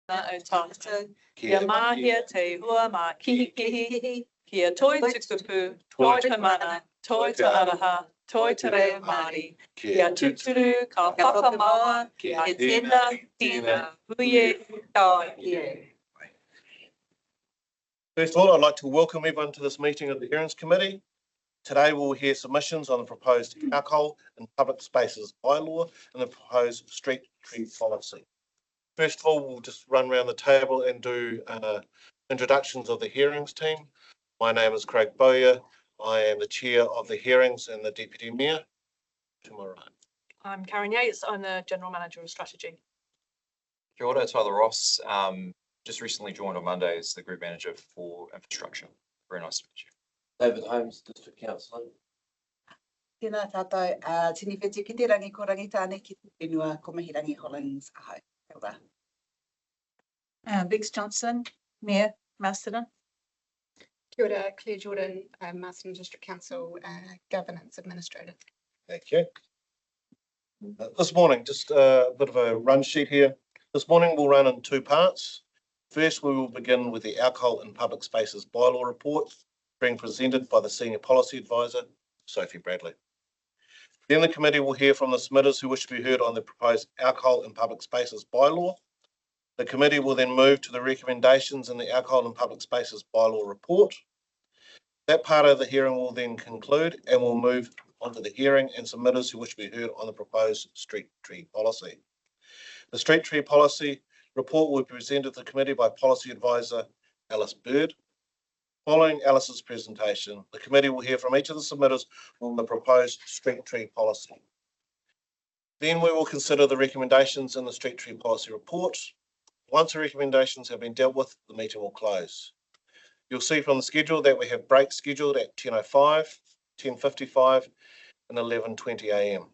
o tātou, kia mahia te hua mā kihi, kia toi te kupu, toi te mana, toi te araha, toi te reo Māori, kia tuturu, ka whakamaua, kia tēnā, huie, ka ie. First of all, I'd like to welcome everyone to this meeting of the Hearings Committee. Today we'll hear submissions on the proposed alcohol in public spaces bylaw and the proposed street tree policy. First of all, we'll just run around the table and do introductions of the hearings team. My name is Craig Bowyer. I am the chair of the hearings and the deputy mayor. To my right. I'm Karen Yates. I'm the general manager of strategy. Kia ora, Tyler Ross. Just recently joined on Monday as the group manager for infrastructure. Very nice to meet you. David Holmes, district councillor. Tēnā tātou, tini whetu ki te rangi korangi tāne ki te whenua ko Mahirangi Hollings ahau. Kia ora. Biggs Johnson, Mayor, Masterton. Kia ora, Claire Jordan, Masterton District Council Governance Administrator. Thank you. This morning, just a bit of a run sheet here. This morning we'll run in two parts. First, we will begin with the Alcohol in Public Spaces Bylaw report, being presented by the Senior Policy Advisor, Sophie Bradley. Then the committee will hear from the submitters who wish to be heard on the proposed Alcohol in Public Spaces Bylaw. The committee will then move to the recommendations in the Alcohol in Public Spaces Bylaw report. That part of the hearing will then conclude and we'll move on to the hearing and submitters who wish to be heard on the proposed street tree policy. The street tree policy report will be presented to the committee by Policy Advisor Alice Bird. Following Alice's presentation, the committee will hear from each of the submitters on the proposed street tree policy. Then we will consider the recommendations in the street tree policy report. Once the recommendations have been dealt with, the meeting will close. You'll see from the schedule that we have breaks scheduled at 10:05, 10:55 and 11:20 a.m.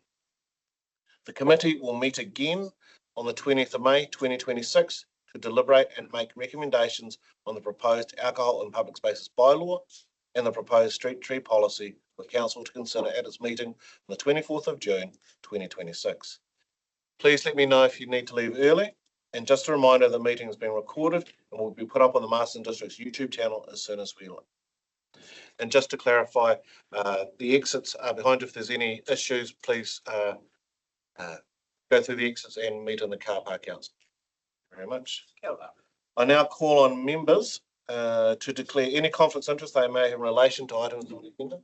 The committee will meet again on the 20th of May 2026 to deliberate and make recommendations on the proposed Alcohol in Public Spaces Bylaw and the proposed street tree policy with council to consider at its meeting on the 24th of June 2026. Please let me know if you need to leave early. And just a reminder, the meeting is being recorded and will be put up on the Marsden District's YouTube channel as soon as we learn. And just to clarify, the exits are behind. If there's any issues, please go through the exits and meet in the car park outside. Very much. I now call on members to declare any conflicts of interest they may have in relation to items on the agenda.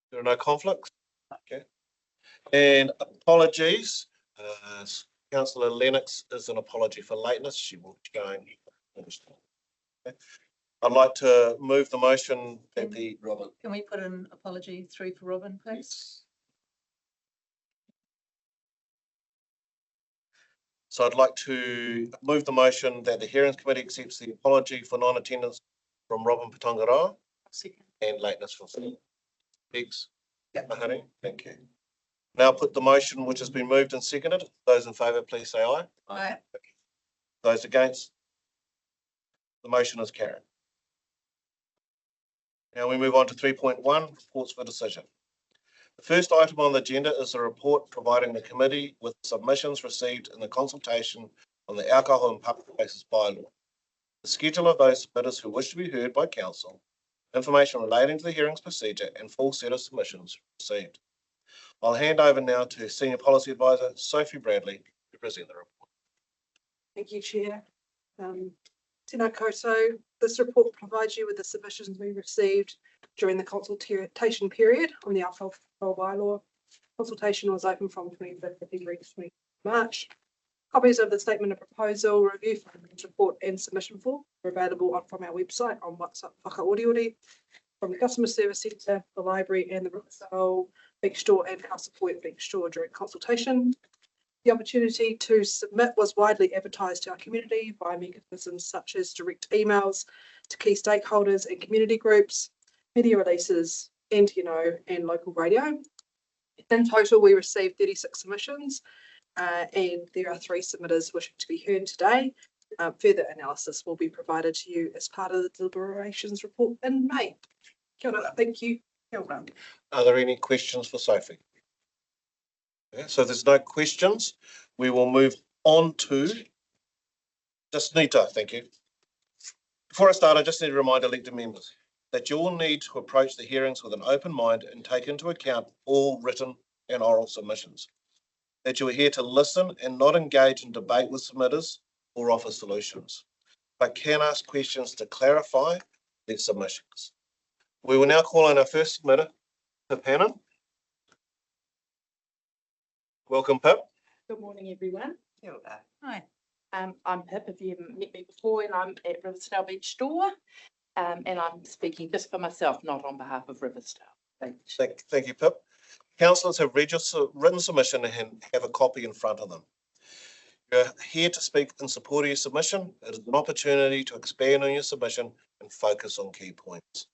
There are no conflicts. Okay. And apologies. Councillor Lennox is an apology for lateness. She will be going. Okay. I'd like to move the motion that the Robin. Can we put an apology through for Robin, please? So I'd like to move the motion that the Hearings Committee accepts the apology for non-attendance from Robin Patongaroa and lateness for Biggs. Mahari, thank you. Now put the motion which has been moved and seconded. Those in favour, please say aye. Aye. Okay. Those against? The motion is carried. Now we move on to 3.1, reports for decision. The first item on the agenda is a report providing the committee with submissions received in the consultation on the Alcohol in Public Spaces Bylaw, the schedule of those submitters who wish to be heard by council, information relating to the hearings procedure and full set of submissions received. I'll hand over now to Senior Policy Advisor Sophie Bradley to present the report. Thank you, Chair. Tēnā koutou. This report provides you with the submissions we received during the consultation period on the alcohol bylaw. Consultation was open from 25th of February to 20th of March. Copies of the statement of proposal, review findings report and submission form are available from our website on WhatsApp Whakaoriori, from the Customer Service Centre, the Library and the Rooksale Beach Store and House of Point Beach Store during consultation. The opportunity to submit was widely advertised to our community via mechanisms such as direct emails to key stakeholders and community groups, media releases, and local radio. In total, we received 36 submissions, and there are 3 submitters wishing to be heard today. Further analysis will be provided to you as part of the deliberations report in May. Kia ora, thank you. Kia ora. Are there any questions for Sophie? Okay, so if there's no questions, we will move on to Thank you. Before I start, I just need to remind elected members that you all need to approach the hearings with an open mind and take into account all written and oral submissions. That you are here to listen and not engage in debate with submitters or offer solutions, but can ask questions to clarify their submissions. We will now call on our first submitter, Pip Hannon. Welcome, Pip. Good morning, everyone. Kia ora. Hi. I'm Pip, if you haven't met me before, and I'm at Riversdale Beach Store. And I'm speaking just for myself, not on behalf of Riversdale. Thank you, Pip. Councillors have read your written submission and have a copy in front of them. You're here to speak in support of your submission. It is an opportunity to expand on your submission and focus on key points.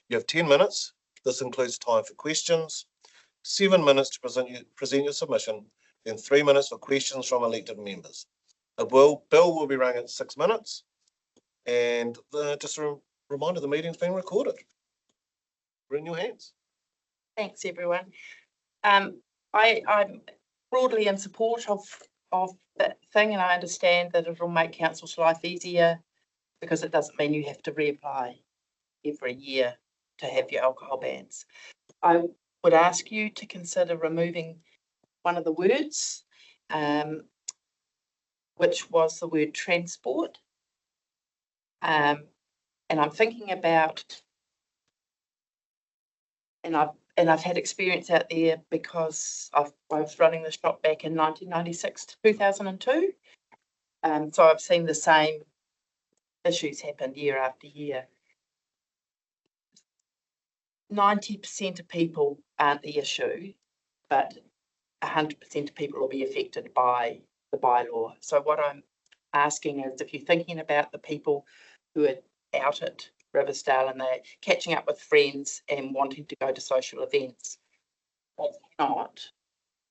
You have 10 minutes. This includes time for questions, 7 minutes to present your submission, then 3 minutes for questions from elected members. A bell will be rung at 6 minutes. And just a reminder, the meeting's being recorded. We're in your hands. Thanks, everyone. I'm broadly in support of that thing, and I understand that it will make council's life easier because it doesn't mean you have to reapply every year to have your alcohol bans. I would ask you to consider removing one of the words, which was the word transport. And I'm thinking about, and I've had experience out there because I was running the shop back in 1996 to 2002. So I've seen the same issues happen year after year. 90% of people aren't the issue, but 100% of people will be affected by the bylaw. So what I'm asking is, if you're thinking about the people who are out at Riversdale and they're catching up with friends and wanting to go to social events, they cannot,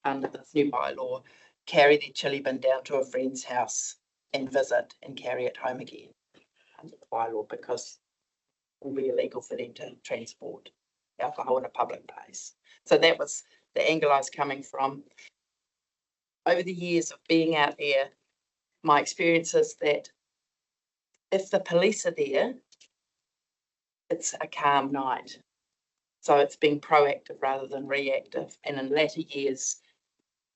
under this new bylaw, carry their chili bin down to a friend's house and visit and carry it home again under the bylaw, because it will be illegal for them to transport alcohol in a public place. So that was the angle I was coming from. Over the years of being out there, my experience is that if the police are there, it's a calm night. So it's being proactive rather than reactive. And in latter years,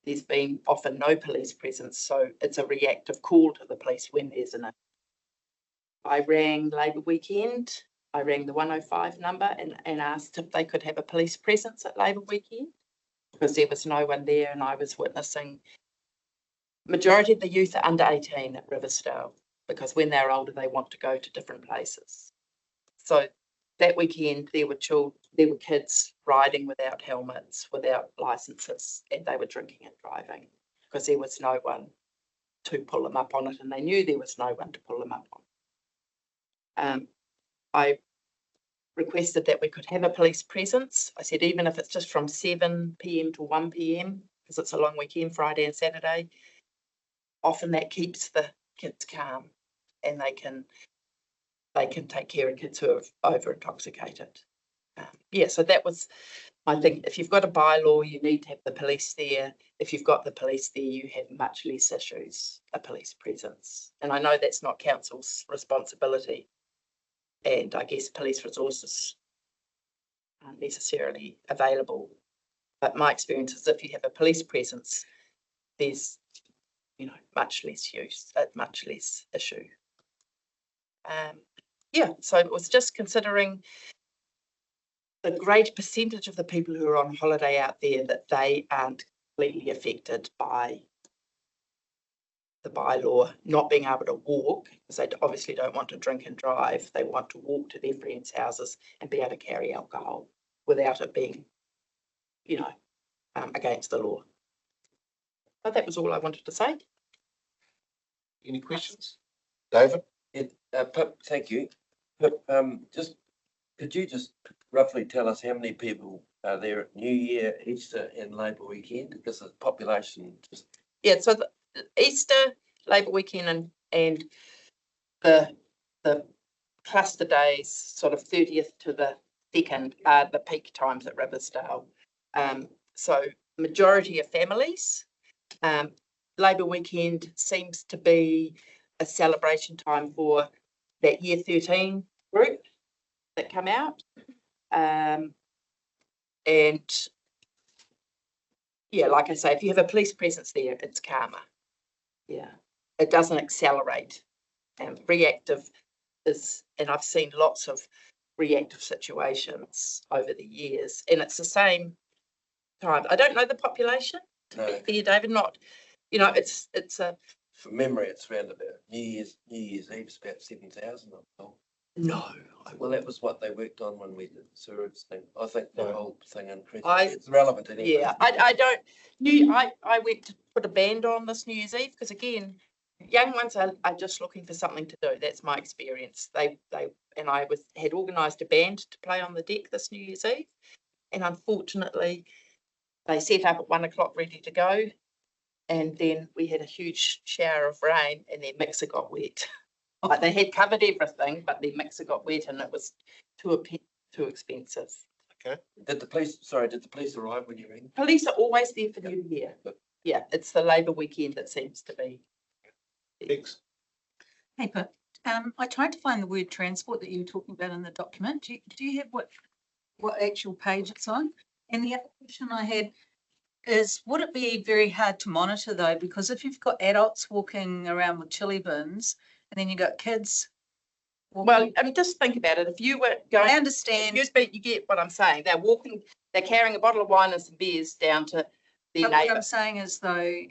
there's been often no police presence. So it's a reactive call to the police when there's an issue. I rang Labour Weekend. I rang the 105 number and asked if they could have a police presence at Labour Weekend, because there was no one there, and I was witnessing majority of the youth are under 18 at Riversdale, because when they're older, they want to go to different places. So that weekend, there were kids riding without helmets, without licenses, and they were drinking and driving because there was no one to pull them up on it, and they knew there was no one to pull them up on. I requested that we could have a police presence. I said, even if it's just from 7 p.m. to 1 p.m, because it's a long weekend, Friday and Saturday, often that keeps the kids calm, and they can take care of kids who are over intoxicated. So that was my thing. If you've got a bylaw, you need to have the police there. If you've got the police there, you have much less issues, a police presence. And I know that's not council's responsibility, and I guess police resources aren't necessarily available. But my experience is, if you have a police presence, there's much less use, much less issue. So it was just considering the great percentage of the people who are on holiday out there, that they aren't completely affected by the bylaw not being able to walk, because they obviously don't want to drink and drive. They want to walk to their friends' houses and be able to carry alcohol without it being, against the law. But that was all I wanted to say. Any questions? David? Pip, thank you. Pip, could you just roughly tell us how many people are there at New Year, Easter and Labour Weekend? Because the population just... Yeah, so the Easter, Labour Weekend and the cluster days, sort of 30th to the 2nd, are the peak times at Riversdale. So majority of families. Labour Weekend seems to be a celebration time for that year 13 group that come out. And yeah, like I say, if you have a police presence there, it's calmer. Yeah, it doesn't accelerate. And reactive is, and I've seen lots of reactive situations over the years, and it's the same time. I don't know the population, No. here, David, not, you know, it's a, From memory, it's around about New Year's Eve's about 7,000. no. Well, that was what they worked on when we did the sewerage thing. I think the Right. whole thing increased. I- It's relevant anyway. Yeah, I went to put a band on this New Year's Eve because again, young ones are just looking for something to do. That's my experience. They and I had organised a band to play on the deck this New Year's Eve, and unfortunately, they set up at 1 o'clock ready to go, and then we had a huge shower of rain, and their mixer got wet. Like they had covered everything, but their mixer got wet, and it was too expensive. Did the police arrive when you rang? Police are always there for New Year. Yeah, it's the Labour weekend that seems to be. Thanks. Hey, but I tried to find the word transport that you were talking about in the document. Do you have what actual page it's on? And the other question I had is, would it be very hard to monitor though? Because if you've got adults walking around with chili bins and then you've got kids. Well, I mean, just think about it. If you were going, I understand. you get what I'm saying. They're walking, they're carrying a bottle of wine and some beers down to their But what neighbour. I'm saying is though,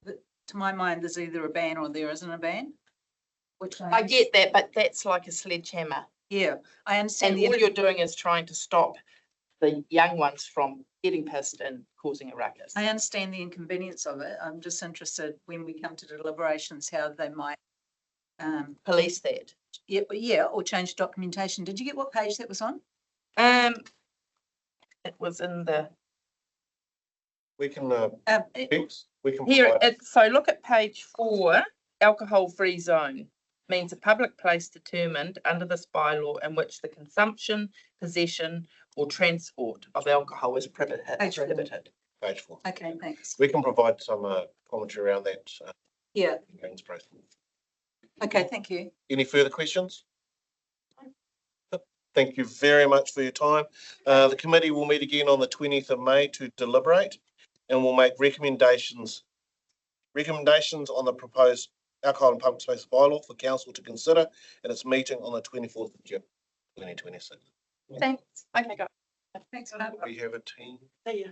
that to my mind, there's either a ban or there isn't a ban. Which I get that, but that's like a sledgehammer. Yeah, I understand. And all you're doing is trying to stop the young ones from getting pissed and causing a ruckus. I understand the inconvenience of it. I'm just interested when we come to deliberations, how they might Police that. yeah, or change documentation. Did you get what page that was on? It was in the, We can, It- we can. here, provide- so look at page 4, alcohol-free zone means a public place determined under this bylaw in which the consumption, possession or transport of alcohol is prohibited. Page 4. Page 4. Okay, thanks. We can provide some commentary around that. Yeah, Gaines process. okay, thank you. Any further questions? Thank you very much for your time. The committee will meet again on the 20th of May to deliberate and will make recommendations on the proposed alcohol and public space bylaw for council to consider at its meeting on the 24th of June, 2026. Thanks. Okay, go. Thanks for that. We have a team. See ya.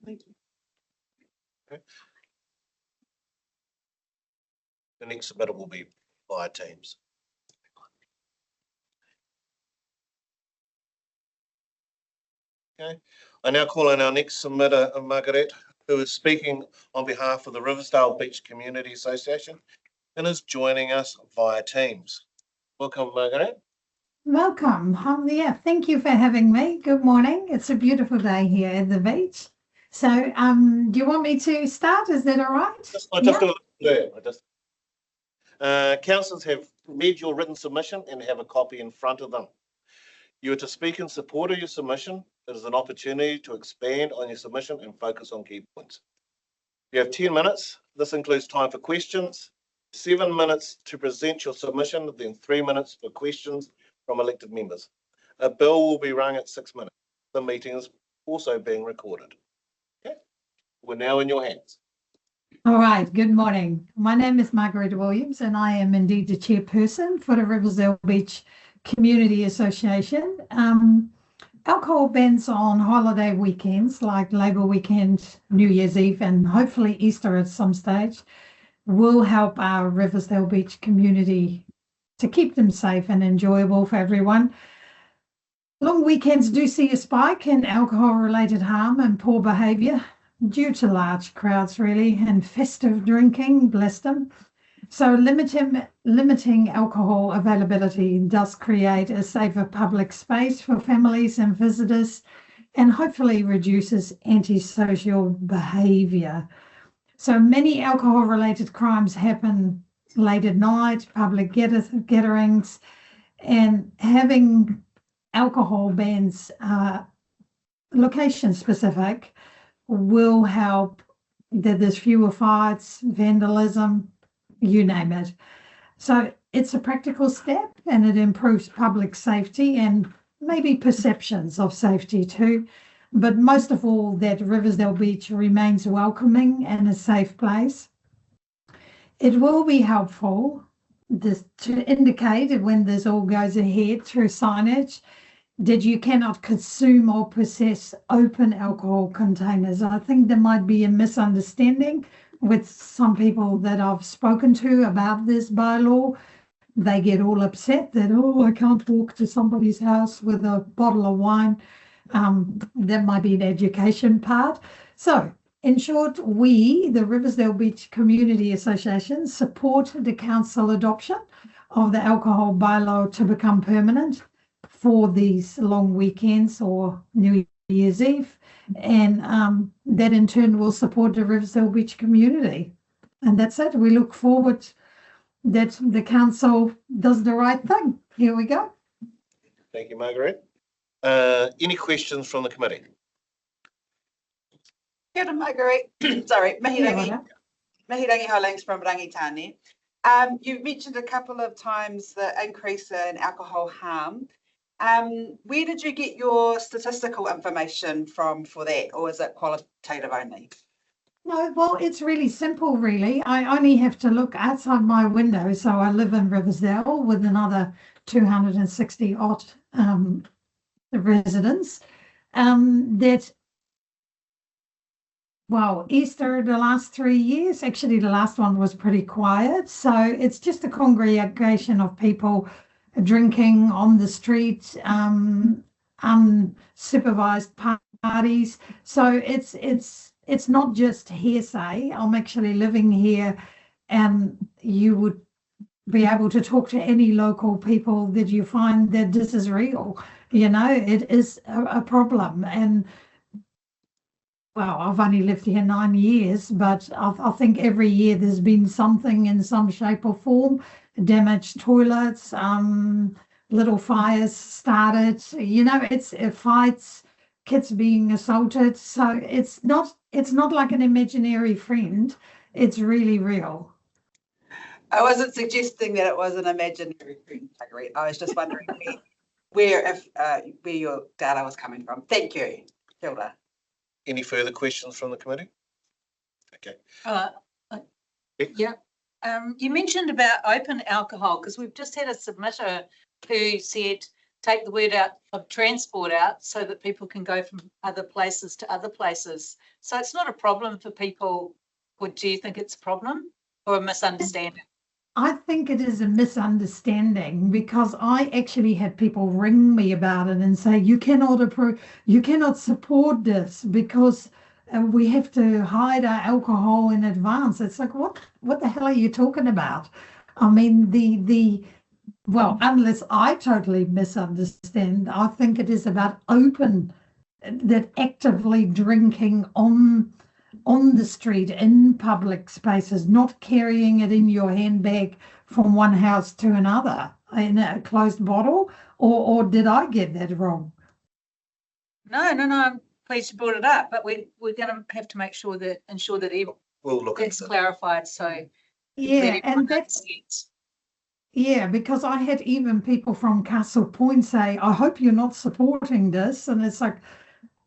Thank you. The next submittal will be via Teams. Okay, I now call on our next submitter, Margaret, who is speaking on behalf of the Riversdale Beach Community Association and is joining us via Teams. Welcome, Margaret. Welcome. Yeah, thank you for having me. Good morning. It's a beautiful day here at the beach. So, do you want me to start? Is that all right? Councillors have read your written submission and have a copy in front of them. You are to speak in support of your submission. It is an opportunity to expand on your submission and focus on key points. You have 10 minutes. This includes time for questions, 7 minutes to present your submission, then 3 minutes for questions from elected members. A bell will be rung at 6 minutes. The meeting is also being recorded. Okay, we're now in your hands. All right. Good morning. My name is Margaret Williams, and I am indeed the chairperson for the Riversdale Beach Community Association. Alcohol bans on holiday weekends like Labour weekend, New Year's Eve, and hopefully Easter at some stage will help our Riversdale Beach community to keep them safe and enjoyable for everyone. Long weekends do see a spike in alcohol-related harm and poor behaviour due to large crowds, really, and festive drinking, bless them. So limiting alcohol availability does create a safer public space for families and visitors and hopefully reduces antisocial behaviour. So many alcohol-related crimes happen late at night, public gatherings, and having alcohol bans location specific will help that there's fewer fights, vandalism, you name it. So it's a practical step and it improves public safety and maybe perceptions of safety too. But most of all, that Riversdale Beach remains welcoming and a safe place. It will be helpful to indicate when this all goes ahead through signage that you cannot consume or possess open alcohol containers. I think there might be a misunderstanding with some people that I've spoken to about this bylaw. They get all upset that, oh, I can't walk to somebody's house with a bottle of wine. That might be an education part. So, in short, we, the Riversdale Beach Community Association, support the council adoption of the alcohol bylaw to become permanent for these long weekends or New Year's Eve, and that in turn will support the Riversdale Beach community. And that's it. We look forward that the council does the right thing. Here we go. Thank you, Margaret. Any questions from the committee? Kia ora, Margaret. Sorry, Mahirangi Hollings from Rangitane. You've mentioned a couple of times the increase in alcohol harm. Where did you get your statistical information from for that, or is it qualitative only? No, well, it's really simple, really. I only have to look outside my window. So I live in Riversdale with another 260 odd residents. Well, Easter, the last 3 years, actually the last one was pretty quiet. So it's just a congregation of people drinking on the street, unsupervised parties. So it's not just hearsay. I'm actually living here, and you would be able to talk to any local people that you find that this is real. You know, it is a problem. And well, I've only lived here 9 years, but I think every year there's been something in some shape or form, damaged toilets, little fires started, you know, it's fights, kids being assaulted. So it's not like an imaginary friend. It's really real. I wasn't suggesting that it was an imaginary friend, Margaret. I was just wondering where your data was coming from. Thank you. Kia ora. Any further questions from the committee? Okay. Yeah. You mentioned about open alcohol, because we've just had a submitter who said take the word out of transport out so that people can go from other places to other places. So it's not a problem for people. Or do you think it's a problem or a misunderstanding? I think it is a misunderstanding, because I actually had people ring me about it and say, you cannot support this because we have to hide our alcohol in advance. It's like, what the hell are you talking about? I mean, well, unless I totally misunderstand, I think it is about that actively drinking on the street, in public spaces, not carrying it in your handbag from one house to another in a closed bottle, or did I get that wrong? No, I'm pleased you brought it up, but we're going to have to ensure that We'll look it's into clarified. So Yeah, and because I had even people from Castle Point say, I hope you're not supporting this, and it's like,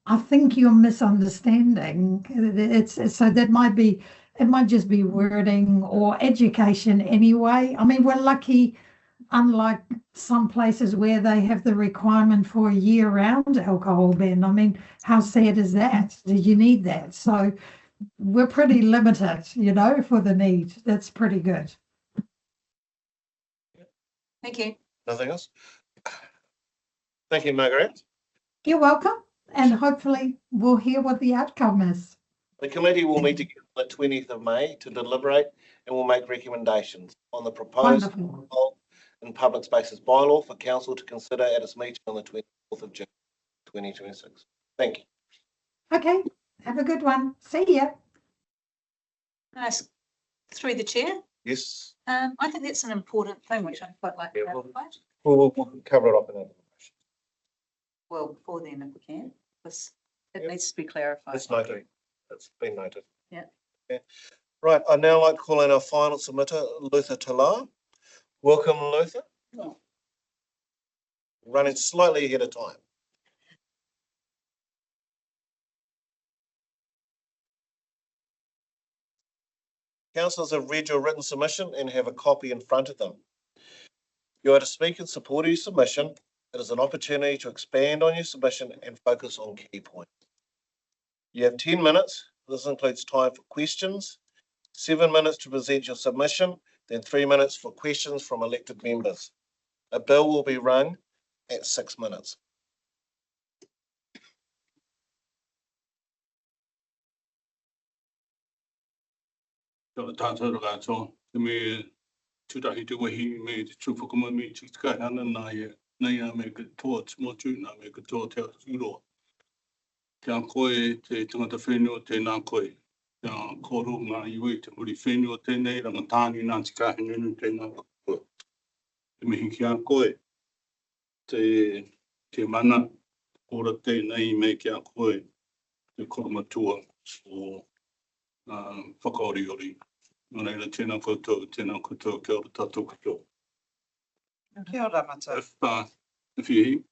I think you're misunderstanding. So that it might just be wording or education anyway. I mean, we're lucky, unlike some places where they have the requirement for a year-round alcohol ban. I mean, how sad is that? Do you need that? So we're pretty limited, you know, for the need. That's pretty good. Thank you. Nothing else? Thank you, Margaret. You're welcome. And hopefully we'll hear what the outcome is. The committee will meet again on the 20th of May to deliberate and will make recommendations on the proposed alcohol in public spaces bylaw for council to consider at its meeting on the 24th of June 2026. Thank you. Okay, have a good one. See ya. Nice. Through the chair. Yes. I think that's an important thing, which I'd quite like to clarify. We'll cover it up in another motion. Well, before then, if we can, because it needs to be clarified. It's noted. It's been noted. Yeah. Okay. Right, I'd now like to call in our final submitter, Luther Talar. Welcome, Luther. Running slightly ahead of time. Councillors have read your written submission and have a copy in front of them. You are to speak in support of your submission. It is an opportunity to expand on your submission and focus on key points. You have 10 minutes. This includes time for questions, 7 minutes to present your submission, then 3 minutes for questions from elected members. A bill will be run at 6 minutes. Tātou rātou, te me tūtahi te wahi me te tūwhakama me te kaihana nei a me ka toa timotu, nā me ka toa te aturoa. Kia koe te tangata whenua tēnā koe. Kia koro ngā iwi te muri whenua tēnei rangatāni nā te kaihana tēnā koe. Te mihi kia koe te mana ora tēnei me kia koe te koromatua o whakaoriori. Nō tēnā koutou, kia ora tātou katoa. Kia ora mata. If you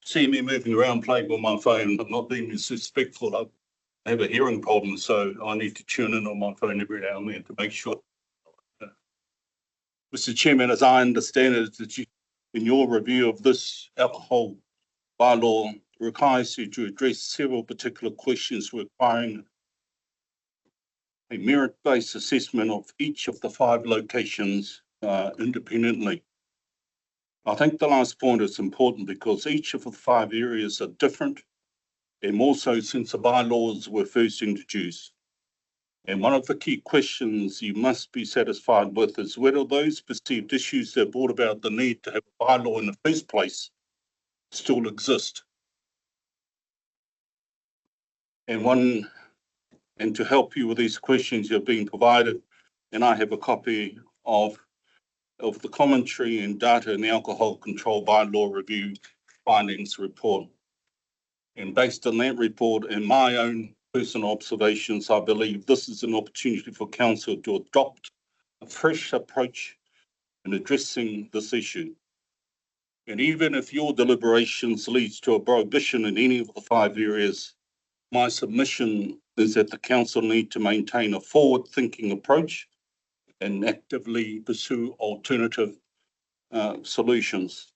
see me moving around playing on my phone, I'm not being disrespectful. I have a hearing problem, so I need to tune in on my phone every now and then to make sure. Mr. Chairman, as I understand it, that you, in your review of this alcohol bylaw, requires you to address several particular questions requiring a merit-based assessment of each of the 5 locations independently. I think the last point is important because each of the 5 areas are different, and more so since the bylaws were first introduced. And one of the key questions you must be satisfied with is whether those perceived issues that brought about the need to have a bylaw in the first place still exist. And to help you with these questions, you're being provided, and I have a copy of the commentary and data in the Alcohol Control Bylaw Review Findings Report. And based on that report and my own personal observations, I believe this is an opportunity for Council to adopt a fresh approach in addressing this issue. And even if your deliberations leads to a prohibition in any of the 5 areas, my submission is that the Council need to maintain a forward-thinking approach and actively pursue alternative solutions.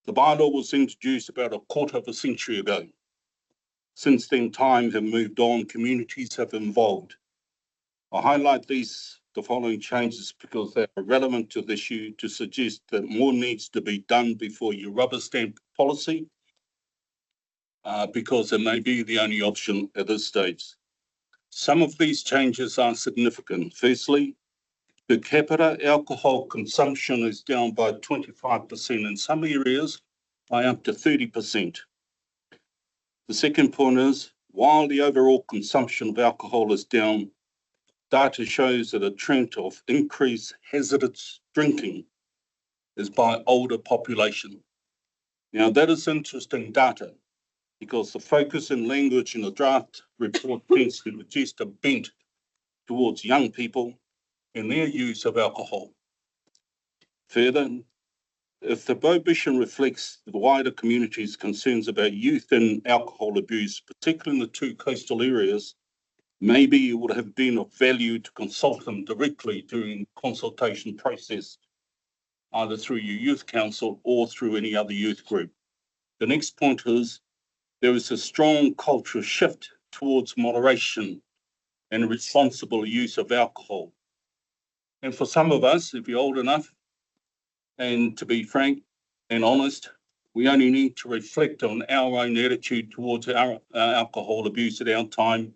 The bylaw was introduced about a quarter of a century ago. Since then, time have moved on, communities have evolved. I highlight the following changes because they are relevant to the issue to suggest that more needs to be done before you rubber stamp policy, because it may be the only option at this stage. Some of these changes are significant. Firstly, per capita alcohol consumption is down by 25%, in some areas by up to 30%. The second point is, while the overall consumption of alcohol is down, data shows that a trend of increased hazardous drinking is by older population. Now, that is interesting data because the focus and language in the draft report tends to suggest a bent towards young people and their use of alcohol. Further, if the prohibition reflects the wider community's concerns about youth and alcohol abuse, particularly in the 2 coastal areas, maybe it would have been of value to consult them directly during the consultation process, either through your youth council or through any other youth group. The next point is there is a strong cultural shift towards moderation and responsible use of alcohol. And for some of us, if you're old enough, and to be frank and honest, we only need to reflect on our own attitude towards our alcohol abuse at our time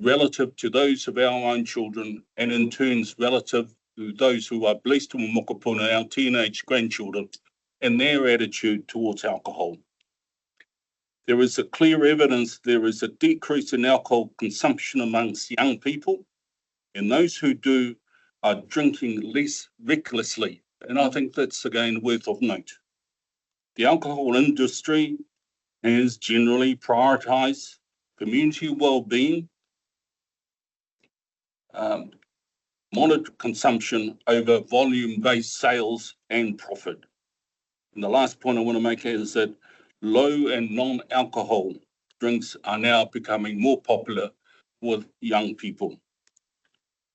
relative to those of our own children, and in turn relative to those who are blessed with mokopuna, our teenage grandchildren, and their attitude towards alcohol. There is a clear evidence there is a decrease in alcohol consumption amongst young people, and those who do are drinking less recklessly. And I think that's again worth of note. The alcohol industry has generally prioritised community well-being monitor consumption over volume-based sales and profit. And the last point I want to make is that low and non-alcohol drinks are now becoming more popular with young people.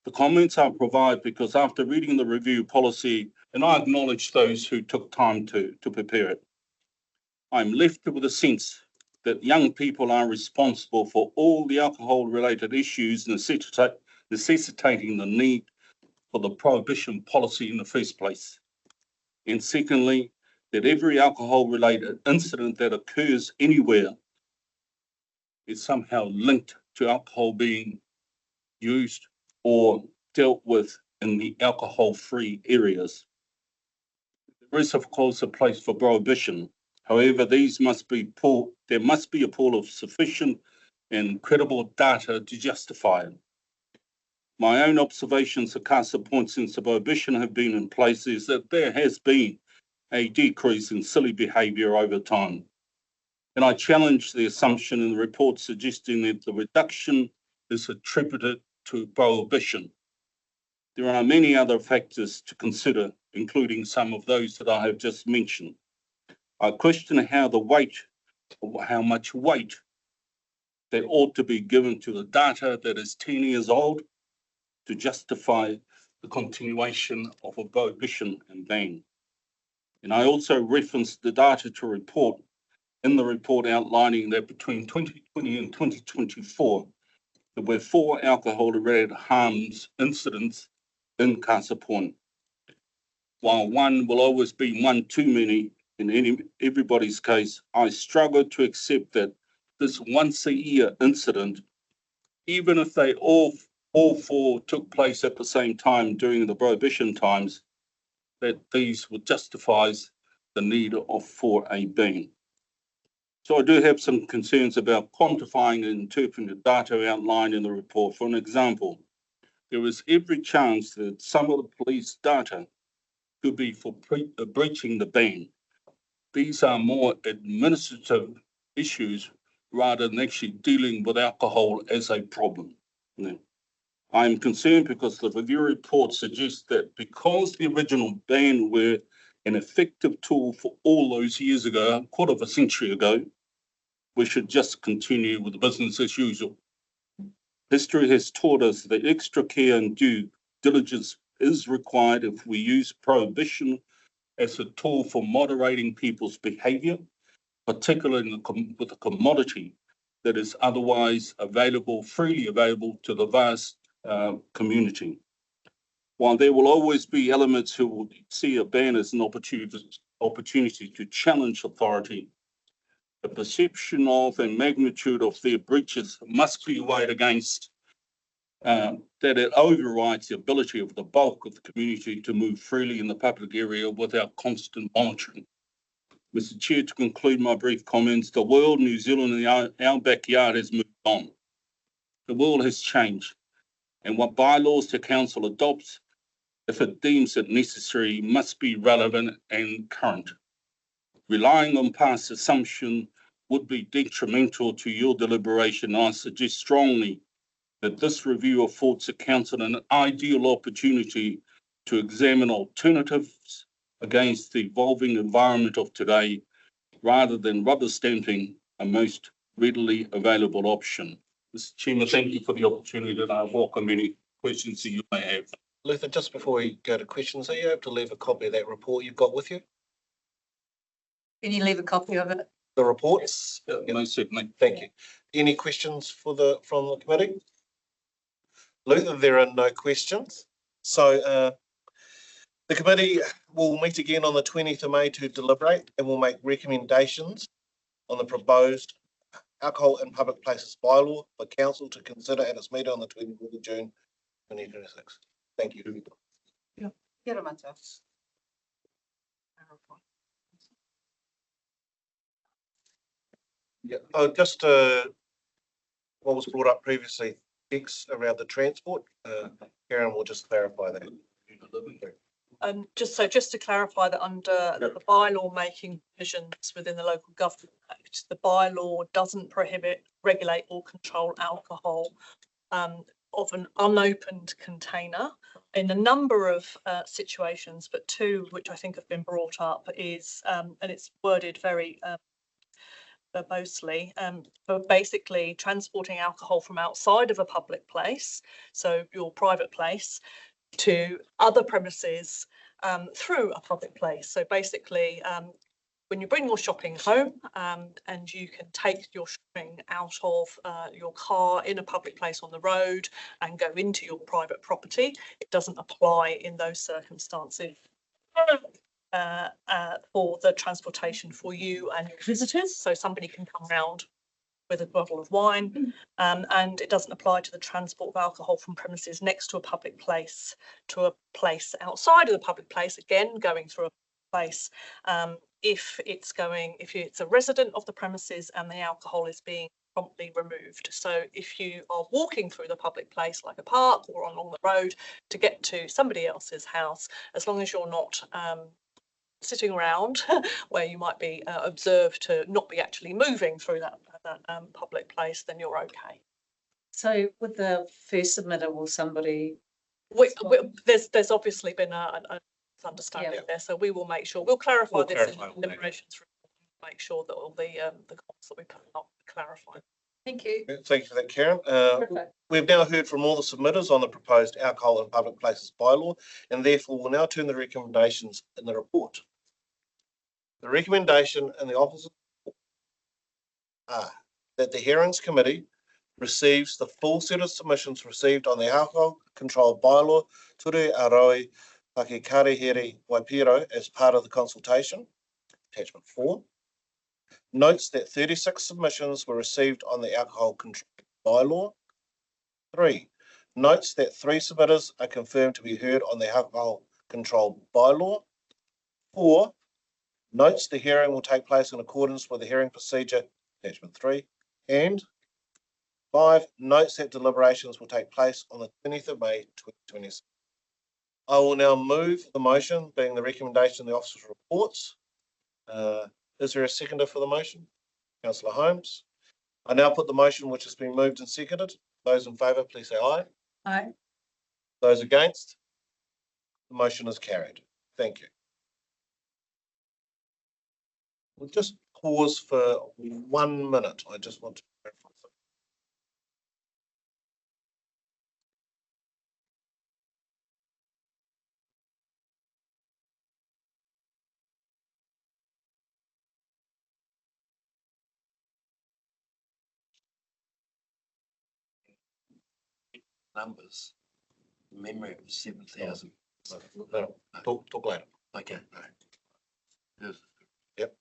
The comments I provide because after reading the review policy, and I acknowledge those who took time to prepare it, I'm left with a sense that young people are responsible for all the alcohol-related issues necessitating the need for the prohibition policy in the first place. And secondly, that every alcohol-related incident that occurs anywhere is somehow linked to alcohol being used or dealt with in the alcohol-free areas. There is, of course, a place for prohibition. However, there must be a pool of sufficient and credible data to justify it. My own observations of Casa Point since the prohibition have been in place is that there has been a decrease in silly behaviour over time. And I challenge the assumption in the report suggesting that the reduction is attributed to prohibition. There are many other factors to consider, including some of those that I have just mentioned. I question how much weight that ought to be given to the data that is 10 years old to justify the continuation of a prohibition and ban. And I also referenced the data to report in the report outlining that between 2020 and 2024, there were 4 alcohol-related harms incidents in Casa Point. While one will always be one too many in everybody's case, I struggle to accept that this once-a-year incident, even if they all 4 took place at the same time during the prohibition times, that these would justify the need for a ban. So I do have some concerns about quantifying and interpreting the data outlined in the report. For an example, there is every chance that some of the police data could be for breaching the ban. These are more administrative issues rather than actually dealing with alcohol as a problem. I am concerned because the review report suggests that because the original ban were an effective tool for all those years ago, a quarter of a century ago, we should just continue with business as usual. History has taught us that extra care and due diligence is required if we use prohibition as a tool for moderating people's behaviour, particularly with a commodity that is otherwise freely available to the vast community. While there will always be elements who will see a ban as an opportunity to challenge authority, the perception of and magnitude of their breaches must be weighed against that it overrides the ability of the bulk of the community to move freely in the public area without constant monitoring. Mr. Chair, to conclude my brief comments, the world, New Zealand and our backyard has moved on. The world has changed, and what bylaws the council adopts, if it deems it necessary, must be relevant and current. Relying on past assumption would be detrimental to your deliberation. I suggest strongly that this review affords the council an ideal opportunity to examine alternatives against the evolving environment of today, rather than rubber stamping a most readily available option. Mr. Chairman, thank you for the opportunity, and I welcome any questions that you may have. Luther, just before we go to questions, are you able to leave a copy of that report you've got with you? Can you leave a copy of it? The report? Yes, most certainly. Thank you. Any questions from the committee? Luther, there are no questions. So the committee will meet again on the 20th of May to deliberate and will make recommendations on the proposed alcohol in public places bylaw for council to consider at its meeting on the 24th of June 2026. Thank you. Kia ora mata. Yeah. Oh, just what was brought up previously, X around the transport. Karen will just clarify that. Just to clarify that under the bylaw making provisions within the Local Government Act, the bylaw doesn't prohibit, regulate or control alcohol of an unopened container in a number of situations, but two which I think have been brought up is, and it's worded very verbosely, but basically transporting alcohol from outside of a public place, so your private place, to other premises through a public place. So basically, when you bring your shopping home and you can take your shopping out of your car in a public place on the road and go into your private property, it doesn't apply in those circumstances for the transportation for you and your visitors. So somebody can come round with a bottle of wine, and it doesn't apply to the transport of alcohol from premises next to a public place to a place outside of the public place, again going through a place, if it's a resident of the premises and the alcohol is being promptly removed. So if you are walking through the public place like a park or along the road to get to somebody else's house, as long as you're not sitting around where you might be observed to not be actually moving through that public place, then you're okay. So with the first submitter, will somebody? There's obviously been a understanding there, so we will make sure, we'll clarify this in the deliberations, make sure that all the comments that we put up clarify. Thank you. Thank you for that, Karen. We've now heard from all the submitters on the proposed alcohol in public places bylaw, and therefore we'll now turn to the recommendations in the report. The recommendation in the office are that the hearings committee receives the full set of submissions received on the alcohol control bylaw Ture Aroi Pakikareheri Waipiro as part of the consultation. Attachment 4. Notes that 36 submissions were received on the alcohol control bylaw. 3. Notes that 3 submitters are confirmed to be heard on the alcohol control bylaw. 4. Notes the hearing will take place in accordance with the hearing procedure, attachment 3. And 5. Notes that deliberations will take place on the 20th of May 2026. I will now move the motion, being the recommendation of the officer's reports. Is there a seconder for the motion? Councillor Holmes. I now put the motion which has been moved and seconded. Those in favour, please say aye. Aye. Those against? The motion is carried. Thank you. We'll just pause for 1 minute. I just want to clarify something. Numbers. Memory of 7,000. No, talk later. Okay. Yes. Yep.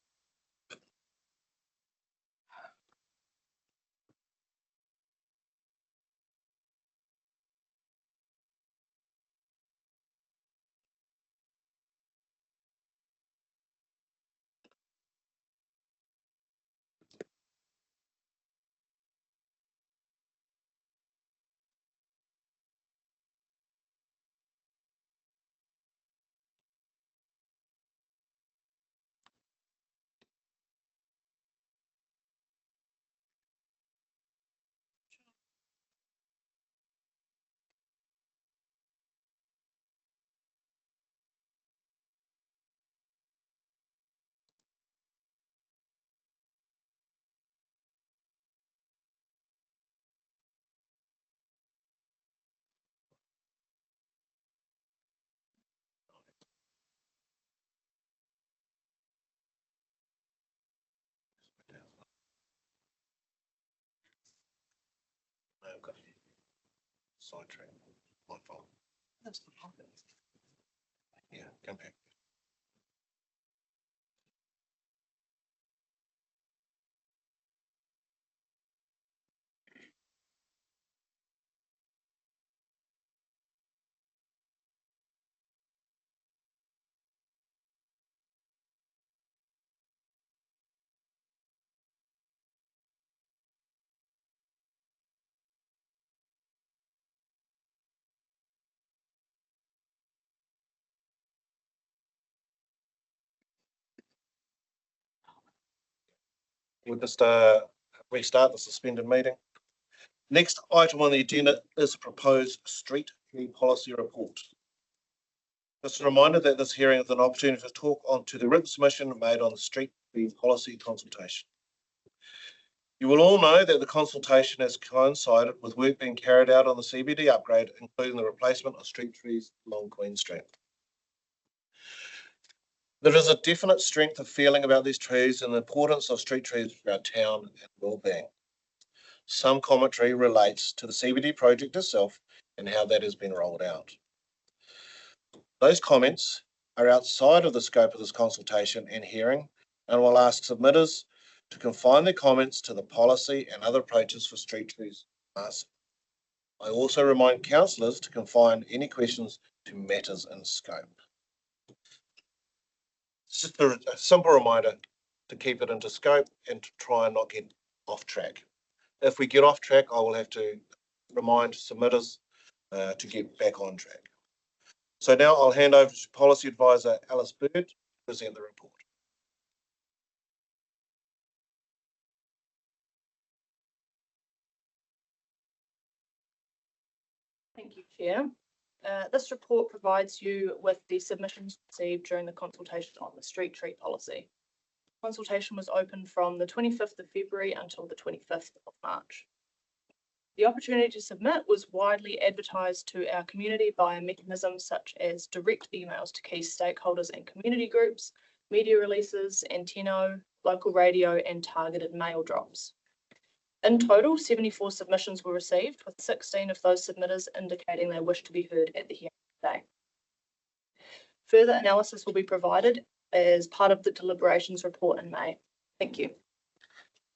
I've got sidetrack. My fault. That's the problem. Yeah, come back. We'll just restart the suspended meeting. Next item on the agenda is a proposed street tree policy report. Just a reminder that this hearing is an opportunity to talk on to the written submission made on the street tree policy consultation. You will all know that the consultation has coincided with work being carried out on the CBD upgrade, including the replacement of street trees along Queen Street. There is a definite strength of feeling about these trees and the importance of street trees for our town and well-being. Some commentary relates to the CBD project itself and how that has been rolled out. Those comments are outside of the scope of this consultation and hearing, and will ask submitters to confine their comments to the policy and other approaches for street trees. I also remind councillors to confine any questions to matters in scope. It's just a simple reminder to keep it into scope and to try and not get off track. If we get off track, I will have to remind submitters to get back on track. So now I'll hand over to Policy Advisor Alice Bird to present the report. Thank you, Chair. This report provides you with the submissions received during the consultation on the street tree policy. Consultation was open from the 25th of February until the 25th of March. The opportunity to submit was widely advertised to our community via mechanisms such as direct emails to key stakeholders and community groups, media releases, antenno, local radio, and targeted mail drops. In total, 74 submissions were received, with 16 of those submitters indicating they wish to be heard at the hearing today. Further analysis will be provided as part of the deliberations report in May. Thank you.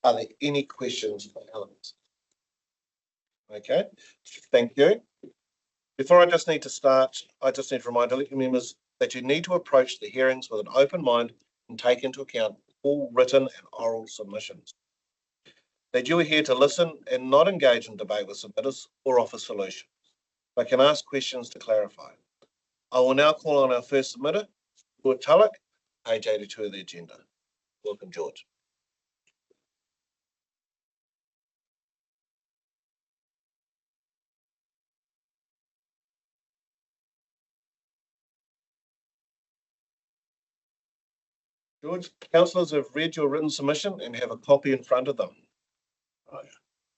Are there any questions for Alice? Okay, thank you. Before I just need to remind elected members that you need to approach the hearings with an open mind and take into account all written and oral submissions. That you are here to listen and not engage in debate with submitters or offer solutions, but can ask questions to clarify. I will now call on our first submitter, George Tulloch, page 82 of the agenda. Welcome, George. George, councillors have read your written submission and have a copy in front of them.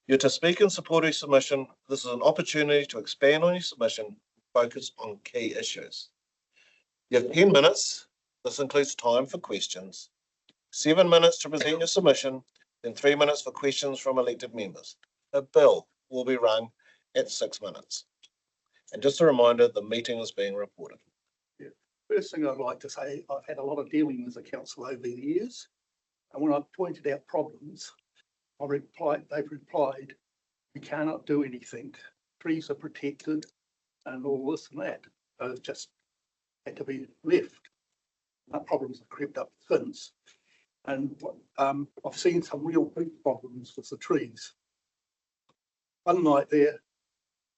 You're to speak in support of your submission. This is an opportunity to expand on your submission, focus on key issues. You have 10 minutes. This includes time for questions, 7 minutes to present your submission, then 3 minutes for questions from elected members. A bell will be rung at 6 minutes. And just a reminder, the meeting is being reported. First thing I'd like to say, I've had a lot of dealing with the council over the years, and when I've pointed out problems, they've replied, we cannot do anything. Trees are protected and all this and that. So it's just had to be left. Problems have crept up since. And I've seen some real big problems with the trees. One night there, it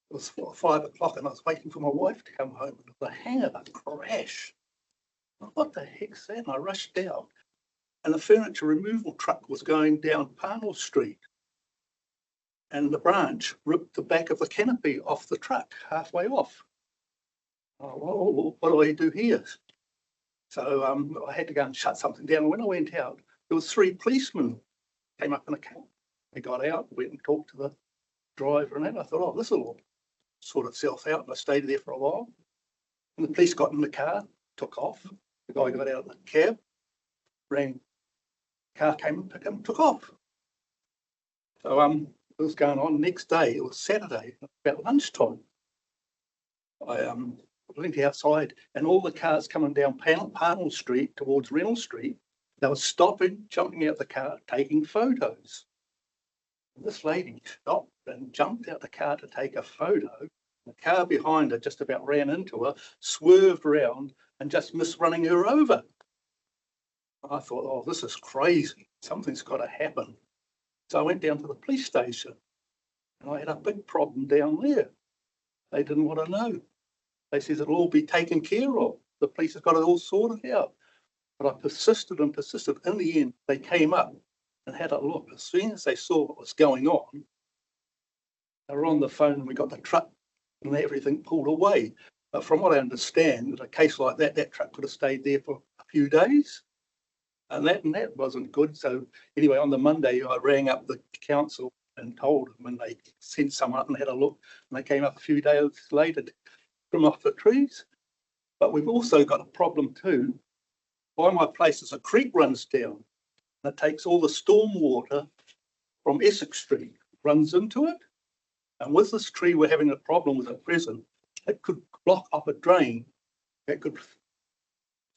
was 5 o'clock and I was waiting for my wife to come home and the hanger crash. What the heck's that? And I rushed down and the furniture removal truck was going down Parnell Street and the branch ripped the back of the canopy off the truck halfway off. Oh, well, what do I do here? So I had to go and shut something down. And when I went out, there was 3 policemen came up in a car. They got out, went and talked to the driver and that. I thought, oh, this will all sort itself out. And I stayed there for a while. And the police got in the car, took off. The guy got out of the cab, rang. Car came and picked him, took off. So it was going on. Next day, it was Saturday, about lunchtime. I went outside and all the cars coming down Parnell Street towards Reynolds Street, they were stopping, jumping out the car, taking photos. This lady stopped and jumped out the car to take a photo. The car behind her just about ran into her, swerved around and just missed running her over. I thought, oh, this is crazy. Something's got to happen. So I went down to the police station and I had a big problem down there. They didn't want to know. They said it'll all be taken care of. The police have got it all sorted out. But I persisted and persisted. In the end, they came up and had a look. As soon as they saw what was going on, They were on the phone and we got the truck and everything pulled away. But from what I understand, in a case like that, that truck could have stayed there for a few days. And that wasn't good. So anyway, on the Monday, I rang up the council and told them, and they sent someone up and had a look. And they came up a few days later to trim off the trees. But we've also got a problem too. By my place, there's a creek runs down that takes all the storm water from Essex Street, runs into it. And with this tree, we're having a problem with at present. It could block up a drain that could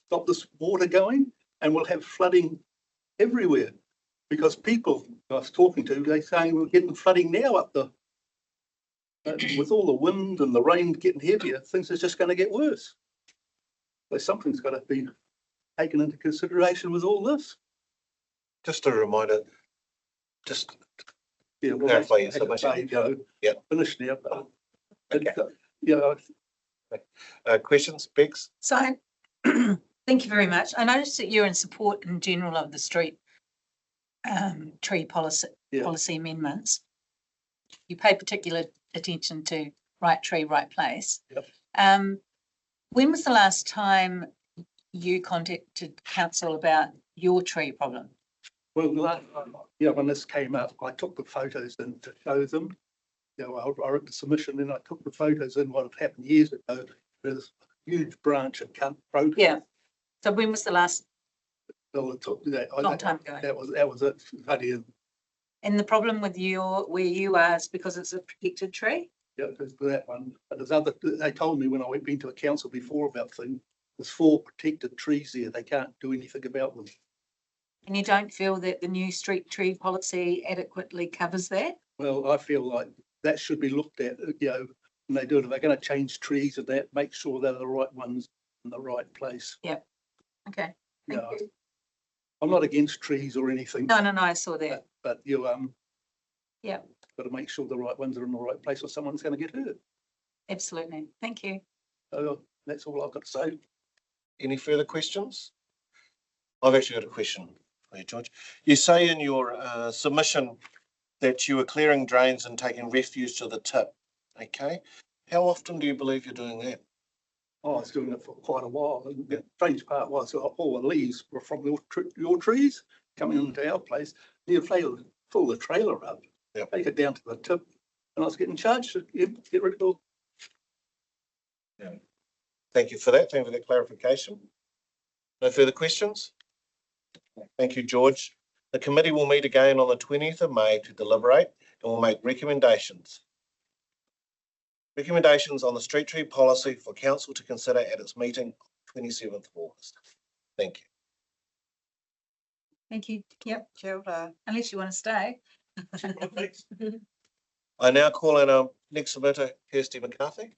stop this water going, and we'll have flooding everywhere. Because people I was talking to, they're saying we're getting flooding now up the, with all the wind and the rain getting heavier, things are just going to get worse. So something's got to be taken into consideration with all this. Just a reminder, just Yeah, well, clarify your that's what I had to submission. say, you know, Yeah. Finish now, but Okay. you know, Questions, Bex? So, thank you very much. I noticed that you're in support in general of the street tree policy Yeah. policy amendments. You pay particular attention to right tree, right place. Yep. When was the last time you contacted council about your tree problem? well, yeah, when this came up, I took the photos in to show them. You know, I wrote the submission and I took the photos in what had happened years ago. There's a huge branch of broke. Yeah. So when was the last Well, it took that. long time ago? That was it. Bloody, And the problem with where you are is because it's a protected tree? yeah, there's that one. But there's other, they told me when I been to the council before about things, there's 4 protected trees there. They can't do anything about them. And you don't feel that the new street tree policy adequately covers that? Well, I feel like that should be looked at, you know, when they do it. If they're going to change trees and that, make sure they're the right ones in the right place. Okay, thank Yeah. you. I'm not against trees or anything. No, I saw that. But you, Yeah, got to make sure the right ones are in the right place or someone's going to get hurt. absolutely. Thank you. So that's all I've got to say. Any further questions? I've actually got a question for you, George. You say in your submission that you were clearing drains and taking refuse to the tip. Okay. How often do you believe you're doing that? Oh, I was doing it for quite a while. And the strange part was all the leaves were from your trees coming into our place. You fill the trailer up, Yep. take it down to the tip, and I was getting charged to get rid of all. Thank you for that. Thank you for that clarification. No further questions? Thank you, George. The committee will meet again on the 20th of May to deliberate and will make recommendations. Recommendations on the street tree policy for council to consider at its meeting 27th of August. Thank you. Thank you. Yep, Kia ora. unless you want to stay. I now call on our next submitter, Kirsty McCarthy.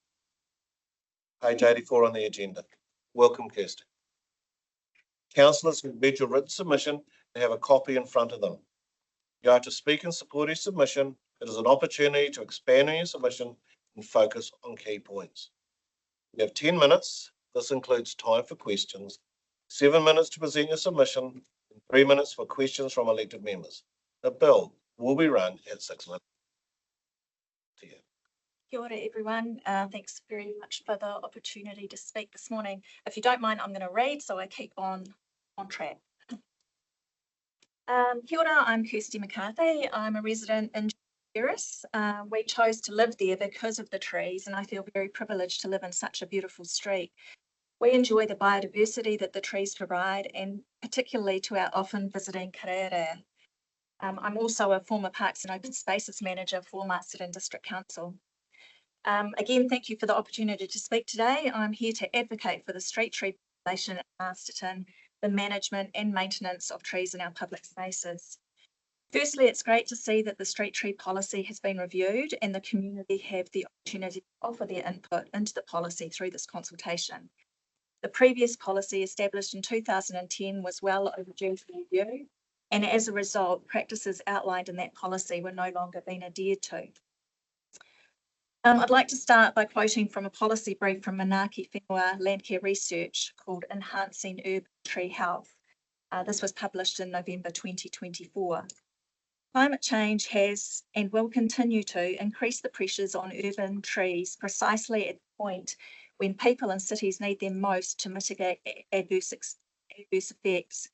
Page 84 on the agenda. Welcome, Kirsty. Councillors who read your written submission and have a copy in front of them. You are to speak in support of your submission. It is an opportunity to expand on your submission and focus on key points. You have 10 minutes. This includes time for questions, 7 minutes to present your submission, and 3 minutes for questions from elected members. The bill will be run at 6 minutes. To you. Kia ora, everyone. Thanks very much for the opportunity to speak this morning. If you don't mind, I'm going to read so I keep on track. Kia ora, I'm Kirsty McCarthy. I'm a resident in Terrace. We chose to live there because of the trees, and I feel very privileged to live in such a beautiful street. We enjoy the biodiversity that the trees provide, and particularly to our often visiting karaerea. I'm also a former Parks and Open Spaces Manager for Masterton District Council. Again, thank you for the opportunity to speak today. I'm here to advocate for the street tree population at Masterton, the management and maintenance of trees in our public spaces. Firstly, it's great to see that the street tree policy has been reviewed and the community have the opportunity to offer their input into the policy through this consultation. The previous policy established in 2010 was well overdue for review, and as a result, practices outlined in that policy were no longer being adhered to. I'd like to start by quoting from a policy brief from Manaaki Whenua Landcare Research called Enhancing Urban Tree Health. This was published in November 2024. Climate change has and will continue to increase the pressures on urban trees precisely at the point when people and cities need them most to mitigate adverse effects.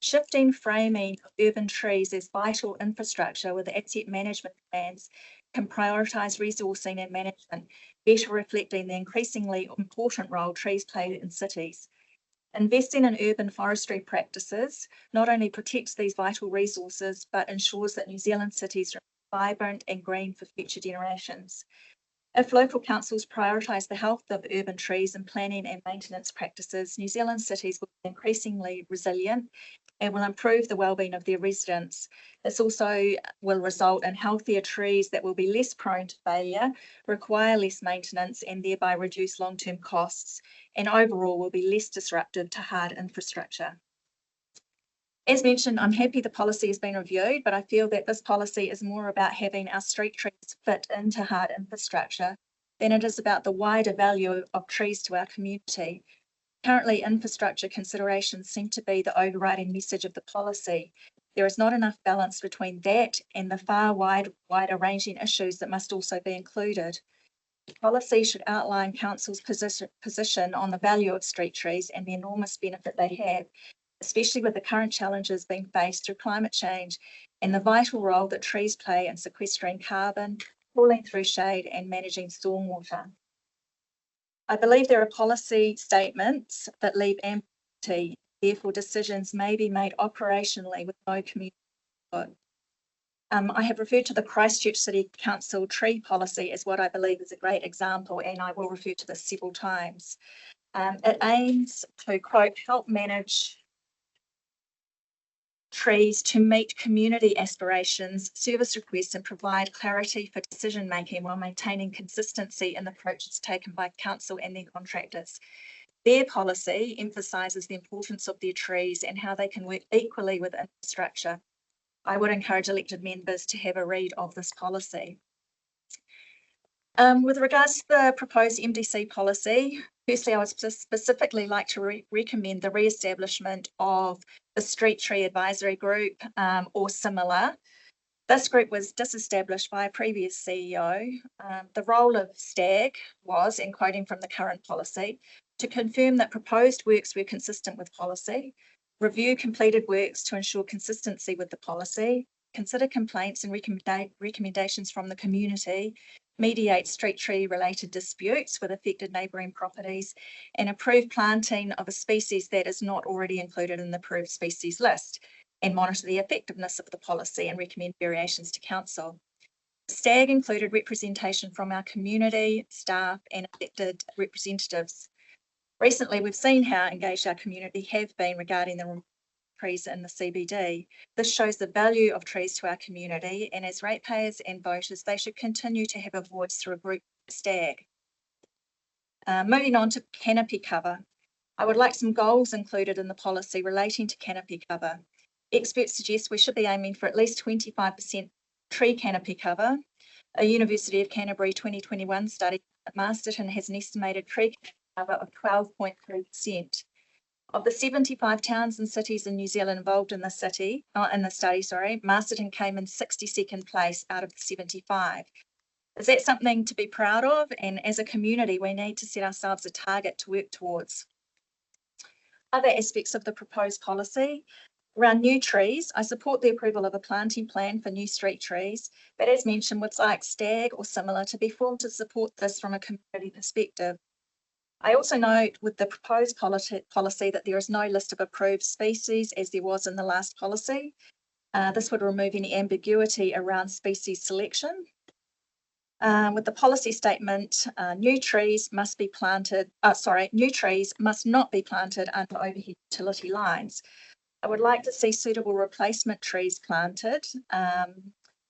Shifting framing of urban trees as vital infrastructure with asset management plans can prioritise resourcing and management, better reflecting the increasingly important role trees play in cities. Investing in urban forestry practices not only protects these vital resources, but ensures that New Zealand cities remain vibrant and green for future generations. If local councils prioritise the health of urban trees in planning and maintenance practices, New Zealand cities will be increasingly resilient and will improve the wellbeing of their residents. This also will result in healthier trees that will be less prone to failure, require less maintenance, and thereby reduce long-term costs, and overall will be less disruptive to hard infrastructure. As mentioned, I'm happy the policy has been reviewed, but I feel that this policy is more about having our street trees fit into hard infrastructure than it is about the wider value of trees to our community. Currently, infrastructure considerations seem to be the overriding message of the policy. There is not enough balance between that and the far wider ranging issues that must also be included. The policy should outline council's position on the value of street trees and the enormous benefit they have, especially with the current challenges being faced through climate change and the vital role that trees play in sequestering carbon, cooling through shade, and managing stormwater. I believe there are policy statements that leave ambiguity, therefore decisions may be made operationally with no community input. I have referred to the Christchurch City Council tree policy as what I believe is a great example, and I will refer to this several times. It aims to, quote, help manage trees to meet community aspirations, service requests, and provide clarity for decision making while maintaining consistency in the approaches taken by council and their contractors. Their policy emphasises the importance of their trees and how they can work equally with infrastructure. I would encourage elected members to have a read of this policy. With regards to the proposed MDC policy, firstly, I would specifically like to recommend the re-establishment of the Street Tree Advisory Group or similar. This group was disestablished by a previous CEO. The role of STAG was, and quoting from the current policy, to confirm that proposed works were consistent with policy, review completed works to ensure consistency with the policy, consider complaints and recommendations from the community, mediate street tree related disputes with affected neighbouring properties, and approve planting of a species that is not already included in the approved species list, and monitor the effectiveness of the policy and recommend variations to council. STAG included representation from our community, staff, and elected representatives. Recently, we've seen how engaged our community have been regarding the trees in the CBD. This shows the value of trees to our community, and as ratepayers and voters, they should continue to have a voice through a group STAG. Moving on to canopy cover. I would like some goals included in the policy relating to canopy cover. Experts suggest we should be aiming for at least 25% tree canopy cover. A University of Canterbury 2021 study at Masterton has an estimated tree cover of 12.3%. Of the 75 towns and cities in New Zealand involved in the study, Masterton came in 62nd place out of the 75. Is that something to be proud of? And as a community, we need to set ourselves a target to work towards. Other aspects of the proposed policy. Around new trees, I support the approval of a planting plan for new street trees, but as mentioned, would like STAG or similar to be formed to support this from a community perspective. I also note with the proposed policy that there is no list of approved species as there was in the last policy. This would remove any ambiguity around species selection. With the policy statement, new trees must not be planted under overhead utility lines. I would like to see suitable replacement trees planted.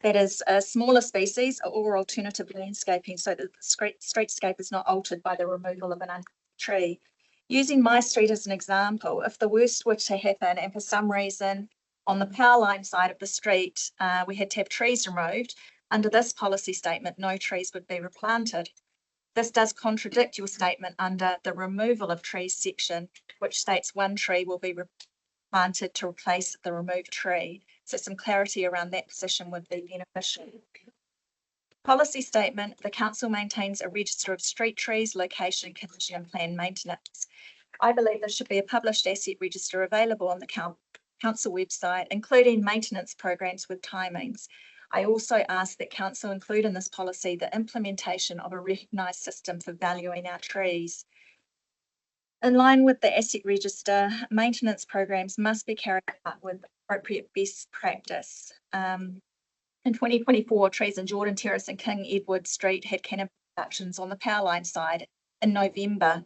That is a smaller species or alternative landscaping so that the streetscape is not altered by the removal of an unwanted tree. Using my street as an example, if the worst were to happen and for some reason on the power line side of the street we had to have trees removed, under this policy statement no trees would be replanted. This does contradict your statement under the removal of trees section, which states one tree will be replanted to replace the removed tree. So some clarity around that position would be beneficial. Policy statement, the council maintains a register of street trees, location, condition and plan maintenance. I believe there should be a published asset register available on the council website, including maintenance programs with timings. I also ask that council include in this policy the implementation of a recognised system for valuing our trees. In line with the asset register, maintenance programs must be carried out with appropriate best practice. In 2024, trees in Jordan Terrace and King Edward Street had canopy reductions on the power line side in November.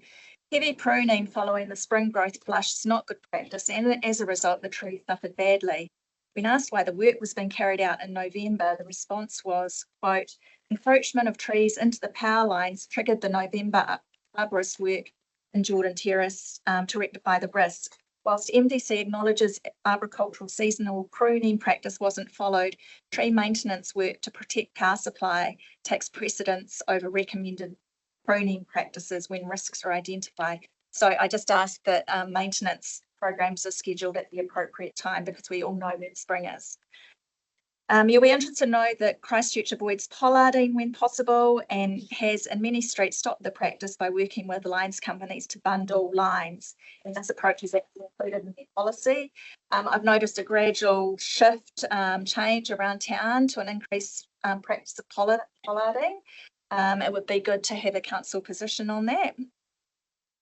Heavy pruning following the spring growth flush is not good practice, and as a result, the trees suffered badly. When asked why the work was being carried out in November, the response was, quote, encroachment of trees into the power lines triggered the November arborist work in Jordan Terrace to rectify the risk. Whilst MDC acknowledges arboricultural seasonal pruning practice wasn't followed, tree maintenance work to protect power supply takes precedence over recommended pruning practices when risks are identified. So I just ask that maintenance programs are scheduled at the appropriate time because we all know when spring is. You'll be interested to know that Christchurch avoids pollarding when possible and has in many streets stopped the practice by working with lines companies to bundle lines. And this approach is actually included in the policy. I've noticed a gradual shift change around town to an increased practice of pollarding. It would be good to have a council position on that.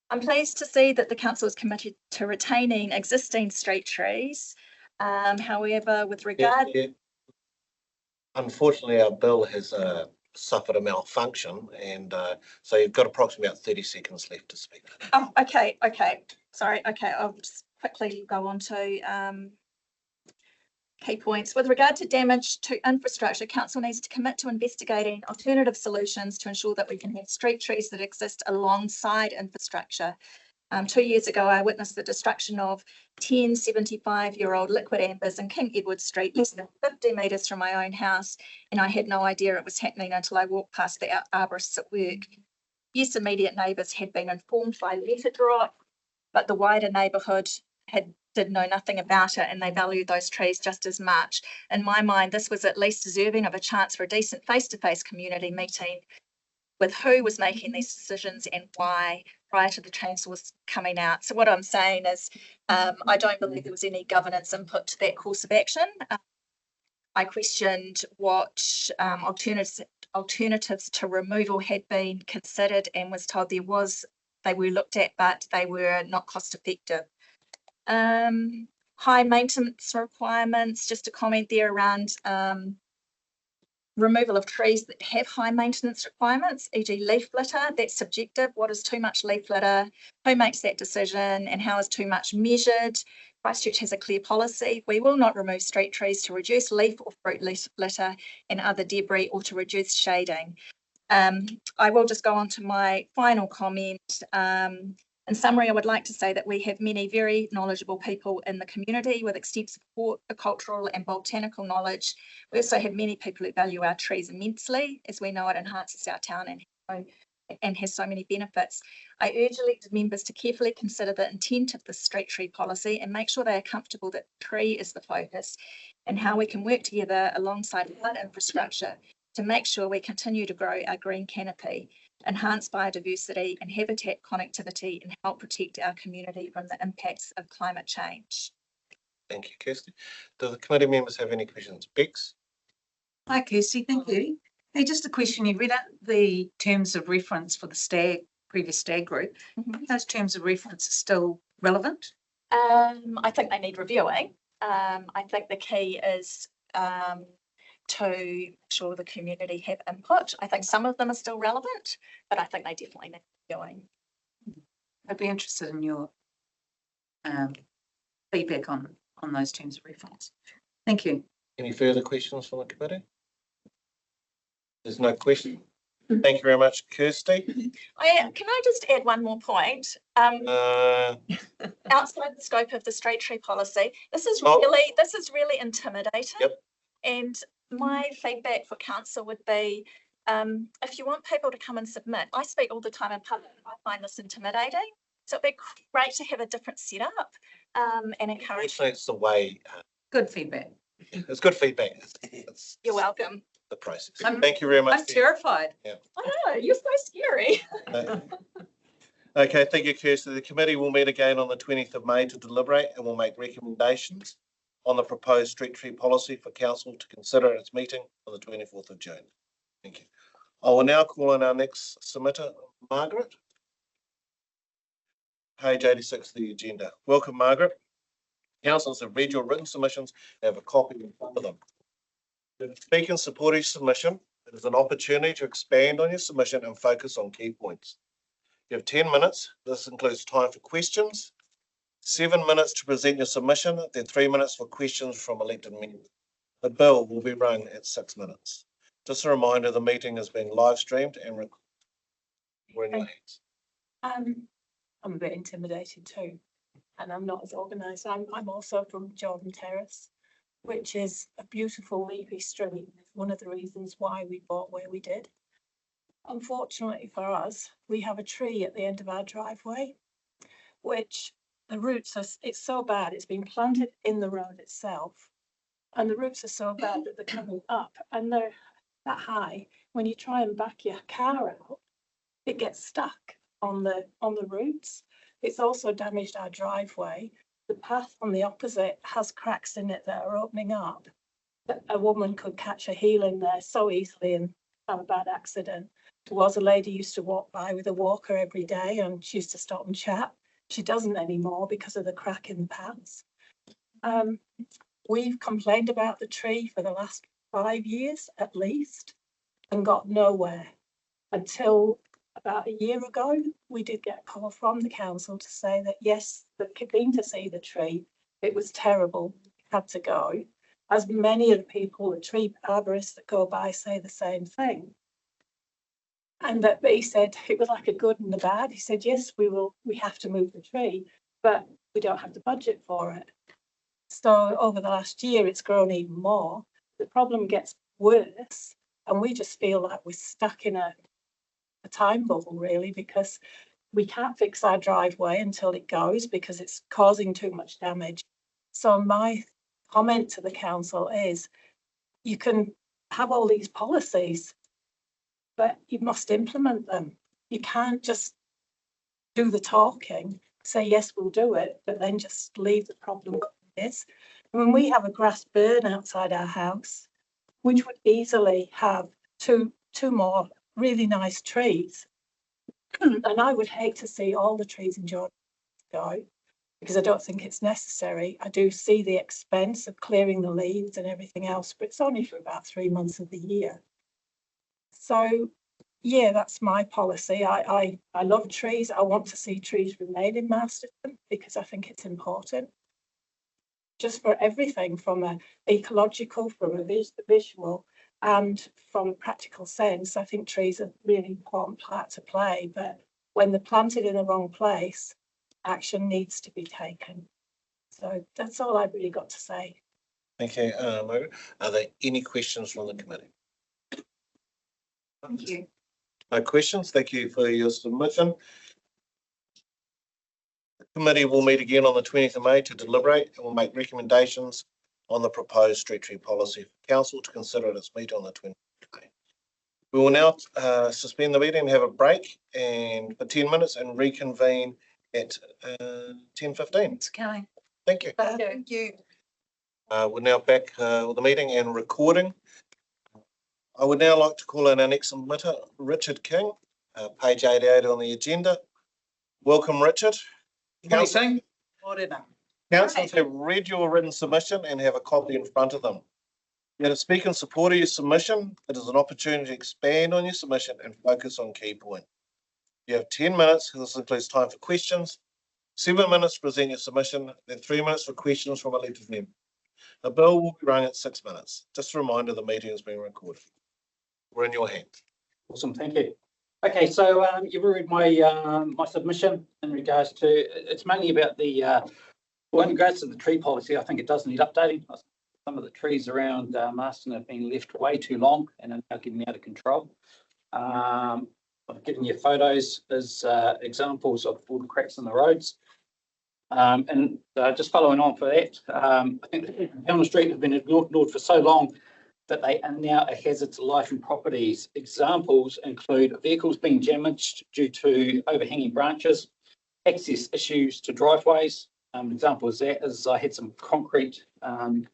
I'm pleased to see that the council is committed to retaining existing street trees. However, with regard... Unfortunately, our bill has suffered a malfunction, and so you've got approximately about 30 seconds left to speak. Oh, okay. Sorry, okay, I'll just quickly go on to key points. With regard to damage to infrastructure, council needs to commit to investigating alternative solutions to ensure that we can have street trees that exist alongside infrastructure. 2 years ago, I witnessed the destruction of 10 75-year-old liquid ambers in King Edward Street, less than 50 metres from my own house, and I had no idea it was happening until I walked past the arborists at work. Yes, immediate neighbours had been informed by letter drop, but the wider neighbourhood did know nothing about it, and they valued those trees just as much. In my mind, this was at least deserving of a chance for a decent face-to-face community meeting with who was making these decisions and why prior to the chancellors coming out. So what I'm saying is I don't believe there was any governance input to that course of action. I questioned what alternatives to removal had been considered and was told they were looked at, but they were not cost effective. High maintenance requirements, just a comment there around removal of trees that have high maintenance requirements, e.g. leaf litter. That's subjective. What is too much leaf litter? Who makes that decision? And how is too much measured? Christchurch has a clear policy. We will not remove street trees to reduce leaf or fruit litter and other debris or to reduce shading. I will just go on to my final comment. In summary, I would like to say that we have many very knowledgeable people in the community with extensive horticultural and botanical knowledge. We also have many people who value our trees immensely, as we know it enhances our town and has so many benefits. I urge elected members to carefully consider the intent of the street tree policy and make sure they are comfortable that the tree is the focus and how we can work together alongside flood infrastructure to make sure we continue to grow our green canopy, enhance biodiversity and habitat connectivity, and help protect our community from the impacts of climate change. Thank you, Kirsty. Do the committee members have any questions? Bex? Hi, Kirsty, thank you. Hey, just a question. You read out the terms of reference for the previous stag group. Those terms of reference are still relevant? I think they need reviewing. I think the key is to make sure the community have input. I think some of them are still relevant, but I think they definitely need reviewing. I'd be interested in your feedback on those terms of reference. Thank you. Any further questions from the committee? There's no question. Thank you very much, Kirsty. Can I just add one more point? Outside the scope of the street tree policy, this is really intimidating. Yep. And my feedback for council would be, if you want people to come and submit, I speak all the time in public, I find this intimidating. So it'd be great to have a different setup and encourage. It's the way. Good feedback. It's good feedback. It's You're welcome. the process. I'm- Thank you very much. I'm terrified. I know, you're so scary. Okay, thank you, Kirsty. The committee will meet again on the 20th of May to deliberate and will make recommendations on the proposed street tree policy for council to consider at its meeting on the 24th of June. Thank you. I will now call on our next submitter, Margaret. Page 86 of the agenda. Welcome, Margaret. Councillors have read your written submissions and have a copy in front of them. To speak in support of your submission, it is an opportunity to expand on your submission and focus on key points. You have 10 minutes. This includes time for questions, 7 minutes to present your submission, then 3 minutes for questions from elected members. The bill will be run at 6 minutes. Just a reminder, the meeting is being live streamed and recorded. We're in your hands. I'm a bit intimidated too, and I'm not as organised. I'm also from Jordan Terrace, which is a beautiful leafy street. One of the reasons why we bought where we did. Unfortunately for us, we have a tree at the end of our driveway, which the roots are, it's so bad, it's been planted in the road itself. And the roots are so bad that they're coming up and they're that high. When you try and back your car out, it gets stuck on the roots. It's also damaged our driveway. The path on the opposite has cracks in it that are opening up. A woman could catch a heel in there so easily and have a bad accident. There was a lady used to walk by with a walker every day and she used to stop and chat. She doesn't anymore because of the crack in the paths. We've complained about the tree for the last 5 years at least and got nowhere until about a year ago. We did get a call from the council to say that yes, they'd been to see the tree. It was terrible, had to go. As many of the people, the tree arborists that go by say the same thing. And that he said it was like a good and a bad. He said, yes, we have to move the tree, but we don't have the budget for it. So over the last year, it's grown even more. The problem gets worse, and we just feel like we're stuck in a time bubble, really, because we can't fix our driveway until it goes because it's causing too much damage. So my comment to the council is you can have all these policies, but you must implement them. You can't just do the talking, say, yes, we'll do it, but then just leave the problem where it is. When we have a grass burn outside our house, which would easily have two more really nice trees. And I would hate to see all the trees in Jordan go because I don't think it's necessary. I do see the expense of clearing the leaves and everything else, but it's only for about 3 months of the year. So, yeah, that's my policy. I love trees. I want to see trees remain in Masterton because I think it's important. Just for everything, from an ecological, from a visual, and from a practical sense, I think trees are a really important part to play. But when they're planted in the wrong place, action needs to be taken. So that's all I've really got to say. Thank you, Margaret. Are there any questions from the committee? Thank you. No questions. Thank you for your submission. The committee will meet again on the 20th of May to deliberate and will make recommendations on the proposed street tree policy for council to consider at its meeting on the 20th of May. We will now suspend the meeting and have a break and for 10 minutes and reconvene at 10:15. It's coming. Thank you. Thank you. We're now back with the meeting and recording. I would now like to call in our next submitter, Richard King, page 88 on the agenda. Welcome, Richard. Councillors have read your written submission and have a copy in front of them. Yet to speak in support of your submission, it is an opportunity to expand on your submission and focus on key points. You have 10 minutes. This includes time for questions, 7 minutes to present your submission, then 3 minutes for questions from elected members. The bill will be run at 6 minutes. Just a reminder, the meeting is being recorded. We're in your hands. Awesome, thank you. Okay, so you've read my my submission in regards to, it's mainly about the, well, in regards to the tree policy. I think it does need updating. Some of the trees around Marston have been left way too long and are now getting out of control. I've given you photos as examples of all the cracks in the roads. Just following on for that, I think down the street have been ignored for so long that they are now a hazard to life and properties. Examples include vehicles being damaged due to overhanging branches, access issues to driveways. Example of that is I had some concrete that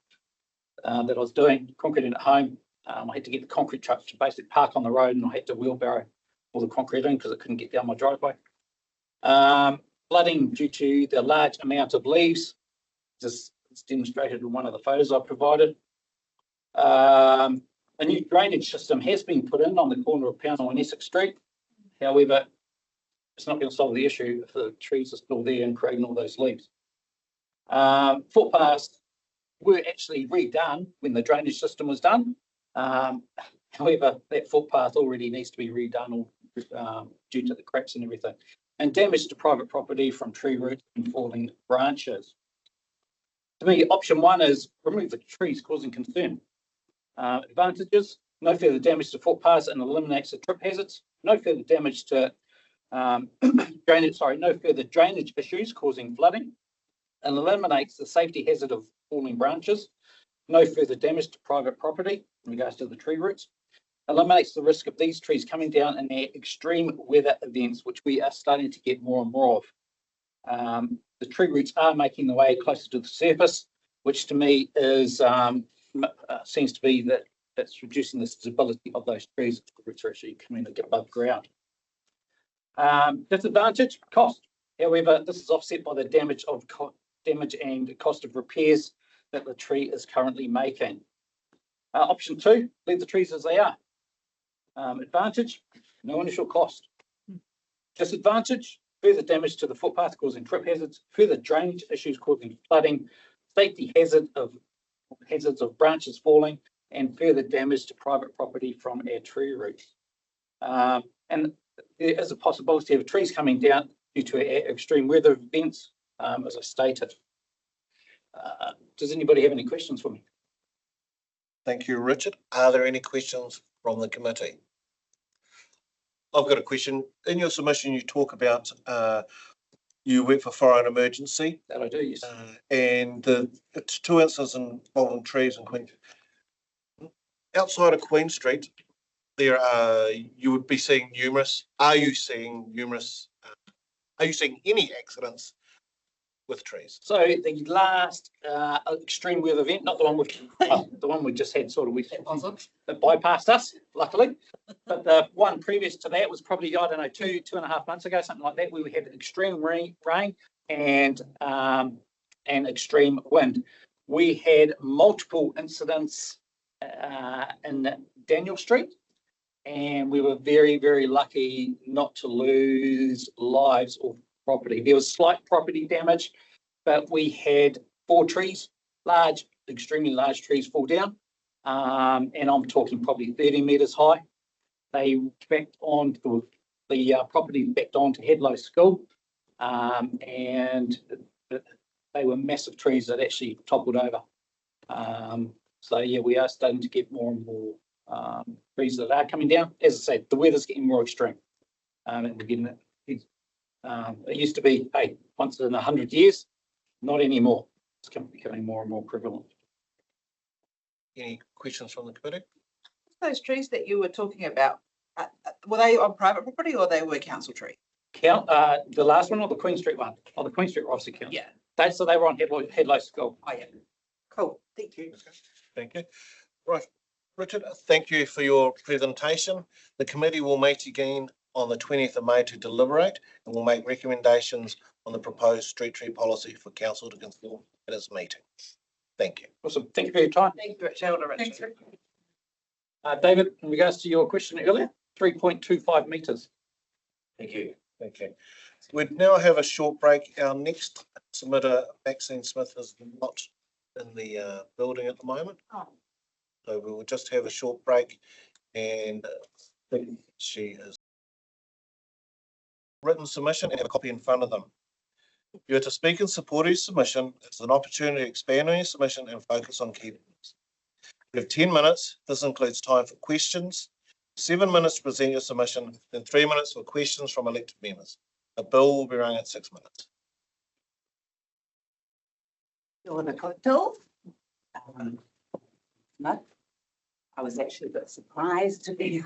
I was doing, concreting at home. I had to get the concrete truck to basically park on the road, and I had to wheelbarrow all the concrete in because it couldn't get down my driveway. Flooding due to the large amount of leaves. This is demonstrated in one of the photos I provided. A new drainage system has been put in on the corner of Pownell and Essex Street. However, it's not going to solve the issue if the trees are still there and creating all those leaves. Footpaths were actually redone when the drainage system was done. However, that footpath already needs to be redone due to the cracks and everything. And damage to private property from tree roots and falling branches. To me, option one is remove the trees causing concern. Advantages: no further damage to footpaths and eliminates the trip hazards. No further damage to drainage. No further drainage issues causing flooding, and eliminates the safety hazard of falling branches. No further damage to private property in regards to the tree roots. Eliminates the risk of these trees coming down in their extreme weather events, which we are starting to get more and more of. The tree roots are making their way closer to the surface, which to me is seems to be that that's reducing the stability of those trees. The roots are actually coming above ground. Disadvantage: cost. However, this is offset by the damage and cost of repairs that the tree is currently making. Option two: leave the trees as they are. Advantage: no initial cost. Disadvantage: further damage to the footpath causing trip hazards, further drainage issues causing flooding, safety hazards of branches falling, and further damage to private property from our tree roots. And there is a possibility of trees coming down due to extreme weather events, as I stated. Does anybody have any questions for me? Thank you, Richard. Are there any questions from the committee? I've got a question. In your submission, you talk about you work for Fire and Emergency. That I do, yes. And it's 2 incidents involving trees in Queen. Outside of Queen Street, you would be seeing numerous. Are you seeing any accidents with trees? So the last extreme weather event, not the one we just had, sort of that bypassed us, luckily. But the one previous to that was probably, I don't know, 2.5 months ago, something like that. We had extreme rain and extreme wind. We had multiple incidents in Daniel Street, and we were very, very lucky not to lose lives or property. There was slight property damage, but we had 4 trees, extremely large trees fall down, and I'm talking probably 30 metres high. They backed on the property backed onto Headlow School, and they were massive trees that actually toppled over. So yeah, we are starting to get more and more trees that are coming down. As I said, the weather's getting more extreme, and we're getting it. It used to be, hey, once in 100 years, not anymore. It's becoming more and more prevalent. Any questions from the committee? Those trees that you were talking about, were they on private property or they were council tree? The last one or the Queen Street one? Oh, the Queen Street obviously counts. Yeah. So they were on Headlow School. Oh, yeah. Cool. Thank you. Okay. Thank you. Right. Richard, thank you for your presentation. The committee will meet again on the 20th of May to deliberate, and will make recommendations on the proposed street tree policy for council to consider at its meeting. Thank you. Awesome. Thank you for your time. Thank you, Richard. David, in regards to your question earlier, 3.25 metres. Thank you. Thank you. We now have a short break. Our next submitter, Maxine Smith, is not in the building at the moment. Oh. So we will just have a short break, and she has written submission and have a copy in front of them. You are to speak in support of your submission. It's an opportunity to expand on your submission and focus on key points. You have 10 minutes. This includes time for questions, 7 minutes to present your submission, then 3 minutes for questions from elected members. A bill will be rung at 6 minutes. Kia ora koutou. No, I was actually a bit surprised to be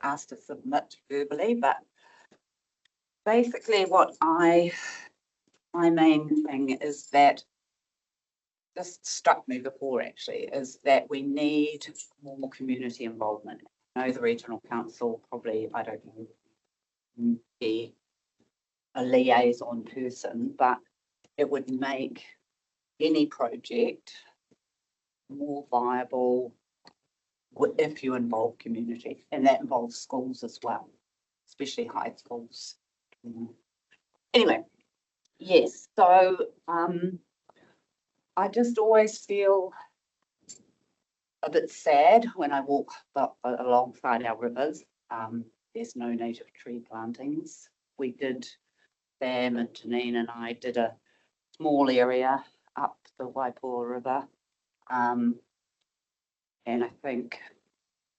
asked to submit verbally, but basically my main thing is that just struck me before actually is that we need more community involvement. I know the regional council probably, I don't know, be a liaison person, but it would make any project more viable if you involve community, and that involves schools as well, especially high schools. Anyway, yes, so I just always feel a bit sad when I walk alongside our rivers. There's no native tree plantings. We did, Sam and Janine and I did a small area up the Waipoa River. And I think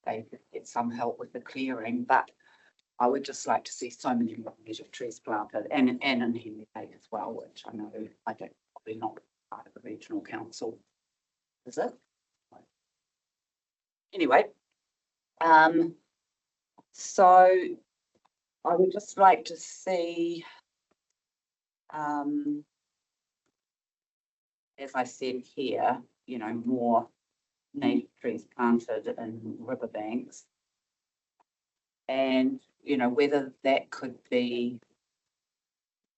they could get some help with the clearing, but I would just like to see so many more native trees planted and in Henley Bay as well, which I know I don't probably not part of the regional council. Is it? Anyway, so I would just like to see, as I said here, you know, more native trees planted in riverbanks. And, you know, whether that could be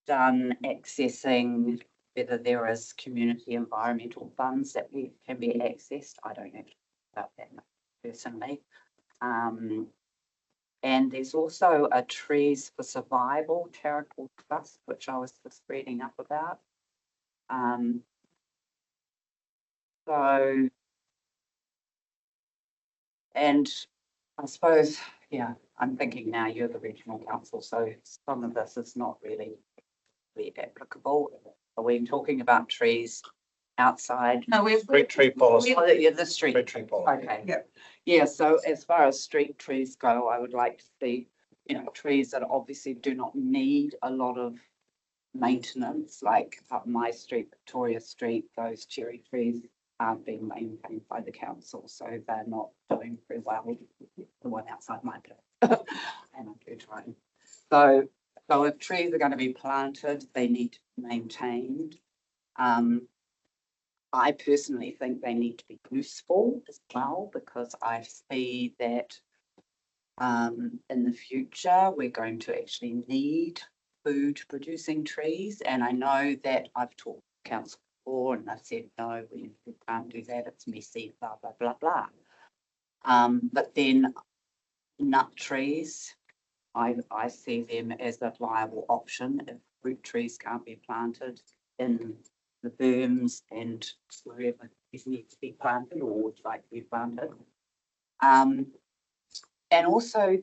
done accessing, whether there is community environmental funds that can be accessed. I don't know about that personally. And there's also a Trees for Survival charitable trust, which I was just reading up about. So, and I suppose, yeah, I'm thinking now you're the regional council, so some of this is not really applicable. Are we talking about trees outside? No, we've. Street tree policy. Oh, yeah, the street. Street tree policy. Okay. Yeah. Yeah, so as far as street trees go, I would like to see, you know, trees that obviously do not need a lot of maintenance, like up my street, Victoria Street, those cherry trees aren't being maintained by the council, so they're not doing very well. The one outside my place, and I do try. So if trees are going to be planted, they need to be maintained. I personally think they need to be useful as well, because I see that in the future we're going to actually need food producing trees, and I know that I've talked to council before and I've said no, we can't do that, it's messy, blah blah blah blah. But then nut trees, I see them as a viable option if fruit trees can't be planted in the berms and wherever these need to be planted or would like to be planted. And also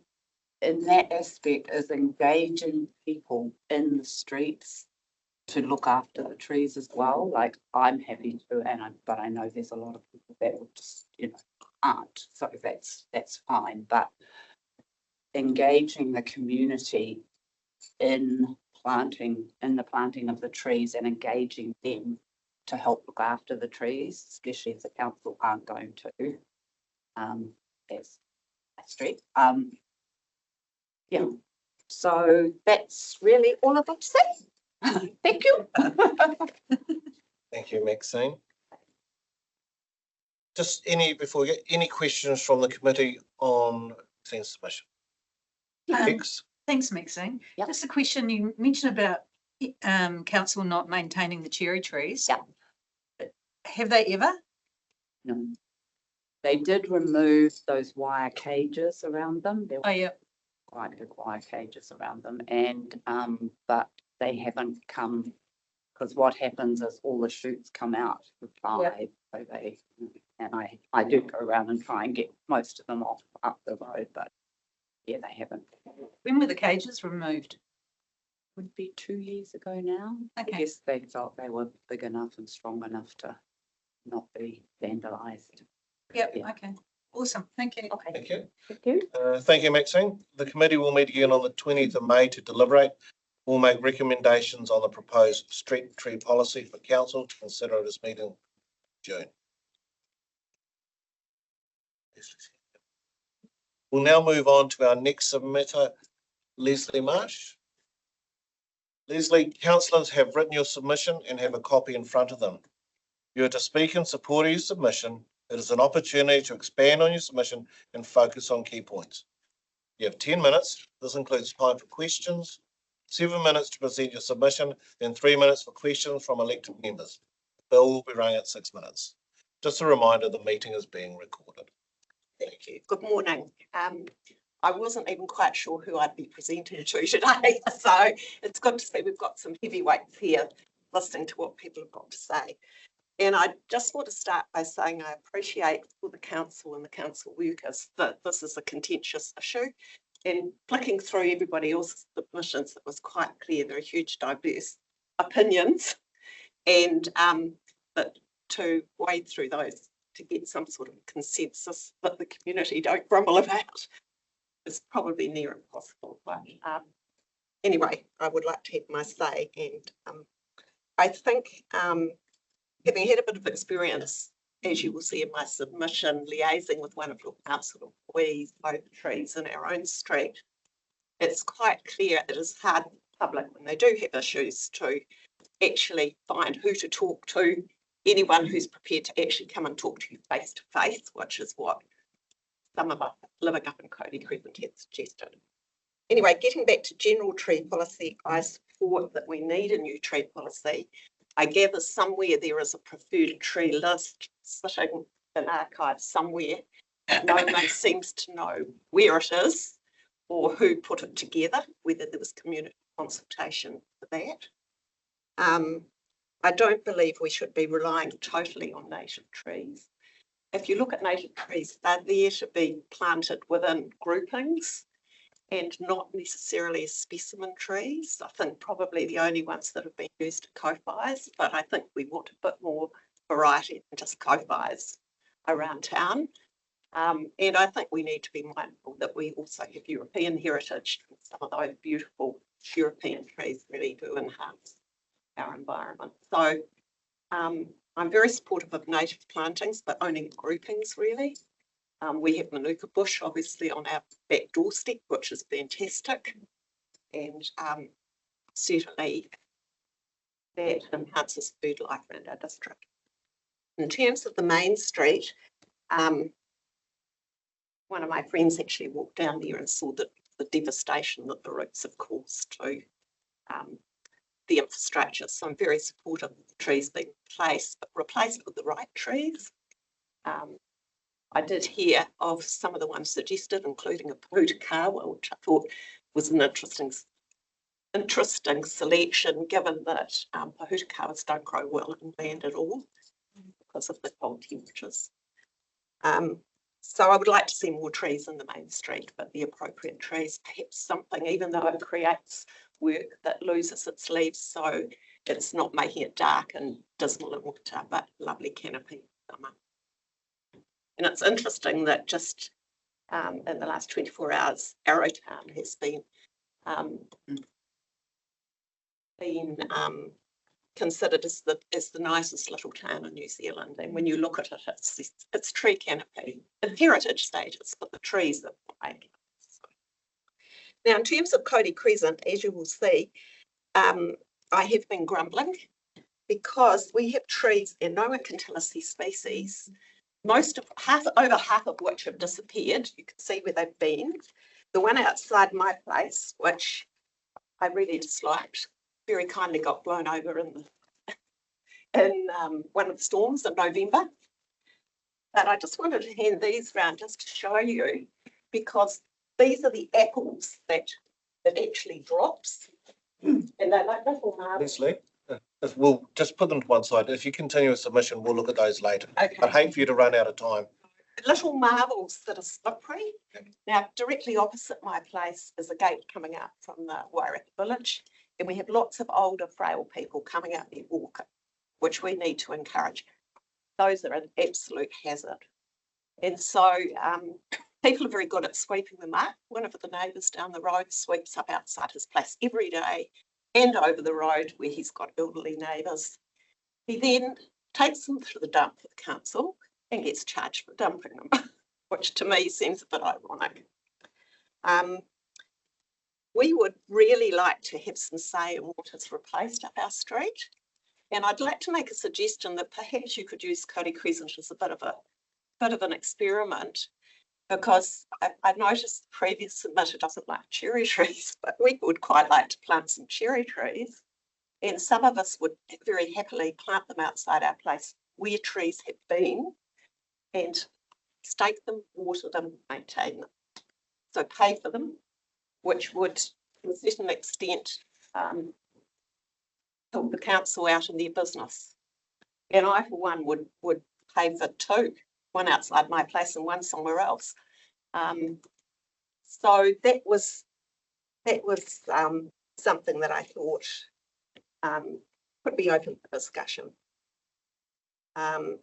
in that aspect is engaging people in the streets to look after the trees as well. Like I'm happy to, but I know there's a lot of people that would just, you know, aren't. So that's fine. But engaging the community in the planting of the trees and engaging them to help look after the trees, especially if the council aren't going to, as a street. Yeah, so that's really all I've got to say. Thank you. Thank you, Maxine. Just before we get any questions from the committee on Maxine's submission? Thanks, Maxine. Yep. Just a question, you mentioned about council not maintaining the cherry trees. Yeah. Have they ever? No. They did remove those wire cages around them. There were quite big wire cages around them, and but they haven't come, because what happens is all the shoots come out the side. So they, and I do go around and try and get most of them off up the road, but yeah, they haven't. When were the cages removed? Would be 2 years ago now. Okay. I guess they felt they were big enough and strong enough to not be vandalised. Yep. Yeah. Okay. Awesome. Thank you. Okay. Thank you. Thank you. Thank you, Maxine. The committee will meet again on the 20th of May to deliberate We'll make recommendations on the proposed street tree policy for council to consider at this meeting in June. We'll now move on to our next submitter, Leslie Marsh. Leslie, councillors have written your submission and have a copy in front of them. You are to speak in support of your submission. It is an opportunity to expand on your submission and focus on key points. You have 10 minutes. This includes time for questions, 7 minutes to present your submission, and 3 minutes for questions from elected members. The bill will be running at 6 minutes. Just a reminder, the meeting is being recorded. Thank you. Good morning. I wasn't even quite sure who I'd be presenting to today, so it's good to see we've got some heavyweights here listening to what people have got to say. And I just want to start by saying I appreciate for the council and the council workers that this is a contentious issue. And flicking through everybody else's submissions, it was quite clear there are huge diverse opinions, and that to wade through those to get some sort of consensus that the community don't grumble about is probably near impossible. But anyway, I would like to have my say, and I think having had a bit of experience, as you will see in my submission, liaising with one of your council employees over trees in our own street, it's quite clear it is hard for the public when they do have issues to actually find who to talk to, anyone who's prepared to actually come and talk to you face to face, which is what some of us living up in Cody Crescent had suggested. Anyway, getting back to general tree policy, I support that we need a new tree policy. I gather somewhere there is a preferred tree list sitting in archives somewhere. No one seems to know where it is or who put it together, whether there was community consultation for that. I don't believe we should be relying totally on native trees. If you look at native trees, they're there to be planted within groupings and not necessarily as specimen trees. I think probably the only ones that have been used are kowhais, but I think we want a bit more variety than just kowhais around town. And I think we need to be mindful that we also have European heritage. Some of those beautiful European trees really do enhance our environment. So I'm very supportive of native plantings, but only groupings really. We have Manuka bush obviously on our back doorstep, which is fantastic. And certainly that enhances bird life around our district. In terms of the main street, one of my friends actually walked down there and saw the devastation that the roots have caused to the infrastructure. So I'm very supportive of the trees being replaced, but replaced with the right trees. I did hear of some of the ones suggested, including a Pahutakawa, which I thought was an interesting selection, given that Pahutakawas don't grow well in land at all because of the cold temperatures. So I would like to see more trees in the main street, but the appropriate trees, perhaps something, even though it creates work that loses its leaves, so it's not making it dark and dismal in winter, but lovely canopy in summer. And it's interesting that just in the last 24 hours, Arrowtown has been considered as the nicest little town in New Zealand. And when you look at it, it's tree canopy and heritage status, but the trees are fine. Now, in terms of Cody Crescent, as you will see, I have been grumbling because we have trees and no one can tell us these species. Over half of which have disappeared. You can see where they've been. The one outside my place, which I really disliked, very kindly got blown over in one of the storms in November. But I just wanted to hand these around just to show you, because these are the apples that actually drops, and they're like little marbles. Leslie, we'll just put them to one side. If you continue a submission, we'll look at those later. Okay. I'd hate for you to run out of time. Little marbles that are slippery. Now, directly opposite my place is a gate coming out from the Wairaka village, and we have lots of older, frail people coming out there walking, which we need to encourage. Those are an absolute hazard. And so people are very good at sweeping them up. One of the neighbours down the road sweeps up outside his place every day, and over the road where he's got elderly neighbours. He then takes them to the dump for the council and gets charged for dumping them, which to me seems a bit ironic. We would really like to have some say in what is replaced up our street. And I'd like to make a suggestion that perhaps you could use Cody Crescent as a bit of an experiment, because I noticed the previous submitter doesn't like cherry trees, but we would quite like to plant some cherry trees. And some of us would very happily plant them outside our place where trees have been and stake them, water them, maintain them. So pay for them, which would to a certain extent help the council out in their business. And I, for one, would pay for two, one outside my place and one somewhere else. So that was something that I thought could be open for discussion. In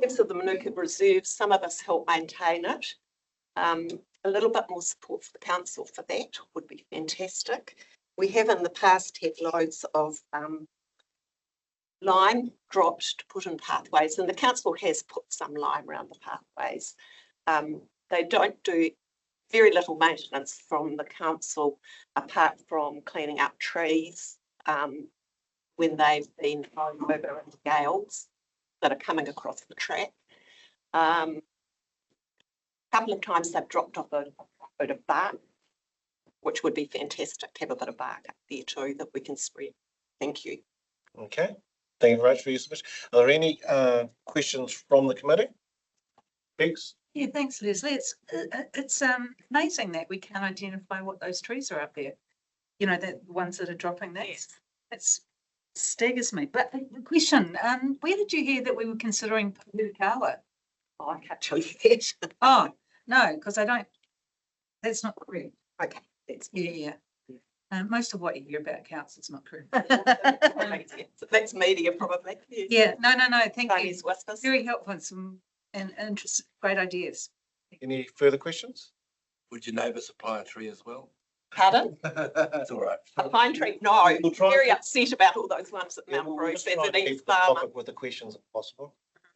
terms of the Manuka Reserve, some of us help maintain it. A little bit more support for the council for that would be fantastic. We have in the past had loads of lime dropped to put in pathways, and the council has put some lime around the pathways. They don't do very little maintenance from the council apart from cleaning up trees when they've been blown over in gales that are coming across the track. A couple of times they've dropped off a bit of bark, which would be fantastic to have a bit of bark up there too that we can spread. Thank you. Okay, thank you very much for your submission. Are there any questions from the committee? Thanks. Yeah, thanks, Leslie. It's amazing that we can identify what those trees are up there. You know, the ones that are dropping. That's staggers me. But the question, where did you hear that we were considering Pukawa? Oh, I can't tell you that. Oh, no, because I don't. That's not correct. Okay, that's yeah. Most of what you hear about council is not correct. That's media probably. Yeah, no. Thank you. Whispers. Very helpful and interesting, great ideas. Any further questions? Would your neighbour supply a tree as well? Pardon? That's all right. A pine tree? No. We'll try very upset about all those ones at Mount we'll Bruce just as try an and keep the ex-farmer. topic with the questions if possible.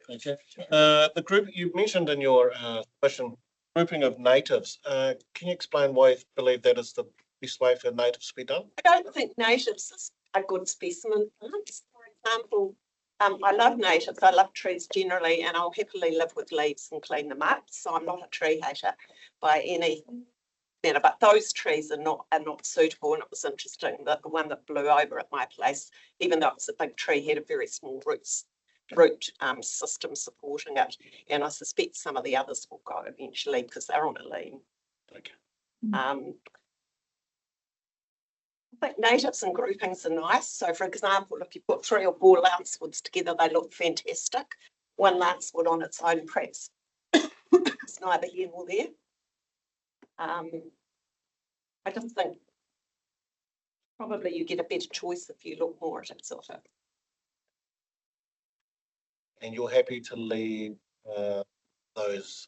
Okay. The group you mentioned in your question, grouping of natives. Can you explain why you believe that is the best way for natives to be done? I don't think natives is a good specimen. For example, I love natives. I love trees generally, and I'll happily live with leaves and clean them up. So I'm not a tree hater by any manner. But those trees are not suitable. And it was interesting that the one that blew over at my place, even though it was a big tree, had a very small root system supporting it. And I suspect some of the others will go eventually because they're on a lean. Okay. I think natives and groupings are nice. So, for example, if you put 3 or 4 lancewoods together, they look fantastic. One lancewood on its own, perhaps, it's neither here nor there. I just think probably you get a better choice if you look more at exotic. And you're happy to leave those?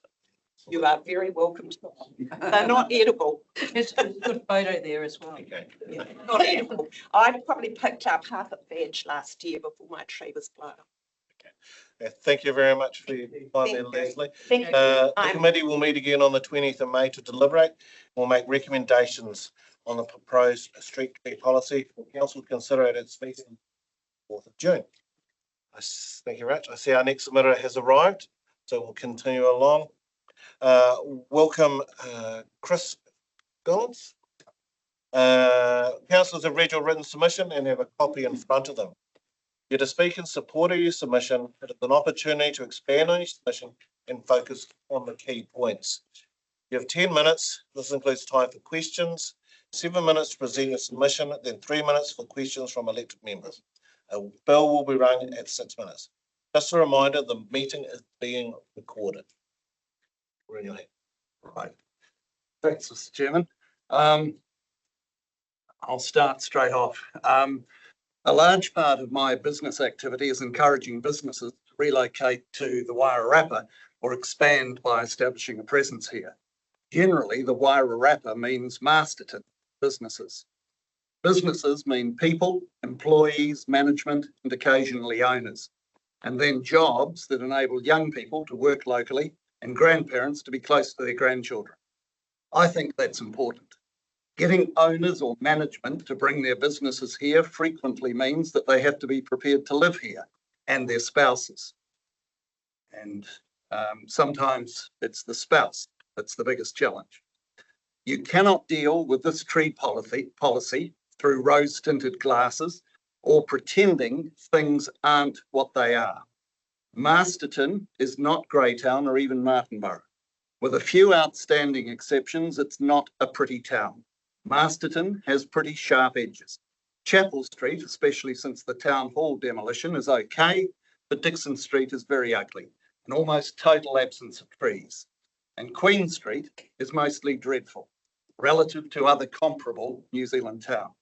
You are very welcome to them. They're not edible. There's a good photo there as well. Okay. Yeah, not edible. I probably picked up half a veg last year before my tree was blown up. Okay. Thank you very much for your time there, Leslie. Thank you. The committee will meet again on the 20th of May to deliberate. We'll make recommendations on the proposed street tree policy for council to consider at its meeting 4th of June. Thank you, Rach. I see our next submitter has arrived, so we'll continue along. Welcome, Chris Gollins. Councillors have read your written submission and have a copy in front of them. You're to speak in support of your submission. It is an opportunity to expand on your submission and focus on the key points. You have 10 minutes. This includes time for questions, 7 minutes to present your submission, then 3 minutes for questions from elected members. A bell will be rung at 6 minutes. Just a reminder, the meeting is being recorded. We're in your hand. Right. Thanks, Mr. Chairman. I'll start straight off. A large part of my business activity is encouraging businesses to relocate to the Wairarapa or expand by establishing a presence here. Generally, the Wairarapa means Masterton businesses. Businesses mean people, employees, management, and occasionally owners. And then jobs that enable young people to work locally and grandparents to be close to their grandchildren. I think that's important. Getting owners or management to bring their businesses here frequently means that they have to be prepared to live here, and their spouses. And sometimes it's the spouse that's the biggest challenge. You cannot deal with this tree policy through rose-tinted glasses or pretending things aren't what they are. Masterton is not Greytown or even Martinborough. With a few outstanding exceptions, it's not a pretty town. Masterton has pretty sharp edges. Chapel Street, especially since the town hall demolition, is okay, but Dixon Street is very ugly, an almost total absence of trees. And Queen Street is mostly dreadful, relative to other comparable New Zealand towns.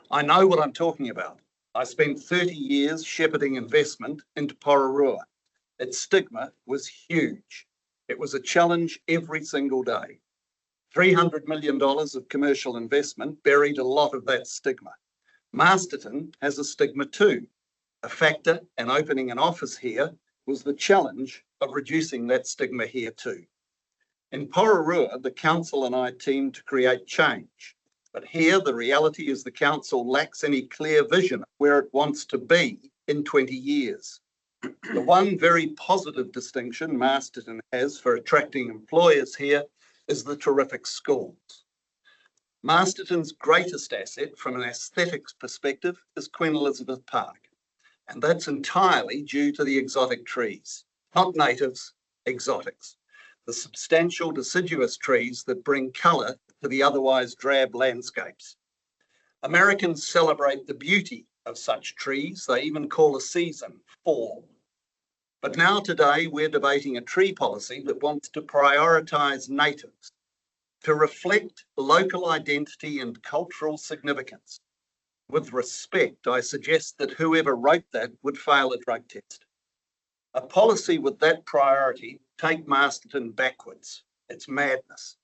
I know what I'm talking about. I spent 30 years shepherding investment into Pororua. Its stigma was huge. It was a challenge every single day. $300 million of commercial investment buried a lot of that stigma. Masterton has a stigma too. A factor in opening an office here was the challenge of reducing that stigma here too. In Pororua, the council and I teamed to create change. But here, the reality is the council lacks any clear vision of where it wants to be in 20 years. The one very positive distinction Masterton has for attracting employers here is the terrific schools. Masterton's greatest asset from an aesthetics perspective is Queen Elizabeth Park, and that's entirely due to the exotic trees, not natives, exotics. The substantial deciduous trees that bring colour to the otherwise drab landscapes. Americans celebrate the beauty of such trees. They even call a season fall. But now today we're debating a tree policy that wants to prioritise natives, to reflect local identity and cultural significance. With respect, I suggest that whoever wrote that would fail a drug test. A policy with that priority take Masterton backwards. It's madness.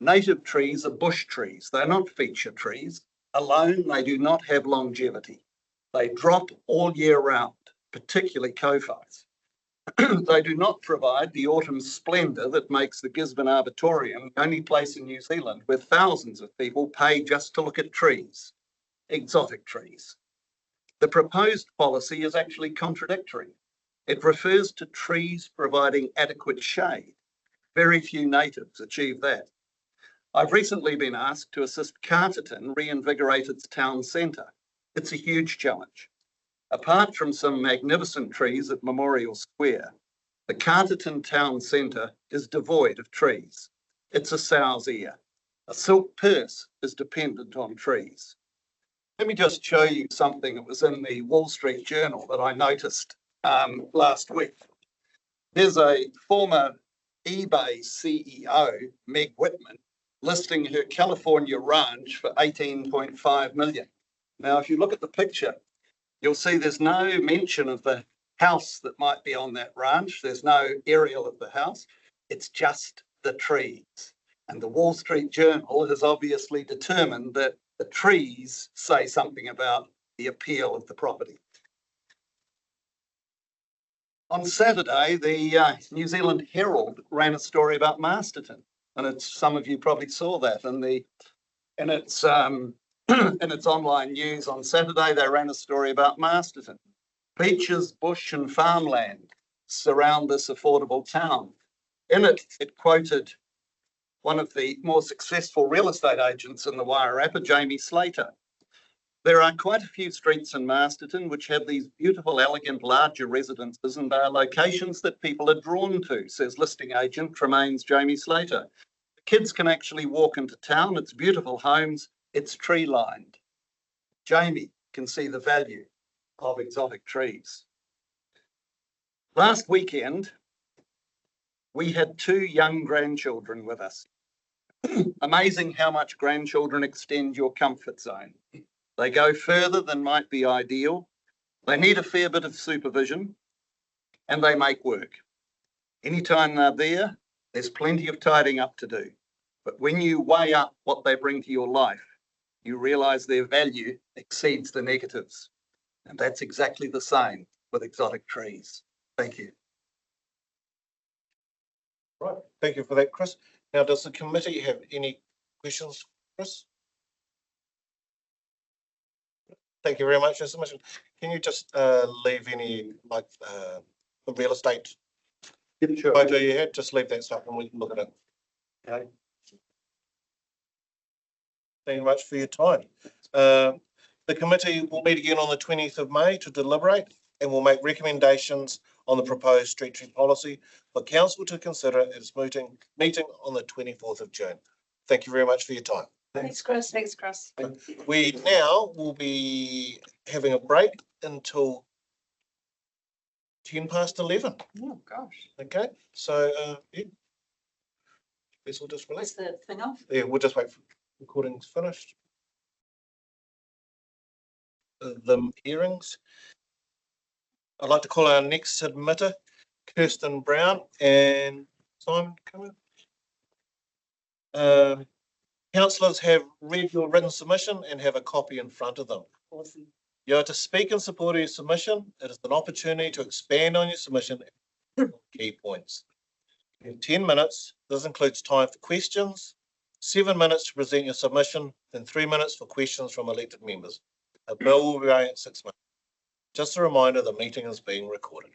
Native trees are bush trees. They're not feature trees. Alone, they do not have longevity. They drop all year round, particularly kowhais. They do not provide the autumn splendour that makes the Gisborne Arboretum the only place in New Zealand where thousands of people pay just to look at trees, exotic trees. The proposed policy is actually contradictory. It refers to trees providing adequate shade. Very few natives achieve that. I've recently been asked to assist Carterton reinvigorate its town centre. It's a huge challenge. Apart from some magnificent trees at Memorial Square, the Carterton town centre is devoid of trees. It's a sow's ear. A silk purse is dependent on trees. Let me just show you something that was in the Wall Street Journal that I noticed last week. There's a former eBay CEO, Meg Whitman, listing her California ranch for $18.5 million. Now, if you look at the picture, you'll see there's no mention of the house that might be on that ranch. There's no aerial of the house. It's just the trees. And the Wall Street Journal has obviously determined that the trees say something about the appeal of the property. On Saturday, the New Zealand Herald ran a story about Masterton, and some of you probably saw that in its online news on Saturday. They ran a story about Masterton. Beaches, bush and farmland surround this affordable town. In it, it quoted one of the more successful real estate agents in the Wairarapa, Jamie Slater. There are quite a few streets in Masterton which have these beautiful, elegant, larger residences, and they are locations that people are drawn to, says listing agent Tremaines Jamie Slater. The kids can actually walk into town. It's beautiful homes. It's tree-lined. Jamie can see the value of exotic trees. Last weekend, we had 2 young grandchildren with us. Amazing how much grandchildren extend your comfort zone. They go further than might be ideal. They need a fair bit of supervision, and they make work. Anytime they're there, there's plenty of tidying up to do. But when you weigh up what they bring to your life, you realise their value exceeds the negatives. And that's exactly the same with exotic trees. Thank you. Right, thank you for that, Chris. Now, does the committee have any questions, Chris? Thank you very much for your submission. Can you just leave any like the real estate photo you had? Just leave that stuff and we can look at it. Okay. Thank you much for your time. The committee will meet again on the 20th of May to deliberate and will make recommendations on the proposed street tree policy for council to consider at its meeting on the 24th of June. Thank you very much for your time. Thanks, Chris. Thanks, Chris. We now will be having a break until 11:10. Oh, gosh. Okay, so yeah. Guess we'll just relax. Is the thing off? Yeah, we'll just wait for recordings finished. The hearings. I'd like to call our next submitter, Kirsten Brown and Simon Cummins. Councillors have read your written submission and have a copy in front of them. Awesome. You are to speak in support of your submission. It is an opportunity to expand on your submission and key points. You have 10 minutes. This includes time for questions, 7 minutes to present your submission, then 3 minutes for questions from elected members. A bill will be running at 6 minutes. Just a reminder, the meeting is being recorded.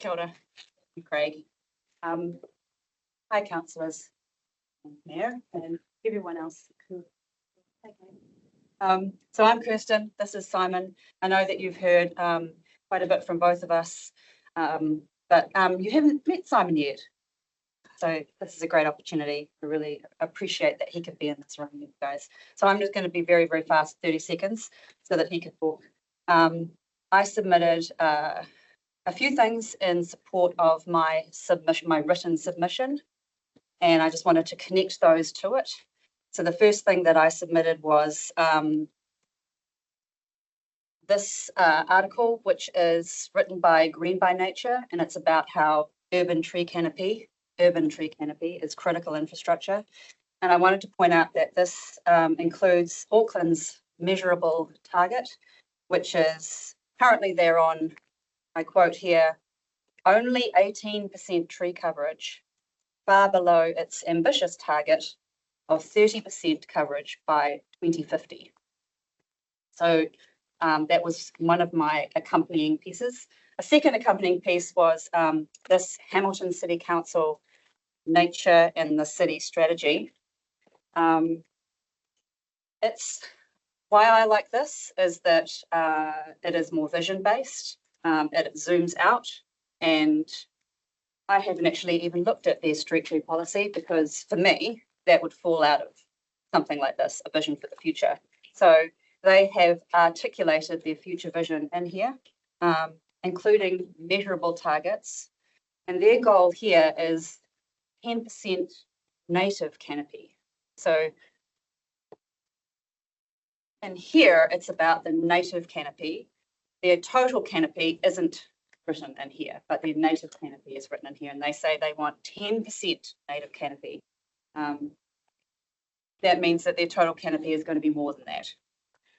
Kia ora, I'm Craig. Hi, councillors, Mayor, and everyone else. So I'm Kirsten, this is Simon. I know that you've heard quite a bit from both of us, but you haven't met Simon yet. So this is a great opportunity. I really appreciate that he could be in this room with you guys. So I'm just going to be very, very fast, 30 seconds, so that he could talk. I submitted a few things in support of my submission, my written submission, and I just wanted to connect those to it. So the first thing that I submitted was this article, which is written by Green by Nature, and it's about how urban tree canopy is critical infrastructure. And I wanted to point out that this includes Auckland's measurable target, which is currently they're on, I quote here, only 18% tree coverage, far below its ambitious target of 30% coverage by 2050. So that was one of my accompanying pieces. A second accompanying piece was this Hamilton City Council Nature and the City strategy. It's why I like this is that it is more vision-based, it zooms out, and I haven't actually even looked at their street tree policy because for me, that would fall out of something like this, a vision for the future. So they have articulated their future vision in here, including measurable targets. And their goal here is 10% native canopy. So, and here it's about the native canopy. Their total canopy isn't written in here, but their native canopy is written in here. And they say they want 10% native canopy. That means that their total canopy is going to be more than that.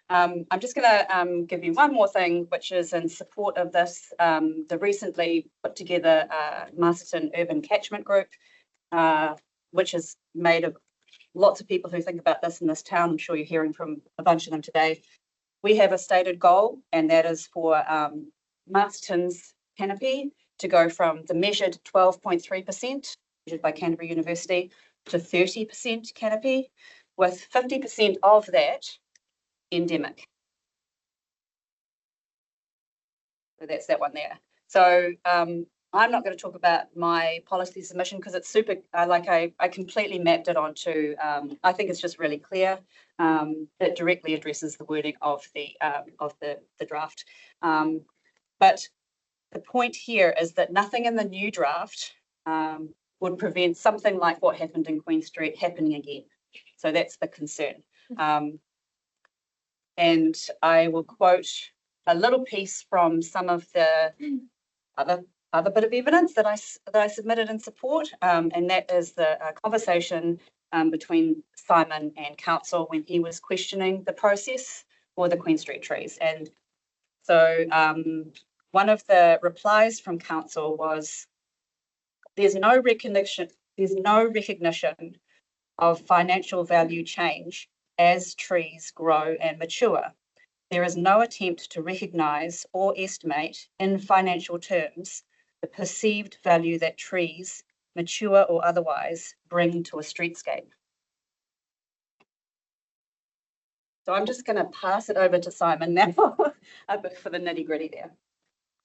I'm just going to give you one more thing, which is in support of this, the recently put together Masterton Urban Catchment Group, which is made of lots of people who think about this in this town. I'm sure you're hearing from a bunch of them today. We have a stated goal, and that is for Masterton's canopy to go from the measured 12.3%, measured by Canterbury University, to 30% canopy, with 50% of that endemic. So that's that one there. So I'm not going to talk about my policy submission because it's super, I completely mapped it onto, I think it's just really clear. It directly addresses the wording of the draft. But the point here is that nothing in the new draft would prevent something like what happened in Queen Street happening again. So that's the concern. And I will quote a little piece from some of the other bit of evidence that I submitted in support, and that is the conversation between Simon and council when he was questioning the process for the Queen Street trees. And so one of the replies from council was, there's no recognition of financial value change as trees grow and mature. There is no attempt to recognise or estimate in financial terms the perceived value that trees, mature or otherwise, bring to a streetscape. So I'm just going to pass it over to Simon now for the nitty gritty there.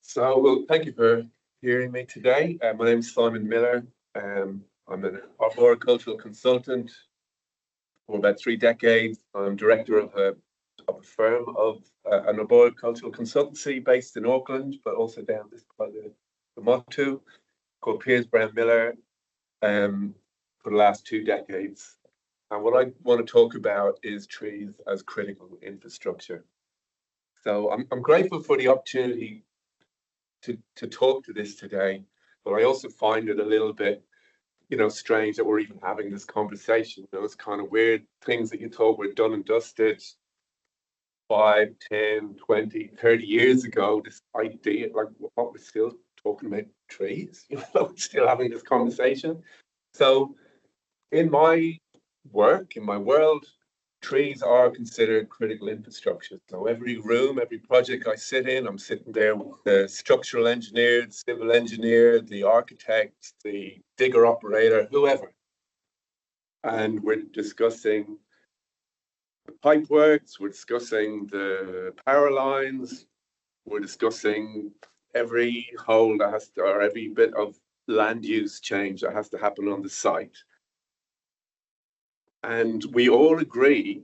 So, well, thank you for hearing me today. My name is Simon Miller. I'm an arboricultural consultant for about 3 decades. I'm director of a firm of an arboricultural consultancy based in Auckland, but also down this part of the Motu, called Piers Brown Miller, for the last 2 decades. And what I want to talk about is trees as critical infrastructure. So I'm grateful for the opportunity to talk to this today, but I also find it a little bit, strange that we're even having this conversation. It's kind of weird, things that you thought were done and dusted 5, 10, 20, 30 years ago, this idea, like what we're still talking about trees, we're still having this conversation. So in my work, in my world, trees are considered critical infrastructure. So every room, every project I sit in, I'm sitting there with the structural engineer, the civil engineer, the architect, the digger operator, whoever. And we're discussing the pipe works, we're discussing the power lines, we're discussing every hole that has to, or every bit of land use change that has to happen on the site. And we all agree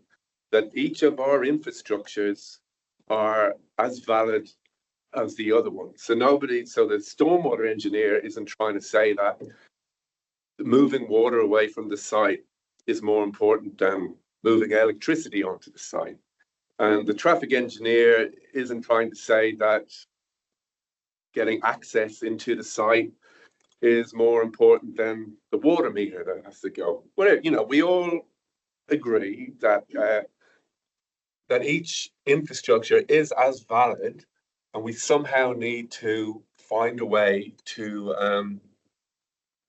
that each of our infrastructures are as valid as the other one. So the stormwater engineer isn't trying to say that moving water away from the site is more important than moving electricity onto the site. And the traffic engineer isn't trying to say that getting access into the site is more important than the water meter that has to go. Well, we all agree that that each infrastructure is as valid, and we somehow need to find a way to.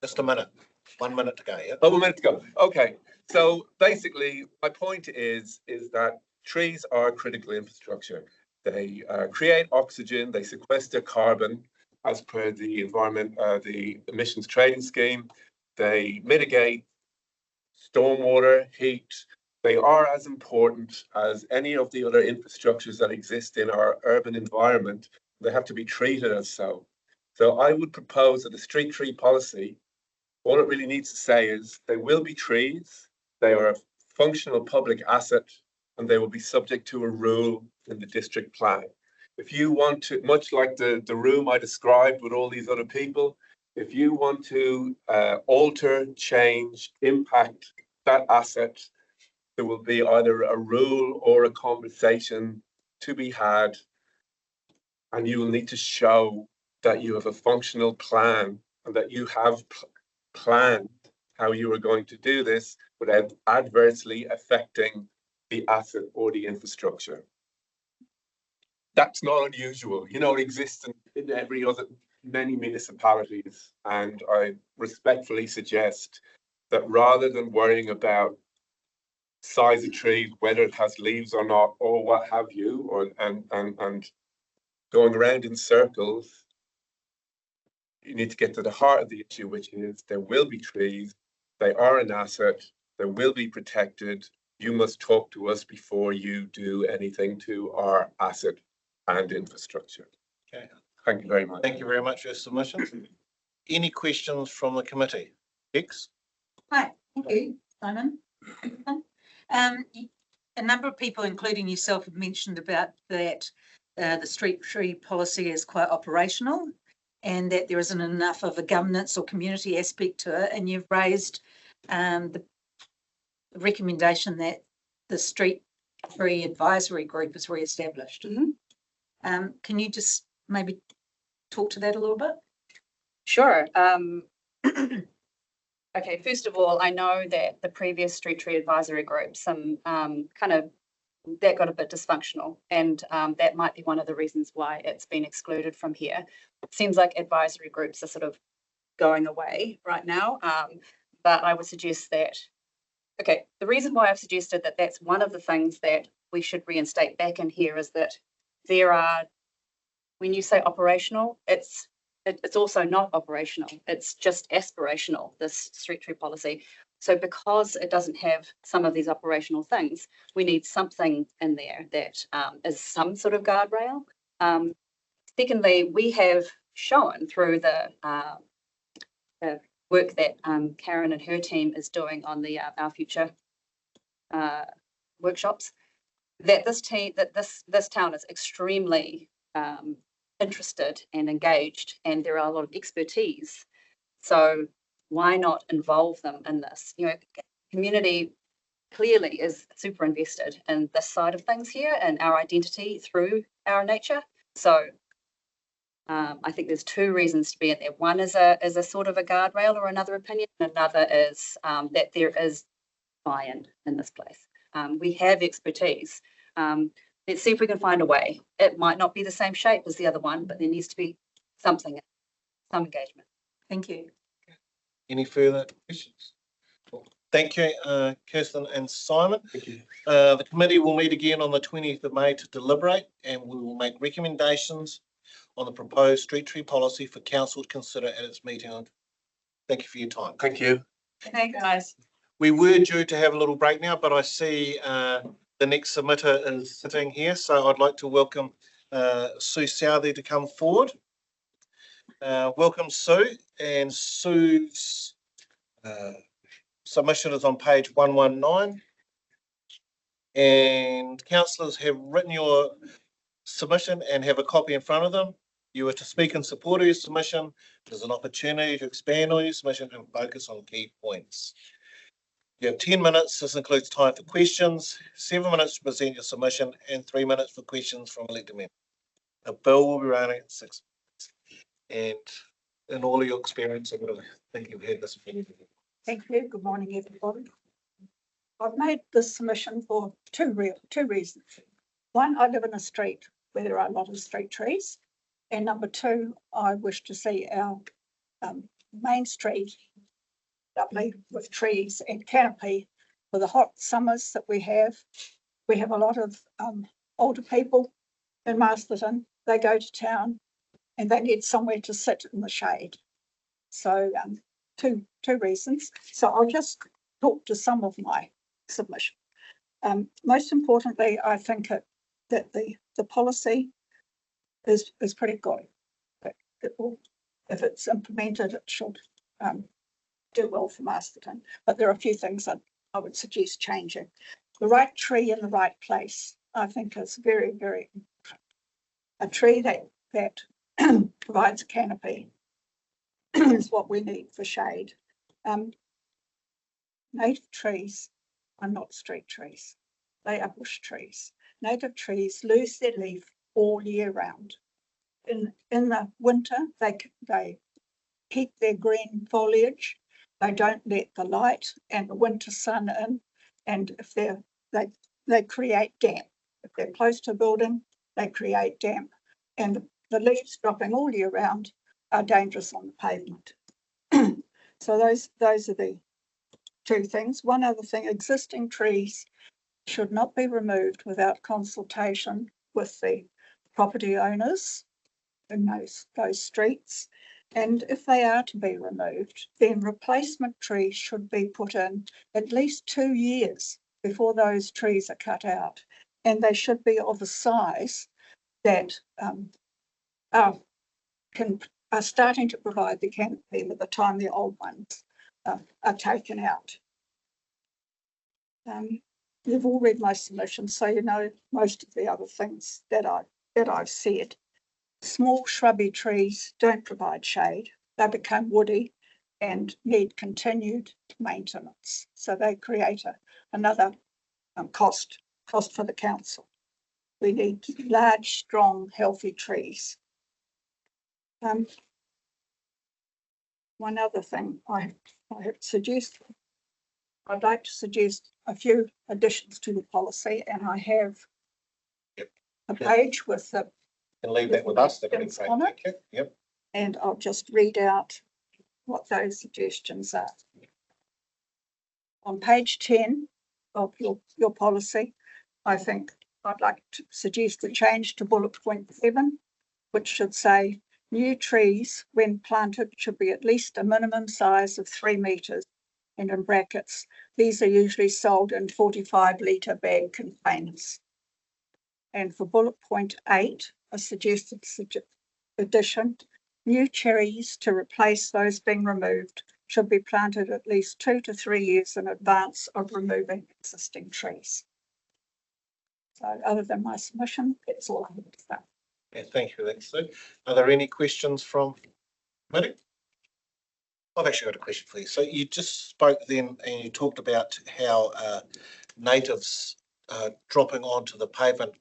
Just a minute. 1 minute to go. Yeah. Oh, 1 minute to go. Okay. So basically, my point is that trees are critical infrastructure. They create oxygen. They sequester carbon, as per the the emissions trading scheme. They mitigate stormwater, heat. They are as important as any of the other infrastructures that exist in our urban environment. They have to be treated as so. So I would propose that the street tree policy, all it really needs to say is they will be trees, they are a functional public asset, and they will be subject to a rule in the district plan. If you want to, much like the room I described with all these other people, if you want to alter, change, impact that asset, there will be either a rule or a conversation to be had, and you will need to show that you have a functional plan and that you have planned how you are going to do this without adversely affecting the asset or the infrastructure. That's not unusual. It exists in every other, many municipalities, and I respectfully suggest that rather than worrying about size of tree, whether it has leaves or not, or what have you, and going around in circles, you need to get to the heart of the issue, which is there will be trees, they are an asset, they will be protected. You must talk to us before you do anything to our asset and infrastructure. Okay. Thank you very much. Thank you very much for your submission. Any questions from the committee? X? Hi, thank you, Simon. A number of people, including yourself, have mentioned about that the street tree policy is quite operational and that there isn't enough of a governance or community aspect to it. And you've raised the recommendation that the street tree advisory group is re-established. Can you just maybe talk to that a little bit? Sure. Okay, first of all, I know that the previous street tree advisory group, that got a bit dysfunctional, and that might be one of the reasons why it's been excluded from here. It seems like advisory groups are sort of going away right now, but I would suggest that, okay, the reason why I've suggested that that's one of the things that we should reinstate back in here is that there are, when you say operational, it's also not operational. It's just aspirational, this street tree policy. So because it doesn't have some of these operational things, we need something in there that is some sort of guardrail. Secondly, we have shown through the work that Karen and her team is doing on the Our Future workshops, that this town is extremely interested and engaged, and there are a lot of expertise. So why not involve them in this? You know, community clearly is super invested in this side of things here and our identity through our nature. So I think there's two reasons to be in there. One is a sort of a guardrail or another opinion. Another is that there is buy-in in this place. We have expertise. Let's see if we can find a way. It might not be the same shape as the other one, but there needs to be something, some engagement. Thank you. Any further questions? Thank you, Kirsten and Simon. Thank you. The committee will meet again on the 20th of May to deliberate, and we will make recommendations on the proposed street tree policy for council to consider at its meeting. Thank you for your time. Thank you. Thanks, guys. We were due to have a little break now, but I see the next submitter is sitting here, so I'd like to welcome Sue Southey to come forward. Welcome, Sue, and Sue's submission is on page 119, and councillors have written your submission and have a copy in front of them. You are to speak in support of your submission. There's an opportunity to expand on your submission and focus on key points. You have 10 minutes. This includes time for questions, 7 minutes to present your submission, and 3 minutes for questions from elected members. The bill will be running at 6 minutes. And in all of your experience, I think you've had this. Thank you. Good morning, everybody. I've made this submission for two reasons. One, I live in a street where there are a lot of street trees. And number two, I wish to see our main street lovely with trees and canopy for the hot summers that we have. We have a lot of older people in Masterton. They go to town and they need somewhere to sit in the shade. So two reasons. So I'll just talk to some of my submission. Most importantly, I think that the policy is pretty good. It will, if it's implemented, it should do well for Masterton. But there are a few things that I would suggest changing. The right tree in the right place, I think, is very, very important. A tree that provides a canopy is what we need for shade. Native trees are not street trees. They are bush trees. Native trees lose their leaf all year round. In the winter, they keep their green foliage. They don't let the light and the winter sun in. And if they create damp. If they're close to a building, they create damp. And the leaves dropping all year round are dangerous on the pavement. So those are the two things. One other thing, existing trees should not be removed without consultation with the property owners in those streets. And if they are to be removed, then replacement trees should be put in at least 2 years before those trees are cut out. And they should be of a size that are starting to provide the canopy by the time the old ones are taken out. You've all read my submission, so you know most of the other things that I've said. Small shrubby trees don't provide shade. They become woody and need continued maintenance. So they create another cost for the council. We need large, strong, healthy trees. one other thing I have suggested. I'd like to suggest a few additions to the policy, and I have a page with the. And leave that with us. That'll be great. On it. Thank you. Yep. And I'll just read out what those suggestions are. On page 10 of your policy, I think I'd like to suggest a change to bullet point 7, which should say new trees when planted should be at least a minimum size of 3 metres, and in brackets, these are usually sold in 45-litre bag containers. And for bullet point 8, a suggested addition, new trees to replace those being removed should be planted at least 2 to 3 years in advance of removing existing trees. So other than my submission, that's all I have to say. Yeah, thank you for that, Sue. Are there any questions from committee? I've actually got a question for you. So you just spoke then and you talked about how natives dropping onto the pavement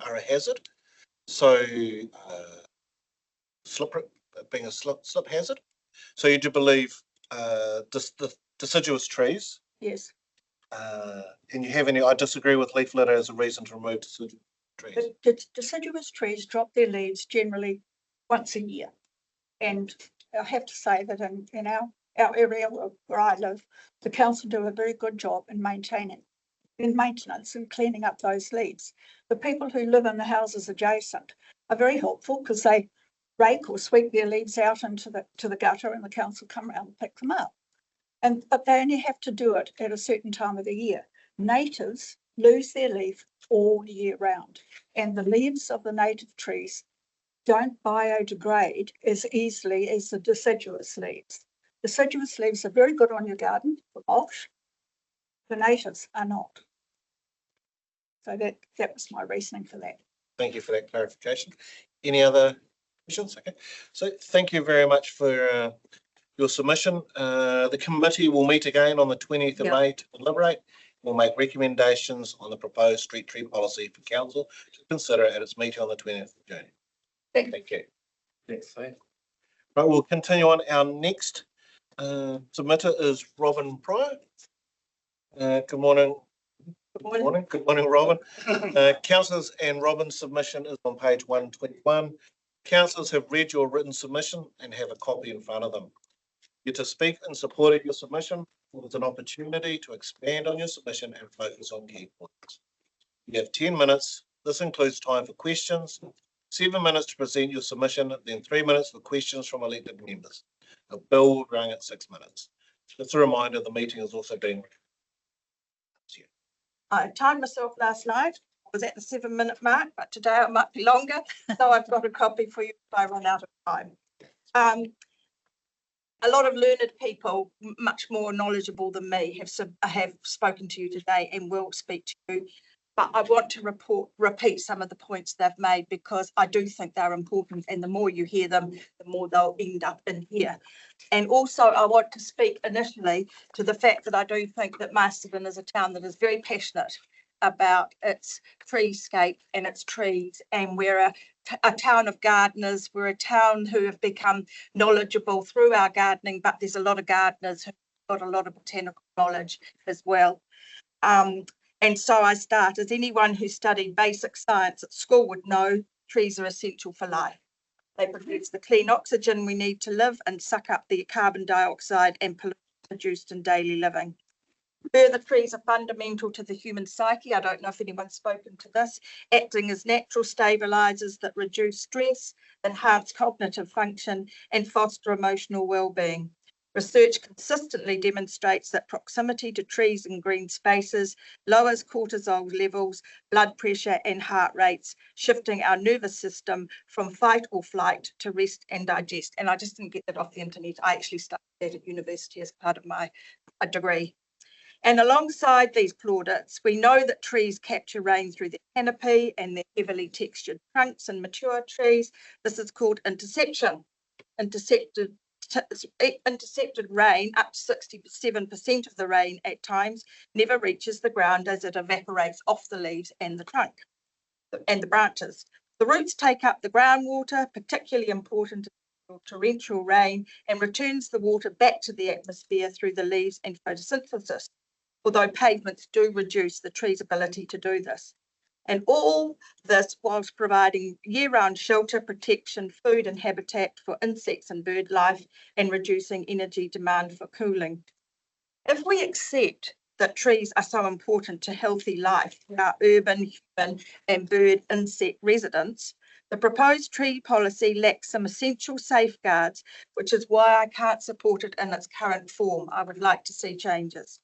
are a hazard. So being a slip hazard. So you do believe the deciduous trees? Yes. And you have any, I disagree with leaf litter as a reason to remove deciduous trees. Deciduous trees drop their leaves generally once a year. And I have to say that in our area where I live, the council do a very good job in maintenance and cleaning up those leaves. The people who live in the houses adjacent are very helpful because they rake or sweep their leaves out into the gutter, and the council come around and pick them up. But they only have to do it at a certain time of the year. Natives lose their leaf all year round, and the leaves of the native trees don't biodegrade as easily as the deciduous leaves. Deciduous leaves are very good on your garden for mulch. The natives are not. So that was my reasoning for that. Thank you for that clarification. Any other questions? Okay. So thank you very much for your submission. The committee will meet again on the 20th of May to deliberate. We'll make recommendations on the proposed street tree policy for council to consider at its meeting on the 20th of June. Thank you. Thanks, Faith. Right, we'll continue on. Our next submitter is Robin Pryor. Good morning. Good morning. Good morning, Robin. Councillors and Robin's submission is on page 121. Councillors have read your written submission and have a copy in front of them. You're to speak in support of your submission. There's an opportunity to expand on your submission and focus on key points. You have 10 minutes. This includes time for questions, 7 minutes to present your submission, then 3 minutes for questions from elected members. A bill will run at 6 minutes. Just a reminder, the meeting is also being recorded. I timed myself last night. I was at the 7-minute mark, but today it might be longer. So I've got a copy for you if I run out of time. A lot of learned people, much more knowledgeable than me, have spoken to you today and will speak to you. But I want to repeat some of the points they've made because I do think they're important, and the more you hear them, the more they'll end up in here. And also I want to speak initially to the fact that I do think that Masterton is a town that is very passionate about its treescape and its trees, and we're a town of gardeners. We're a town who have become knowledgeable through our gardening, but there's a lot of gardeners who've got a lot of botanical knowledge as well. And so I start, as anyone who studied basic science at school would know, trees are essential for life. They produce the clean oxygen we need to live and suck up the carbon dioxide and pollution produced in daily living. Further, trees are fundamental to the human psyche. I don't know if anyone's spoken to this, acting as natural stabilisers that reduce stress, enhance cognitive function and foster emotional well-being. Research consistently demonstrates that proximity to trees and green spaces lowers cortisol levels, blood pressure and heart rates, shifting our nervous system from fight or flight to rest and digest. And I just didn't get that off the internet. I actually studied that at university as part of my degree. And alongside these plaudits, we know that trees capture rain through their canopy and their heavily textured trunks in mature trees. This is called interception. Intercepted rain, up to 67% of the rain at times, never reaches the ground as it evaporates off the leaves and the trunk and the branches. The roots take up the groundwater, particularly important in torrential rain and returns the water back to the atmosphere through the leaves and photosynthesis, although pavements do reduce the tree's ability to do this. And all this whilst providing year-round shelter, protection, food and habitat for insects and bird life and reducing energy demand for cooling. If we accept that trees are so important to healthy life for our urban, human and bird insect residents, the proposed tree policy lacks some essential safeguards, which is why I can't support it in its current form. I would like to see changes.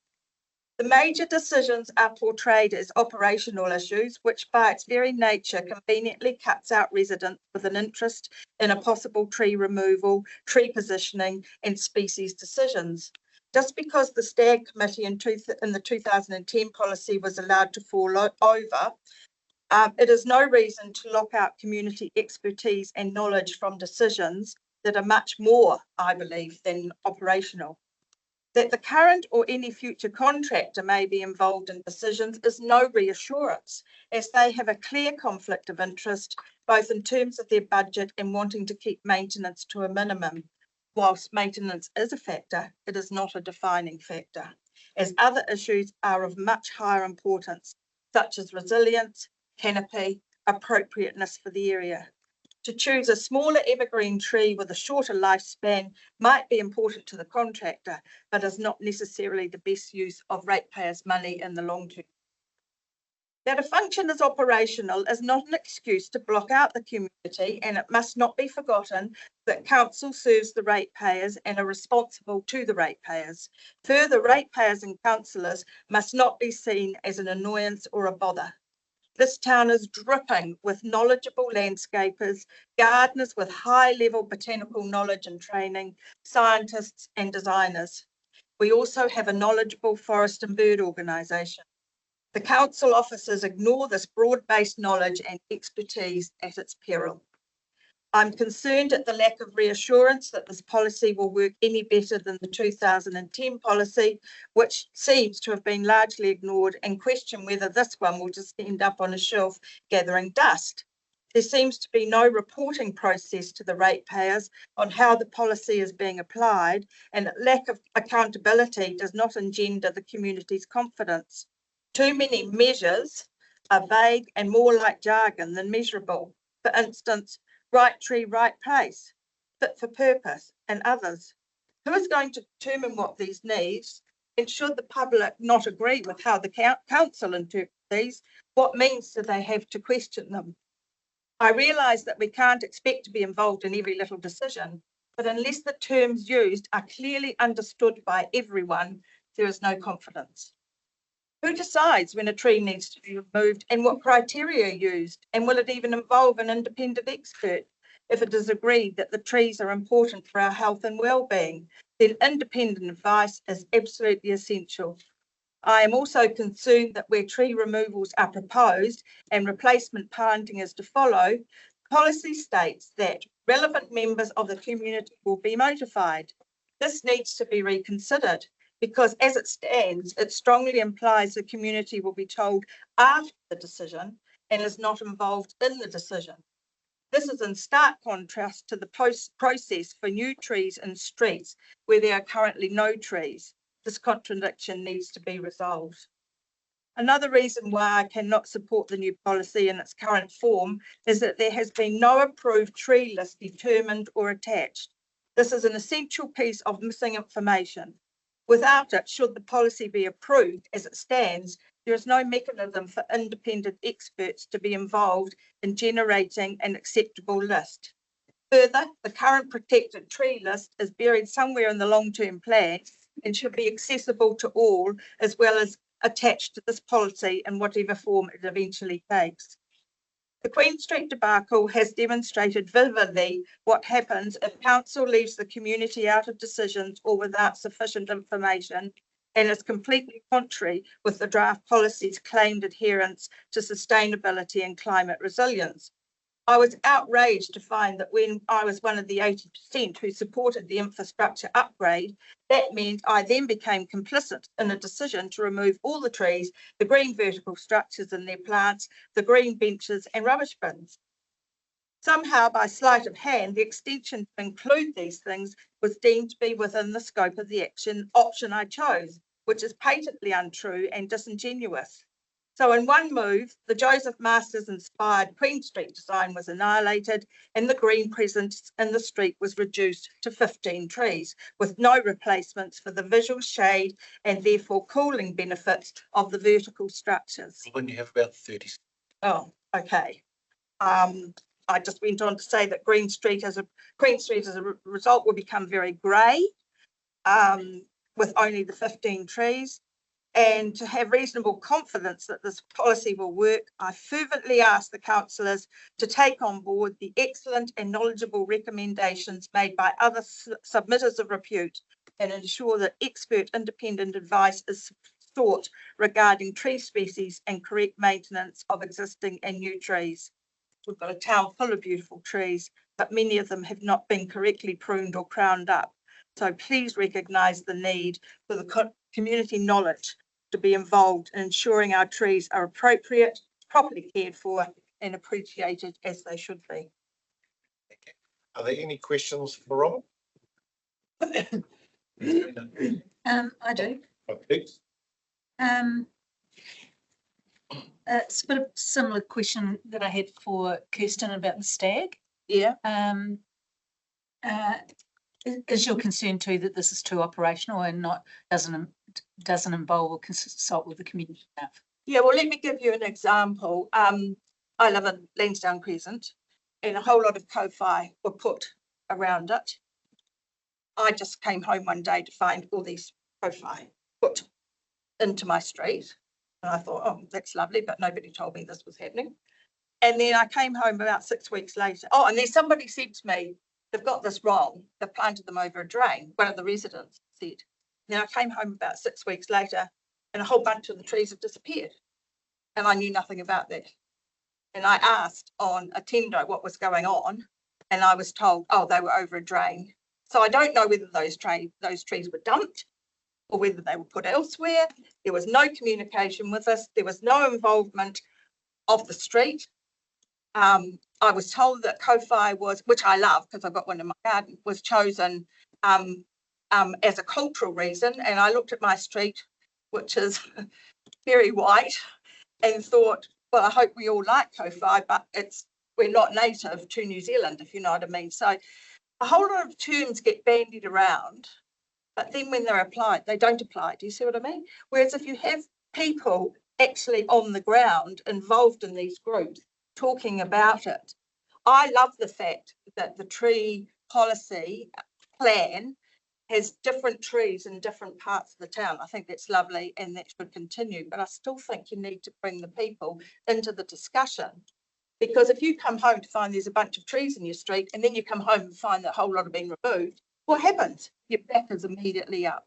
The major decisions are portrayed as operational issues, which by its very nature conveniently cuts out residents with an interest in a possible tree removal, tree positioning and species decisions. Just because the Stag Committee in the 2010 policy was allowed to fall over, it is no reason to lock out community expertise and knowledge from decisions that are much more, I believe, than operational. That the current or any future contractor may be involved in decisions is no reassurance, as they have a clear conflict of interest, both in terms of their budget and wanting to keep maintenance to a minimum. Whilst maintenance is a factor, it is not a defining factor, as other issues are of much higher importance, such as resilience, canopy, appropriateness for the area. To choose a smaller evergreen tree with a shorter lifespan might be important to the contractor, but is not necessarily the best use of ratepayers' money in the long term. That a function is operational is not an excuse to block out the community, and it must not be forgotten that council serves the ratepayers and are responsible to the ratepayers. Further, ratepayers and councillors must not be seen as an annoyance or a bother. This town is dripping with knowledgeable landscapers, gardeners with high-level botanical knowledge and training, scientists and designers. We also have a knowledgeable forest and bird organisation. The council officers ignore this broad-based knowledge and expertise at its peril. I'm concerned at the lack of reassurance that this policy will work any better than the 2010 policy, which seems to have been largely ignored, and question whether this one will just end up on a shelf gathering dust. There seems to be no reporting process to the ratepayers on how the policy is being applied, and lack of accountability does not engender the community's confidence. Too many measures are vague and more like jargon than measurable. For instance, right tree, right place, fit for purpose, and others. Who is going to determine what these needs? And should the public not agree with how the council interprets these, what means do they have to question them? I realise that we can't expect to be involved in every little decision, but unless the terms used are clearly understood by everyone, there is no confidence. Who decides when a tree needs to be removed and what criteria are used? And will it even involve an independent expert? If it is agreed that the trees are important for our health and well-being, then independent advice is absolutely essential. I am also concerned that where tree removals are proposed and replacement planting is to follow, policy states that relevant members of the community will be notified. This needs to be reconsidered, because as it stands, it strongly implies the community will be told after the decision and is not involved in the decision. This is in stark contrast to the process for new trees in streets where there are currently no trees. This contradiction needs to be resolved. Another reason why I cannot support the new policy in its current form is that there has been no approved tree list determined or attached. This is an essential piece of missing information. Without it, should the policy be approved as it stands, there is no mechanism for independent experts to be involved in generating an acceptable list. Further, the current protected tree list is buried somewhere in the long-term plan and should be accessible to all, as well as attached to this policy in whatever form it eventually takes. The Queen Street debacle has demonstrated vividly what happens if council leaves the community out of decisions or without sufficient information, and is completely contrary with the draft policy's claimed adherence to sustainability and climate resilience. I was outraged to find that when I was one of the 80% who supported the infrastructure upgrade, that meant I then became complicit in a decision to remove all the trees, the green vertical structures and their plants, the green benches and rubbish bins. Somehow, by sleight of hand, the extension to include these things was deemed to be within the scope of the option I chose, which is patently untrue and disingenuous. So in one move, the Joseph Masters inspired Queen Street design was annihilated and the green presence in the street was reduced to 15 trees with no replacements for the visual shade and therefore cooling benefits of the vertical structures. When you have about 30. Oh, okay. I just went on to say that Queen Street as a result will become very grey with only the 15 trees. And to have reasonable confidence that this policy will work, I fervently ask the councillors to take on board the excellent and knowledgeable recommendations made by other submitters of repute and ensure that expert independent advice is sought regarding tree species and correct maintenance of existing and new trees. We've got a town full of beautiful trees, but many of them have not been correctly pruned or crowned up. So please recognise the need for the community knowledge to be involved in ensuring our trees are appropriate, properly cared for and appreciated as they should be. Are there any questions for Robin? I do. Thanks. It's a bit of a similar question that I had for Kirsten about the stag. Yeah. Is your concern too that this is too operational and doesn't involve or consult with the community enough? Yeah, well, let me give you an example. I live in Lansdowne Crescent and a whole lot of ko-fi were put around it. I just came home one day to find all these ko-fi put into my street. And I thought, oh, that's lovely, but nobody told me this was happening. And then I came home about 6 weeks later. Oh, and then somebody said to me, they've got this wrong. They've planted them over a drain. One of the residents said. Then I came home about 6 weeks later and a whole bunch of the trees have disappeared. And I knew nothing about that. And I asked on a tendo what was going on. And I was told, oh, they were over a drain. So I don't know whether those trees were dumped or whether they were put elsewhere. There was no communication with us. There was no involvement of the street. I was told that ko-fi was, which I love because I've got one in my garden, was chosen as a cultural reason. And I looked at my street, which is very white, and thought, well, I hope we all like ko-fi, but we're not native to New Zealand, if you know what I mean. So a whole lot of terms get bandied around, but then when they're applied, they don't apply. Do you see what I mean? Whereas if you have people actually on the ground involved in these groups talking about it, I love the fact that the tree policy plan has different trees in different parts of the town. I think that's lovely and that should continue, but I still think you need to bring the people into the discussion, because if you come home to find there's a bunch of trees in your street and then you come home and find that a whole lot have been removed, what happens? Your back is immediately up.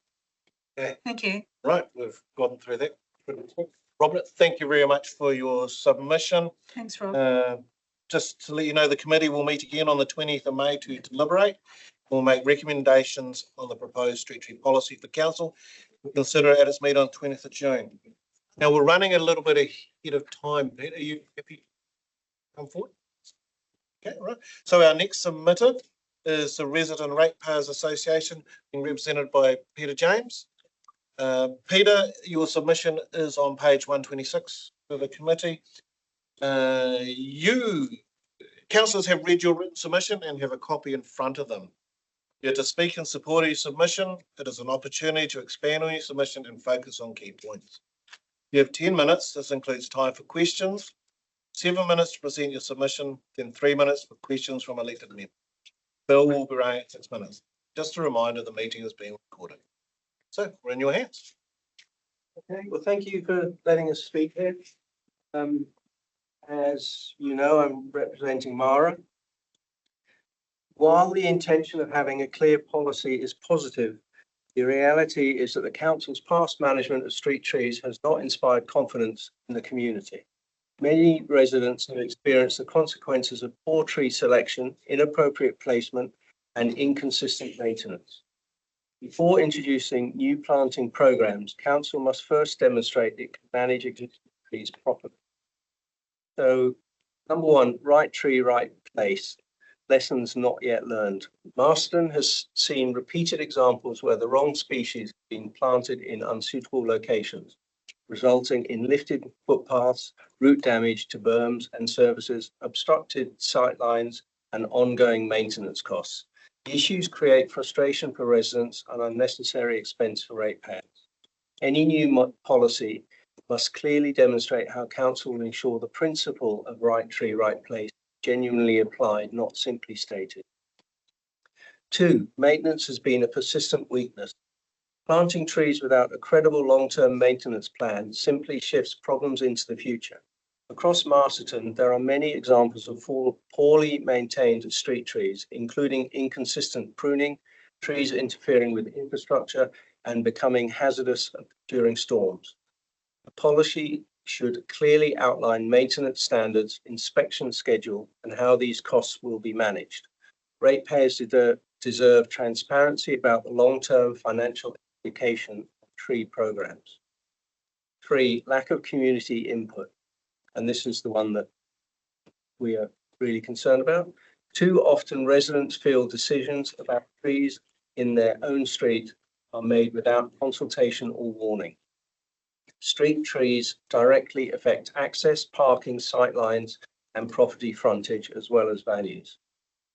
Okay. Thank you. Right, we've gone through that. Robert, thank you very much for your submission. Thanks, Rob. Just to let you know, the committee will meet again on the 20th of May to deliberate. We'll make recommendations on the proposed street tree policy for council. We'll consider it at its meeting on 20th of June. Now, we're running a little bit ahead of time. Pete, are you happy to come forward? Okay, right. So our next submitter is the Resident Ratepayers Association, being represented by Peter James. Peter, your submission is on page 126 for the committee. Councillors have read your written submission and have a copy in front of them. You're to speak in support of your submission. It is an opportunity to expand on your submission and focus on key points. You have 10 minutes. This includes time for questions, 7 minutes to present your submission, then 3 minutes for questions from elected members. Bill will be running at 6 minutes. Just a reminder, the meeting is being recorded. So we're in your hands. Okay, well, thank you for letting us speak here. As you know, I'm representing Mara. While the intention of having a clear policy is positive, the reality is that the council's past management of street trees has not inspired confidence in the community. Many residents have experienced the consequences of poor tree selection, inappropriate placement, and inconsistent maintenance. Before introducing new planting programs, council must first demonstrate it can manage existing trees properly. So, number one, right tree, right place. Lessons not yet learned. Marston has seen repeated examples where the wrong species have been planted in unsuitable locations, resulting in lifted footpaths, route damage to berms and services, obstructed sightlines, and ongoing maintenance costs. The issues create frustration for residents and unnecessary expense for ratepayers. Any new policy must clearly demonstrate how council will ensure the principle of right tree, right place genuinely applied, not simply stated. 2, maintenance has been a persistent weakness. Planting trees without a credible long-term maintenance plan simply shifts problems into the future. Across Masterton, there are many examples of poorly maintained street trees, including inconsistent pruning, trees interfering with infrastructure, and becoming hazardous during storms. A policy should clearly outline maintenance standards, inspection schedule, and how these costs will be managed. Ratepayers deserve transparency about the long-term financial implication of tree programs. 3, lack of community input. And this is the one that we are really concerned about. Too often residents feel decisions about trees in their own street are made without consultation or warning. Street trees directly affect access, parking, sightlines, and property frontage, as well as values.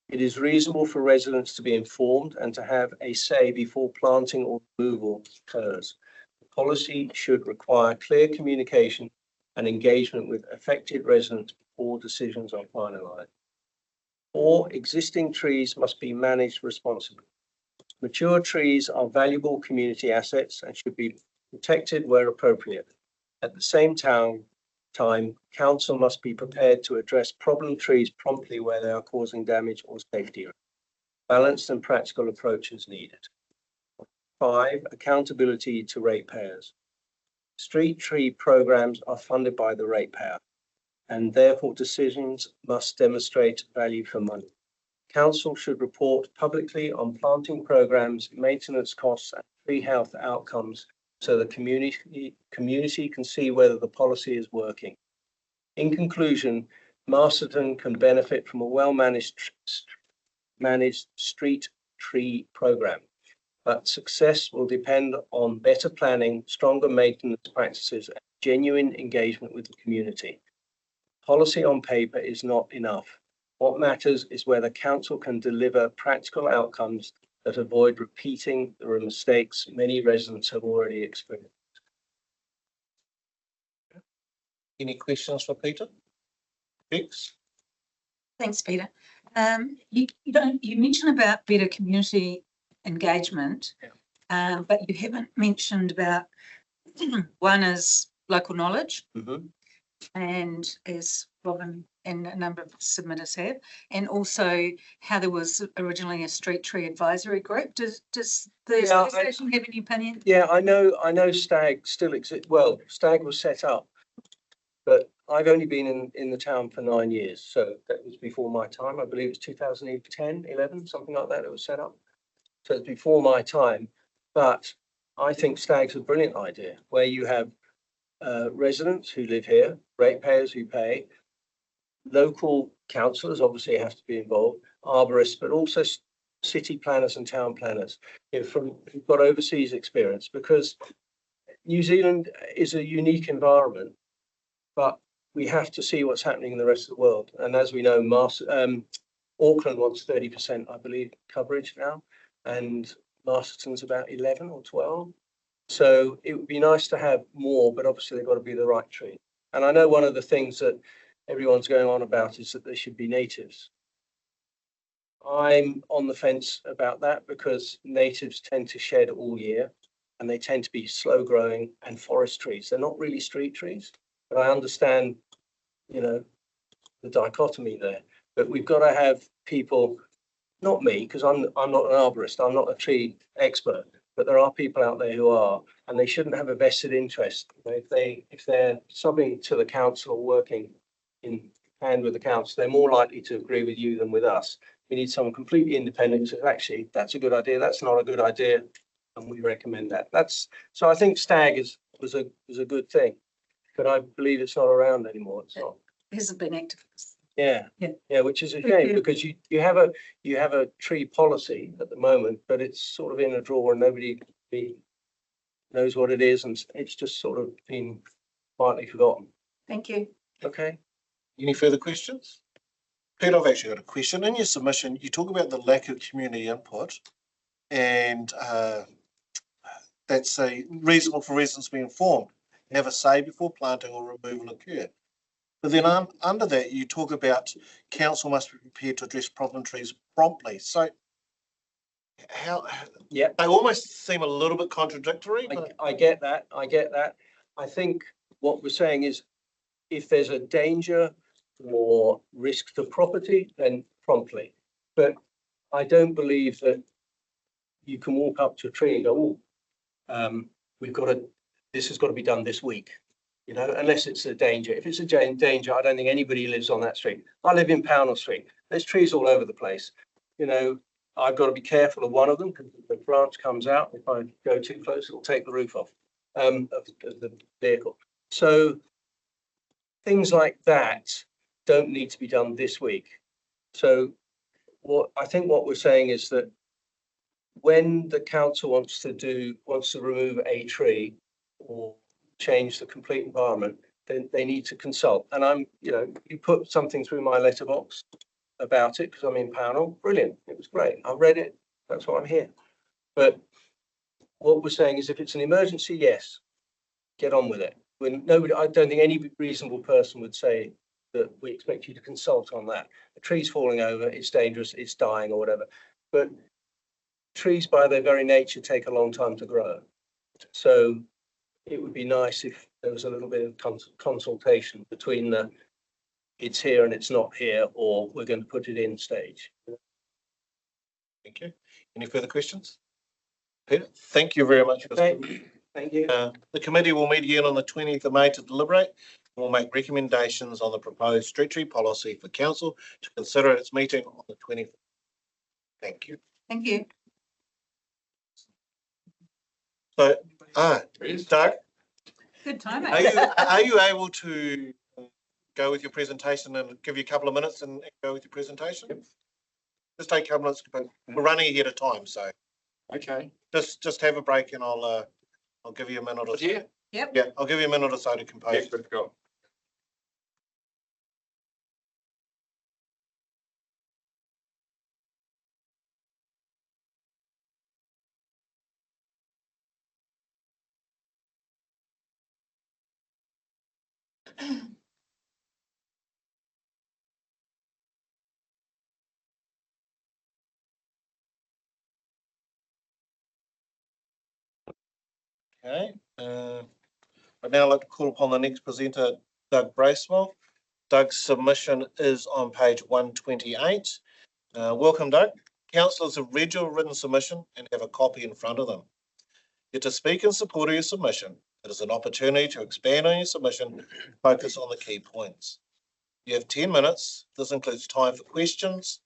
It is reasonable for residents to be informed and to have a say before planting or removal occurs. The policy should require clear communication and engagement with affected residents before decisions are finalised. 4, existing trees must be managed responsibly. Mature trees are valuable community assets and should be protected where appropriate. At the same time, council must be prepared to address problem trees promptly where they are causing damage or safety risks. Balanced and practical approach is needed. 5, accountability to ratepayers. Street tree programs are funded by the ratepayer, and therefore decisions must demonstrate value for money. Council should report publicly on planting programs, maintenance costs, and tree health outcomes so the community can see whether the policy is working. In conclusion, Masterton can benefit from a well-managed street tree program, but success will depend on better planning, stronger maintenance practices, and genuine engagement with the community. Policy on paper is not enough. What matters is whether council can deliver practical outcomes that avoid repeating the mistakes many residents have already experienced. Any questions for Peter? Bex? Thanks, Peter. You mentioned about better community engagement, but you haven't mentioned about one is local knowledge, and as Robin and a number of submitters have, and also how there was originally a street tree advisory group. Does the association have any opinion? Yeah, I know Stag still exists. Well, Stag was set up, but I've only been in the town for 9 years, so that was before my time. I believe it's 2010, 11, something like that. It was set up, so it's before my time. But I think Stag's a brilliant idea, where you have residents who live here, ratepayers who pay, local councillors obviously have to be involved, arborists, but also city planners and town planners, who've got overseas experience, because New Zealand is a unique environment, but we have to see what's happening in the rest of the world. And as we know, Auckland wants 30%, I believe, coverage now, and Masterton's about 11 or 12. So it would be nice to have more, but obviously they've got to be the right tree. And I know one of the things that everyone's going on about is that they should be natives. I'm on the fence about that because natives tend to shed all year and they tend to be slow growing and forest trees. They're not really street trees, but I understand, the dichotomy there. But we've got to have people, not me, because I'm not an arborist, I'm not a tree expert, but there are people out there who are, and they shouldn't have a vested interest. If they're subbing to the council or working in hand with the council, they're more likely to agree with you than with us. We need someone completely independent who says, actually, that's a good idea, that's not a good idea, and we recommend that. So I think Stag was a good thing, but I believe it's not around anymore. It's not. It hasn't been active. Yeah, Yeah. yeah, which is a Thank shame you. because you have a tree policy at the moment, but it's sort of in a drawer and nobody knows what it is, and it's just sort of been quietly forgotten. Thank you. Okay. Any further questions? Pete, I've actually got a question. In your submission, you talk about the lack of community input, and that's a reasonable for residents to be informed, have a say before planting or removal occur. But then under that, you talk about council must be prepared to address problem trees promptly. So how? Yeah, they almost seem a little bit contradictory. I get that. I get that. I think what we're saying is, if there's a danger or risk to property, then promptly. But I don't believe that you can walk up to a tree and go, oh, this has got to be done this week, you know, unless it's a danger. If it's a danger, I don't think anybody lives on that street. I live in Pownell Street. There's trees all over the place. You know, I've got to be careful of one of them because if the branch comes out, if I go too close, it'll take the roof off of the vehicle. So things like that don't need to be done this week. So what we're saying is that when the council wants to remove a tree or change the complete environment, then they need to consult. And you put something through my letterbox about it because I'm in Pownell. Brilliant. It was great. I read it. That's why I'm here. But what we're saying is if it's an emergency, yes, get on with it. I don't think any reasonable person would say that we expect you to consult on that. The tree's falling over, it's dangerous, it's dying or whatever. But trees by their very nature take a long time to grow. So it would be nice if there was a little bit of consultation between the it's here and it's not here, or we're going to put it in stage. Thank you. Any further questions? Peter, thank you very much. Thank you. The committee will meet again on the 20th of May to deliberate. We'll make recommendations on the proposed street tree policy for council to consider at its meeting on the 20th. Thank you. Thank you. So, Doug, Good time. are you able to go with your presentation and give you a couple of minutes and go with your presentation? Yep. Just take a couple of minutes, but we're running ahead of time, so. Okay. Just have a break and I'll give you a minute or so. Yeah. Yep. Yeah, I'll give you a minute or so to compose. Yeah, let's go. Okay. I'd now like to call upon the next presenter, Doug Bracewell. Doug's submission is on page 128. Welcome, Doug. Councillors have read your written submission and have a copy in front of them. You're to speak in support of your submission. It is an opportunity to expand on your submission, focus on the key points. You have 10 minutes. This includes time for questions,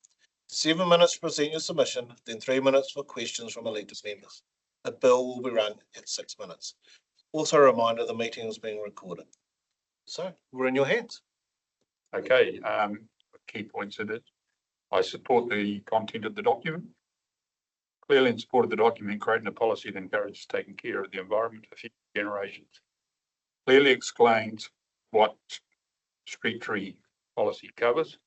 7 minutes to present your submission, then 3 minutes for questions from elected members. A bill will be run at 6 minutes. Also a reminder, the meeting is being recorded. So we're in your hands. Okay, key points in it. I support the content of the document. Clearly in support of the document, creating a policy that encourages taking care of the environment for future generations. Clearly explains what street tree policy covers.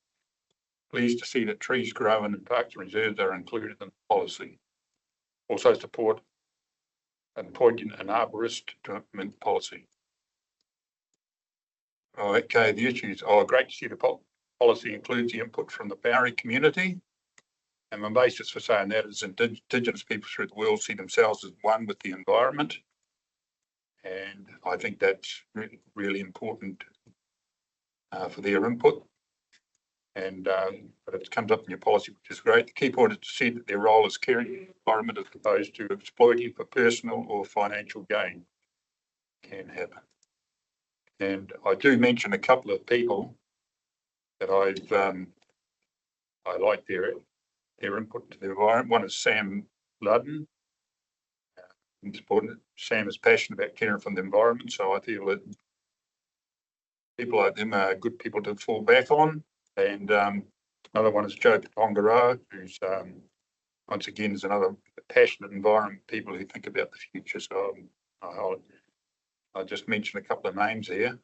Pleased to see that trees growing in parks and reserves are included in the policy. Also support appointing an arborist to implement policy. Okay, the issues are great to see the policy includes the input from the Bowery community. And my basis for saying that is Indigenous people through the world see themselves as one with the environment. And I think that's really important for their input. And but it comes up in your policy, which is great. The key point is to see that their role is caring for the environment as opposed to exploiting for personal or financial gain. Can happen. And I do mention a couple of people that I like their input to the environment. One is Sam Ludden. Sam is passionate about caring for the environment, so I feel that people like them are good people to fall back on. And another one is Joe Patongaroa, who's once again is another passionate environment people who think about the future. So I'll just mention a couple of names here.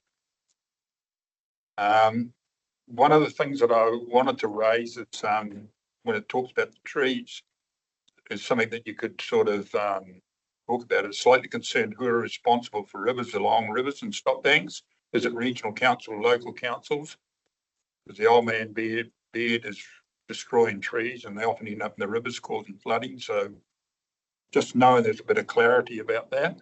One of the things that I wanted to raise is when it talks about the trees, is something that you could sort of talk about. It's slightly concerned who are responsible for rivers along rivers and stop banks. Is it regional council or local councils? Because the old man beard is destroying trees and they often end up in the rivers causing flooding. So just knowing there's a bit of clarity about that.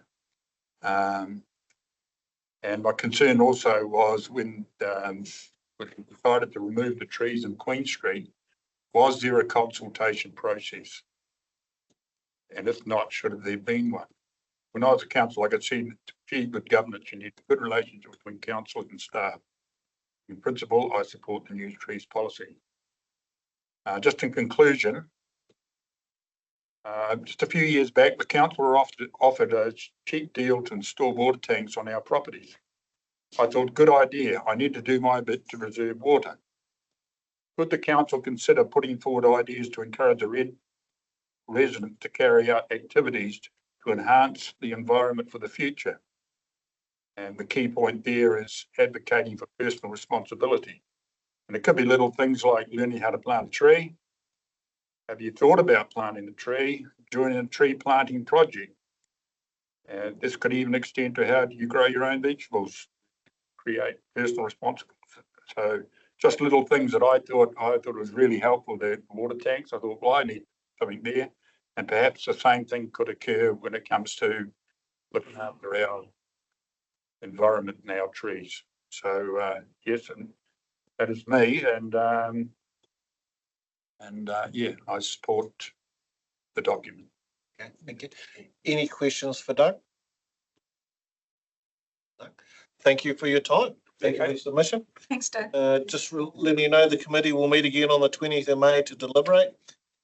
And my concern also was when we decided to remove the trees in Queen Street, was there a consultation process? And if not, should have there been one? When I was a council, like I said, to achieve good governance, you need a good relationship between council and staff. In principle, I support the new trees policy. Just in conclusion, just a few years back, the council were offered a cheap deal to install water tanks on our properties. I thought, good idea. I need to do my bit to reserve water. Could the council consider putting forward ideas to encourage the residents to carry out activities to enhance the environment for the future? And the key point there is advocating for personal responsibility. And it could be little things like learning how to plant a tree. Have you thought about planting a tree during a tree planting project? And this could even extend to how do you grow your own vegetables, create personal responsibility. So just little things that I thought was really helpful. The water tanks, I thought, well, I need something there. And perhaps the same thing could occur when it comes to looking after our environment and our trees. So yes, and that is me. And yeah, I support the document. Okay, thank you. Any questions for Doug? No. Thank you for your time. Thank you for your submission. Thanks, Doug. Just letting you know, the committee will meet again on the 20th of May to deliberate,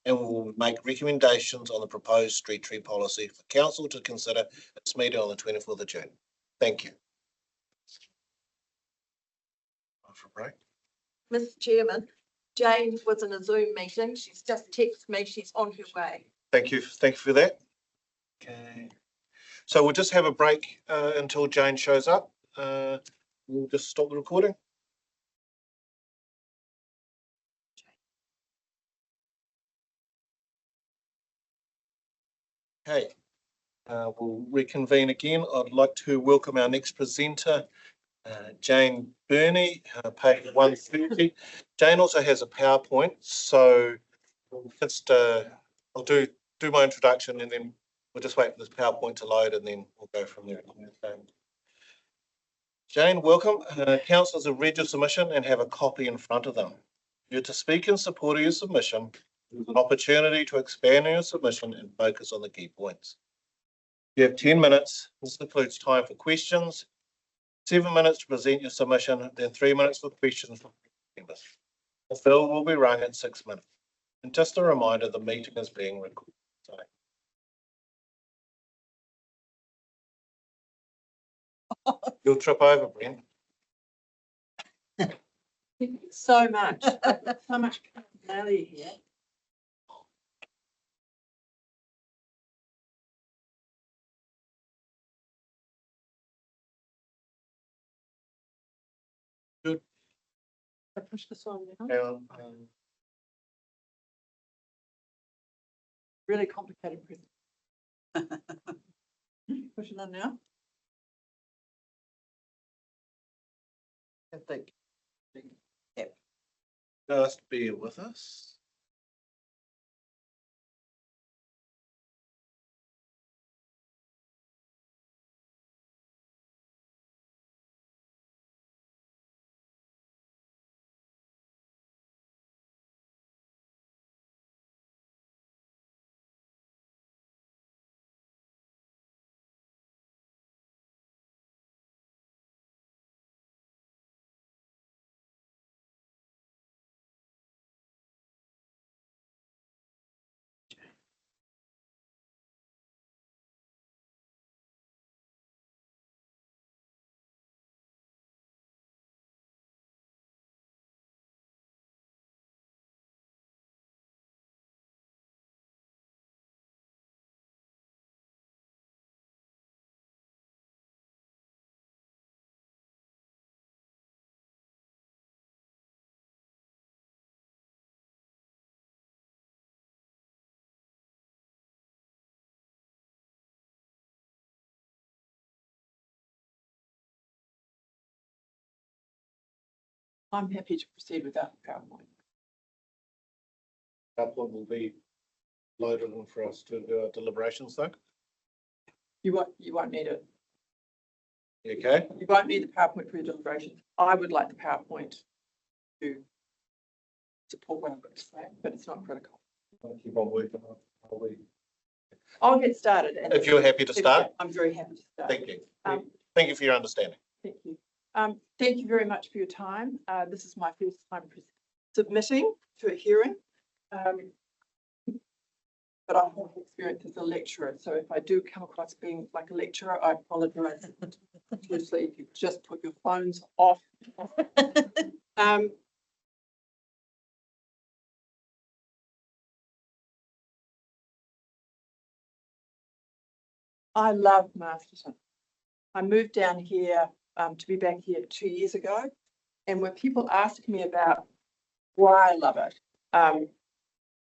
and will make recommendations on the proposed street tree policy for council to consider its meeting on the 24th of June. Thank you. For a break. Mr. Chairman, Jane was in a Zoom meeting. She's just texted me. She's on her way. Thank you for that. Okay. So we'll just have a break until Jane shows up. We'll just stop the recording. Okay, we'll reconvene again. I'd like to welcome our next presenter, Jane Burney, page 130. Jane also has a PowerPoint, so just I'll do my introduction and then we'll just wait for this PowerPoint to load and then we'll go from there. Jane, welcome. Councillors have read your submission and have a copy in front of them. You're to speak in support of your submission. There's an opportunity to expand on your submission and focus on the key points. You have 10 minutes. This includes time for questions, 7 minutes to present your submission, then 3 minutes for questions from members. The bell will be rung at 6 minutes. And just a reminder, the meeting is being recorded. Sorry. You'll trip over, Brent. So much, so much value here. Good. I push this on now. Really complicated. Push it on now. I think. Yep. Just bear with us. I'm happy to proceed without the PowerPoint. PowerPoint will be loaded in for us to do our deliberations though. You won't need it. Okay, You won't need the PowerPoint for your deliberations. I would like the PowerPoint to support what I've got to say, but it's not critical. I'll keep on working on it. I'll get started. and- If you're happy to start. I'm very happy to start. Thank you. Um, Thank you for your understanding. Thank you. Thank you very much for your time. This is my first time submitting to a hearing. But I have experience as a lecturer, so if I do come across being like a lecturer, I apologize. Obviously, if you just put your phones off. I love Masterton. I moved down here to be back here 2 years ago. And when people ask me about why I love it,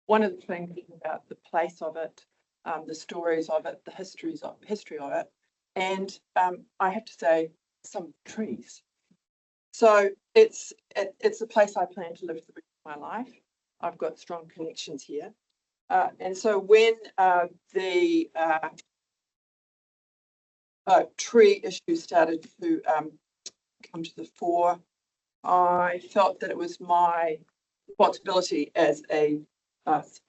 one of the things about the place of it, the stories of it, the history of it, and I have to say some trees. So it's a place I plan to live for the rest of my life. I've got strong connections here. And so when the tree issue started to come to the fore, I felt that it was my responsibility as a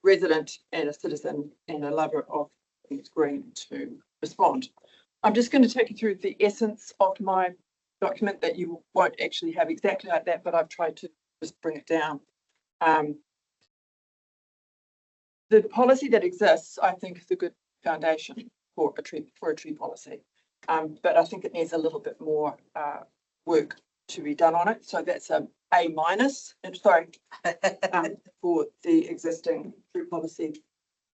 resident and a citizen and a lover of things green to respond. I'm just going to take you through the essence of my document that you won't actually have exactly like that, but I've tried to just bring it down. The policy that exists, I think, is a good foundation for a tree policy. But I think it needs a little bit more work to be done on it. So that's a minus, and sorry, for the existing tree policy.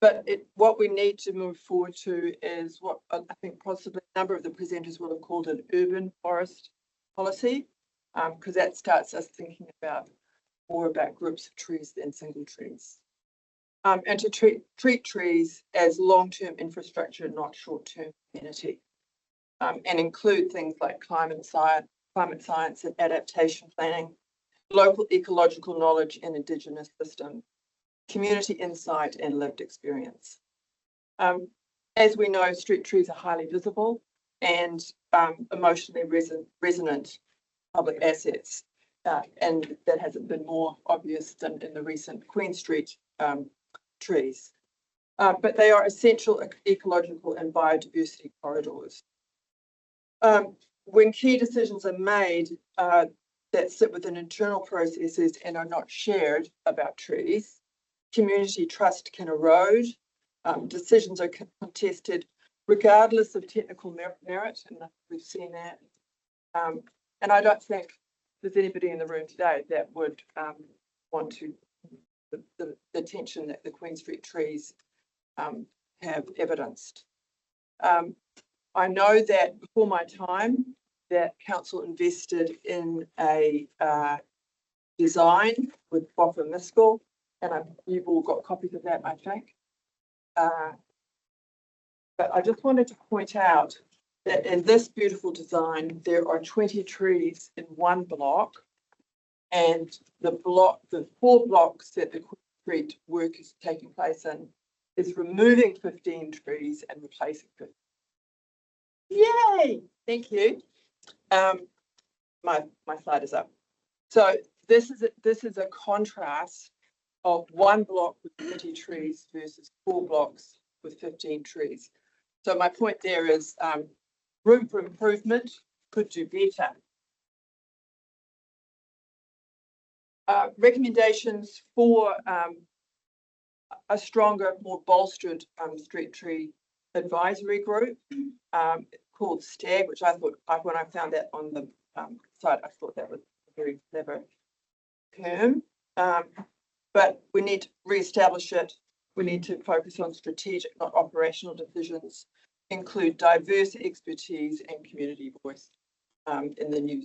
But what we need to move forward to is what I think possibly a number of the presenters will have called an urban forest policy, because that starts us thinking more about groups of trees than single trees. And to treat trees as long-term infrastructure, not short-term amenity. And include things like climate science and adaptation planning, local ecological knowledge and Indigenous systems, community insight and lived experience. As we know, street trees are highly visible and emotionally resonant public assets, and that hasn't been more obvious than in the recent Queen Street trees. But they are essential ecological and biodiversity corridors. When key decisions are made that sit within internal processes and are not shared about trees, community trust can erode, decisions are contested regardless of technical merit, and we've seen that. And I don't think there's anybody in the room today that would want to the tension that the Queen Street trees have evidenced. I know that before my time, that council invested in a design with Boffa Miskell, and you've all got copies of that, I think. But I just wanted to point out that in this beautiful design, there are 20 trees in one block, and the 4 blocks that the Queen Street work is taking place in is removing 15 trees and replacing 15. Yay! Thank you. My slide is up. So this is a contrast of 1 block with 20 trees versus 4 blocks with 15 trees. So my point there is room for improvement, could do better. Recommendations for a stronger, more bolstered street tree advisory group called STAG, which I thought, when I found that on the site, I thought that was a very clever term. But we need to re-establish it. We need to focus on strategic, not operational decisions, include diverse expertise and community voice in the new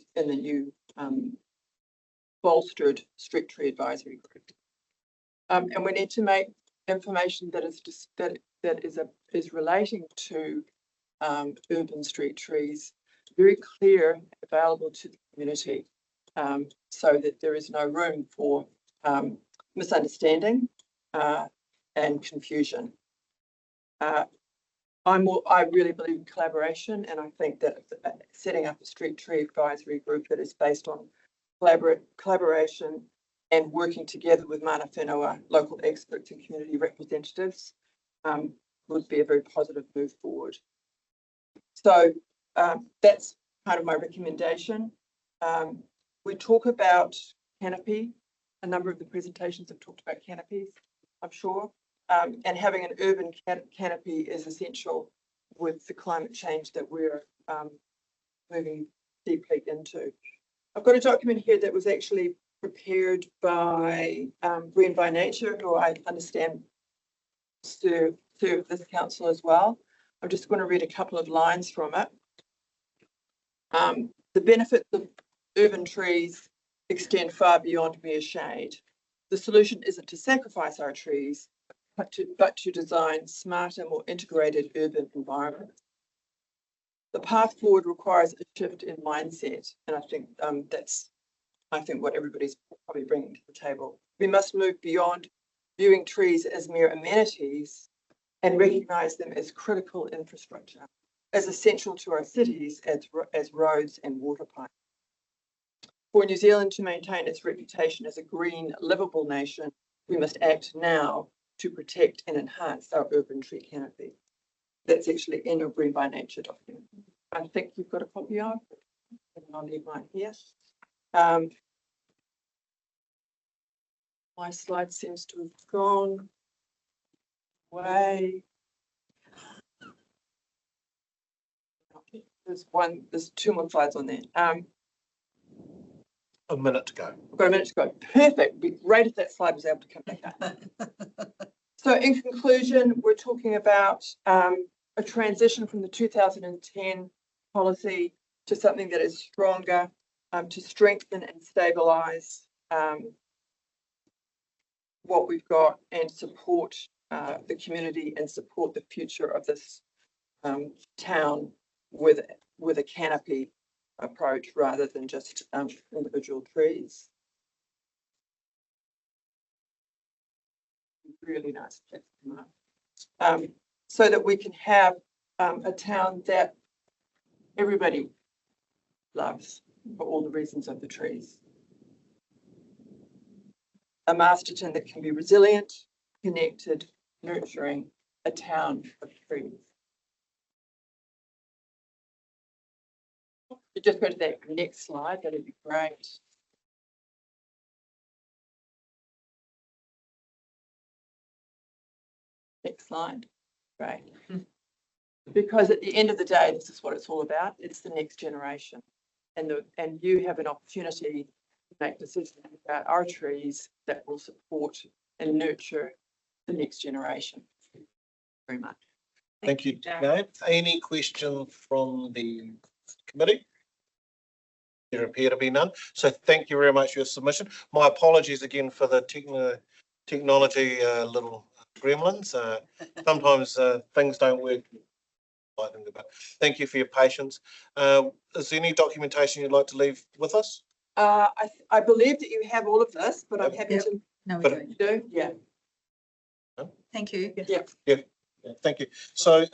bolstered street tree advisory group. And we need to make information that is relating to urban street trees very clear, available to the community. so that there is no room for misunderstanding and confusion. I really believe in collaboration, and I think that setting up a street tree advisory group that is based on collaboration and working together with mana whenua, local experts and community representatives would be a very positive move forward. So that's part of my recommendation. We talk about canopy. A number of the presentations have talked about canopies, I'm sure. And having an urban canopy is essential with the climate change that we're moving deeply into. I've got a document here that was actually prepared by Green by Nature, who I understand serve this council as well. I'm just going to read a couple of lines from it. The benefits of urban trees extend far beyond mere shade. The solution isn't to sacrifice our trees, but to design smarter, more integrated urban environments. The path forward requires a shift in mindset, and I think that's what everybody's probably bringing to the table. We must move beyond viewing trees as mere amenities and recognise them as critical infrastructure, as essential to our cities as roads and water pipes. For New Zealand to maintain its reputation as a green, livable nation, we must act now to protect and enhance our urban tree canopy. That's actually in your Green by Nature document. I think you've got a copy of it. And I'll leave mine here. My slide seems to have gone away. There's two more slides on there. A minute to go. We've got a minute to go. Perfect. It'd be great if that slide was able to come back up. So in conclusion, we're talking about a transition from the 2010 policy to something that is stronger, to strengthen and stabilise what we've got and support the community and support the future of this town with a canopy approach rather than just individual trees. Really nice. So that we can have a town that everybody loves for all the reasons of the trees. A Masterton that can be resilient, connected, nurturing, a town of trees. You just go to that next slide, that'd be great. Next slide. Great. Because at the end of the day, this is what it's all about. It's the next generation. And you have an opportunity to make decisions about our trees that will support and nurture the next generation. Very much. Thank you, Jane. Any questions from the committee? There appear to be none. So thank you very much for your submission. My apologies again for the technology little gremlins. Sometimes things don't work. Thank you for your patience. Is there any documentation you'd like to leave with us? I believe that you have all of this, but I'm happy to. No, we don't. You do? Yeah. Thank you. Yeah. Thank you. So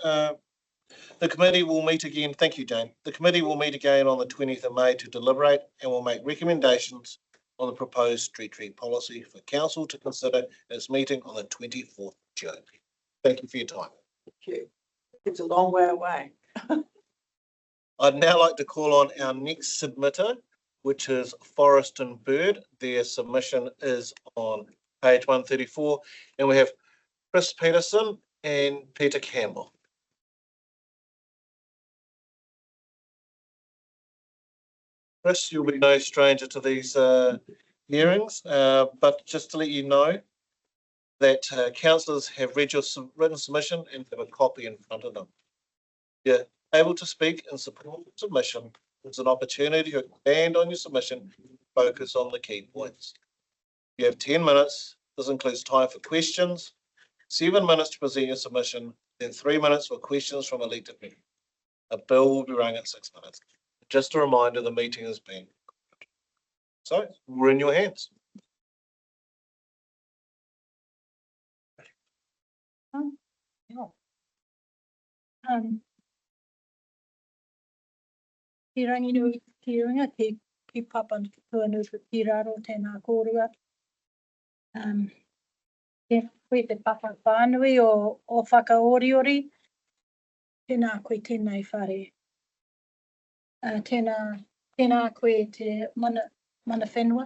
the committee will meet again. Thank you, Jane. The committee will meet again on the 20th of May to deliberate and will make recommendations on the proposed street tree policy for council to consider at its meeting on the 24th of June. Thank you for your time. Thank you. It's a long way away. I'd now like to call on our next submitter, which is Forest and Bird. Their submission is on page 134, and we have Chris Peterson and Peter Campbell. Chris, you'll be no stranger to these hearings, but just to let you know that councillors have read your written submission and have a copy in front of them. You're able to speak in support of the submission. It's an opportunity to expand on your submission, focus on the key points. You have 10 minutes. This includes time for questions, 7 minutes to present your submission, then 3 minutes for questions from elected members. A bill will be rung at 6 minutes. Just a reminder, the meeting is being So we're in your hands. Ki rangi nui ki runga ki papa tuanu ki raro tēnā kōrua. Koe te papa whānui o whakaoriori. Tēnā koe tēnei whare. Tēnā koe te mana whenua.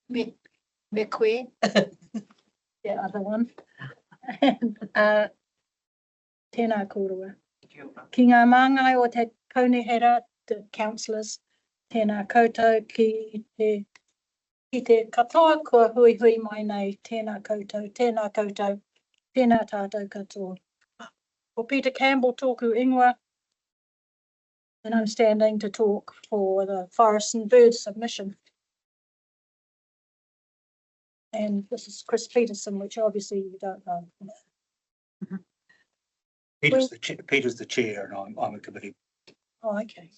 Me koe. The other one. Tēnā kōrua. Ki ngā māngai o te kaunihera, the councillors, tēnā koutou ki te katoa kua hui hui mai nei, tēnā koutou, tēnā tātou katoa. Ko Peter Campbell tōku ingoa, and I'm standing to talk for the Forest and Bird submission. And this is Chris Peterson, which obviously you don't know. Peter's the chair and I'm a committee. Oh, okay.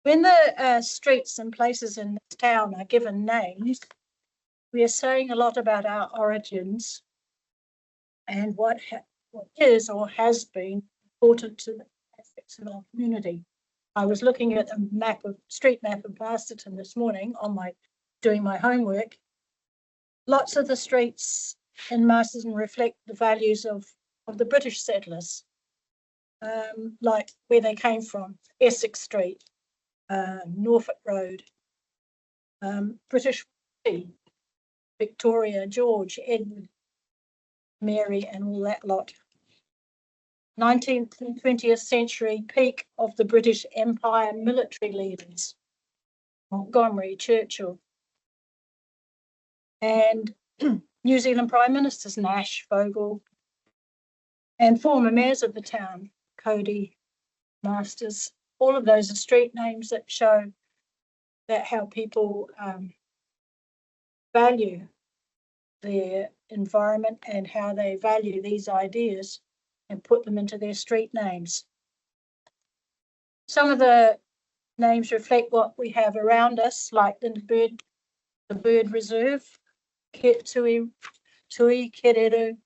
When the streets and places in this town are given names, we are saying a lot about our origins and what is or has been important to the aspects of our community. I was looking at a street map of Masterton this morning doing my homework. Lots of the streets in Masterton reflect the values of the British settlers, like where they came from, Essex Street, Norfolk Road, British Victoria, George, Edward, Mary, and all that lot. 19th and 20th century peak of the British Empire military leaders, Montgomery, Churchill, and New Zealand Prime Ministers Nash, Vogel, and former mayors of the town, Cody, Masters. All of those are street names that show that how people value their environment and how they value these ideas and put them into their street names. Some of the names reflect what we have around us, like the bird reserve, Tui Kereru,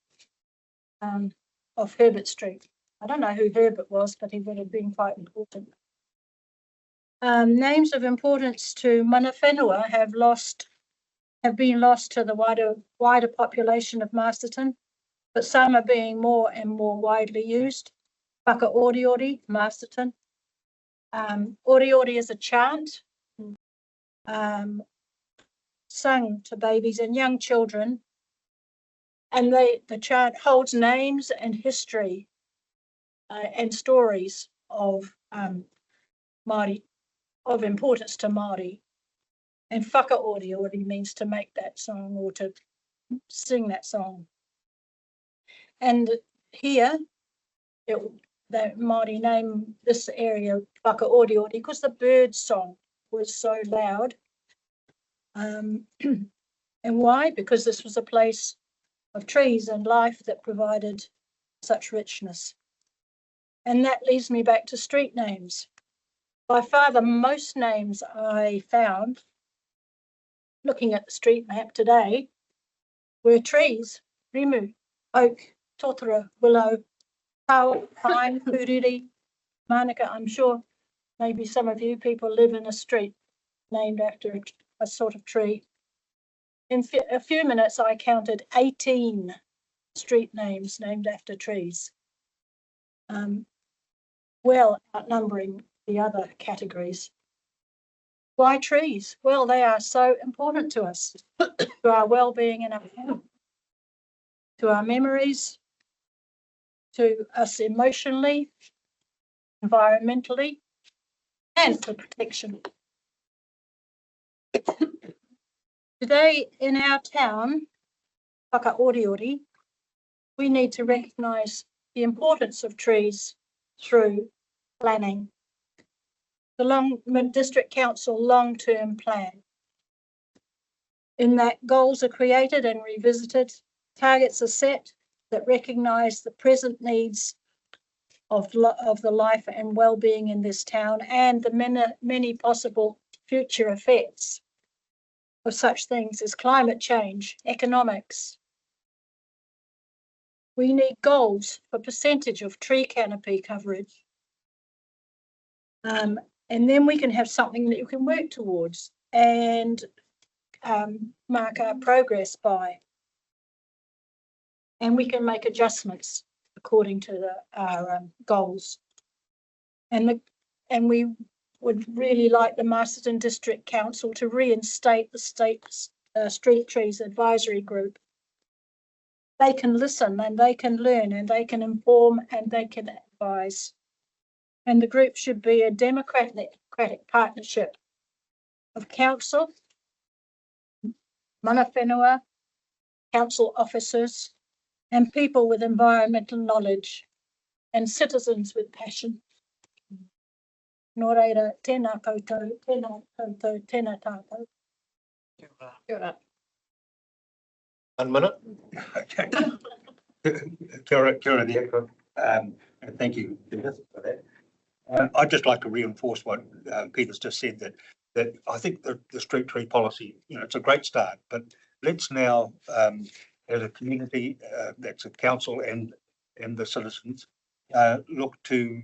of Herbert Street. I don't know who Herbert was, but he would have been quite important. Names of importance to mana whenua have been lost to the wider population of Masterton, but some are being more and more widely used. Whakaoriori, Masterton. Oriori is a chant sung to babies and young children, and the chant holds names and history and stories of Māori, of importance to Māori. And whakaoriori means to make that song or to sing that song. And here, the Māori name this area whakaoriori because the bird song was so loud. And why? Because this was a place of trees and life that provided such richness. And that leads me back to street names. By far the most names I found, looking at the street map today, were trees, rimu, oak, totara, willow, pau, pine, puriri, manuka. I'm sure maybe some of you people live in a street named after a sort of tree. In a few minutes, I counted 18 street names named after trees, well outnumbering the other categories. Why trees? Well, they are so important to us, to our well-being and our health, to our memories, to us emotionally, environmentally, and for protection. Today in our town, Whakaoriori, we need to recognise the importance of trees through planning. The District Council long-term plan. In that, goals are created and revisited, targets are set that recognise the present needs of the life and well-being in this town and the many possible future effects of such things as climate change, economics. We need goals for percentage of tree canopy coverage. And then we can have something that you can work towards and mark our progress by. And we can make adjustments according to our goals. And we would really like the Masterton District Council to reinstate the state's Street Trees Advisory Group. They can listen and they can learn and they can inform and they can advise. And the group should be a democratic partnership of council, mana whenua, council officers, and people with environmental knowledge and citizens with passion. Nō reira, tēnā koutou, tēnā koutou, tēnā tātou. Kia ora. 1 minute. Okay. Kia ora there. And thank you, Judith, for that. I'd just like to reinforce what Peter's just said, that I think the street tree policy, it's a great start, but let's now, as a community, that's a council and the citizens, look to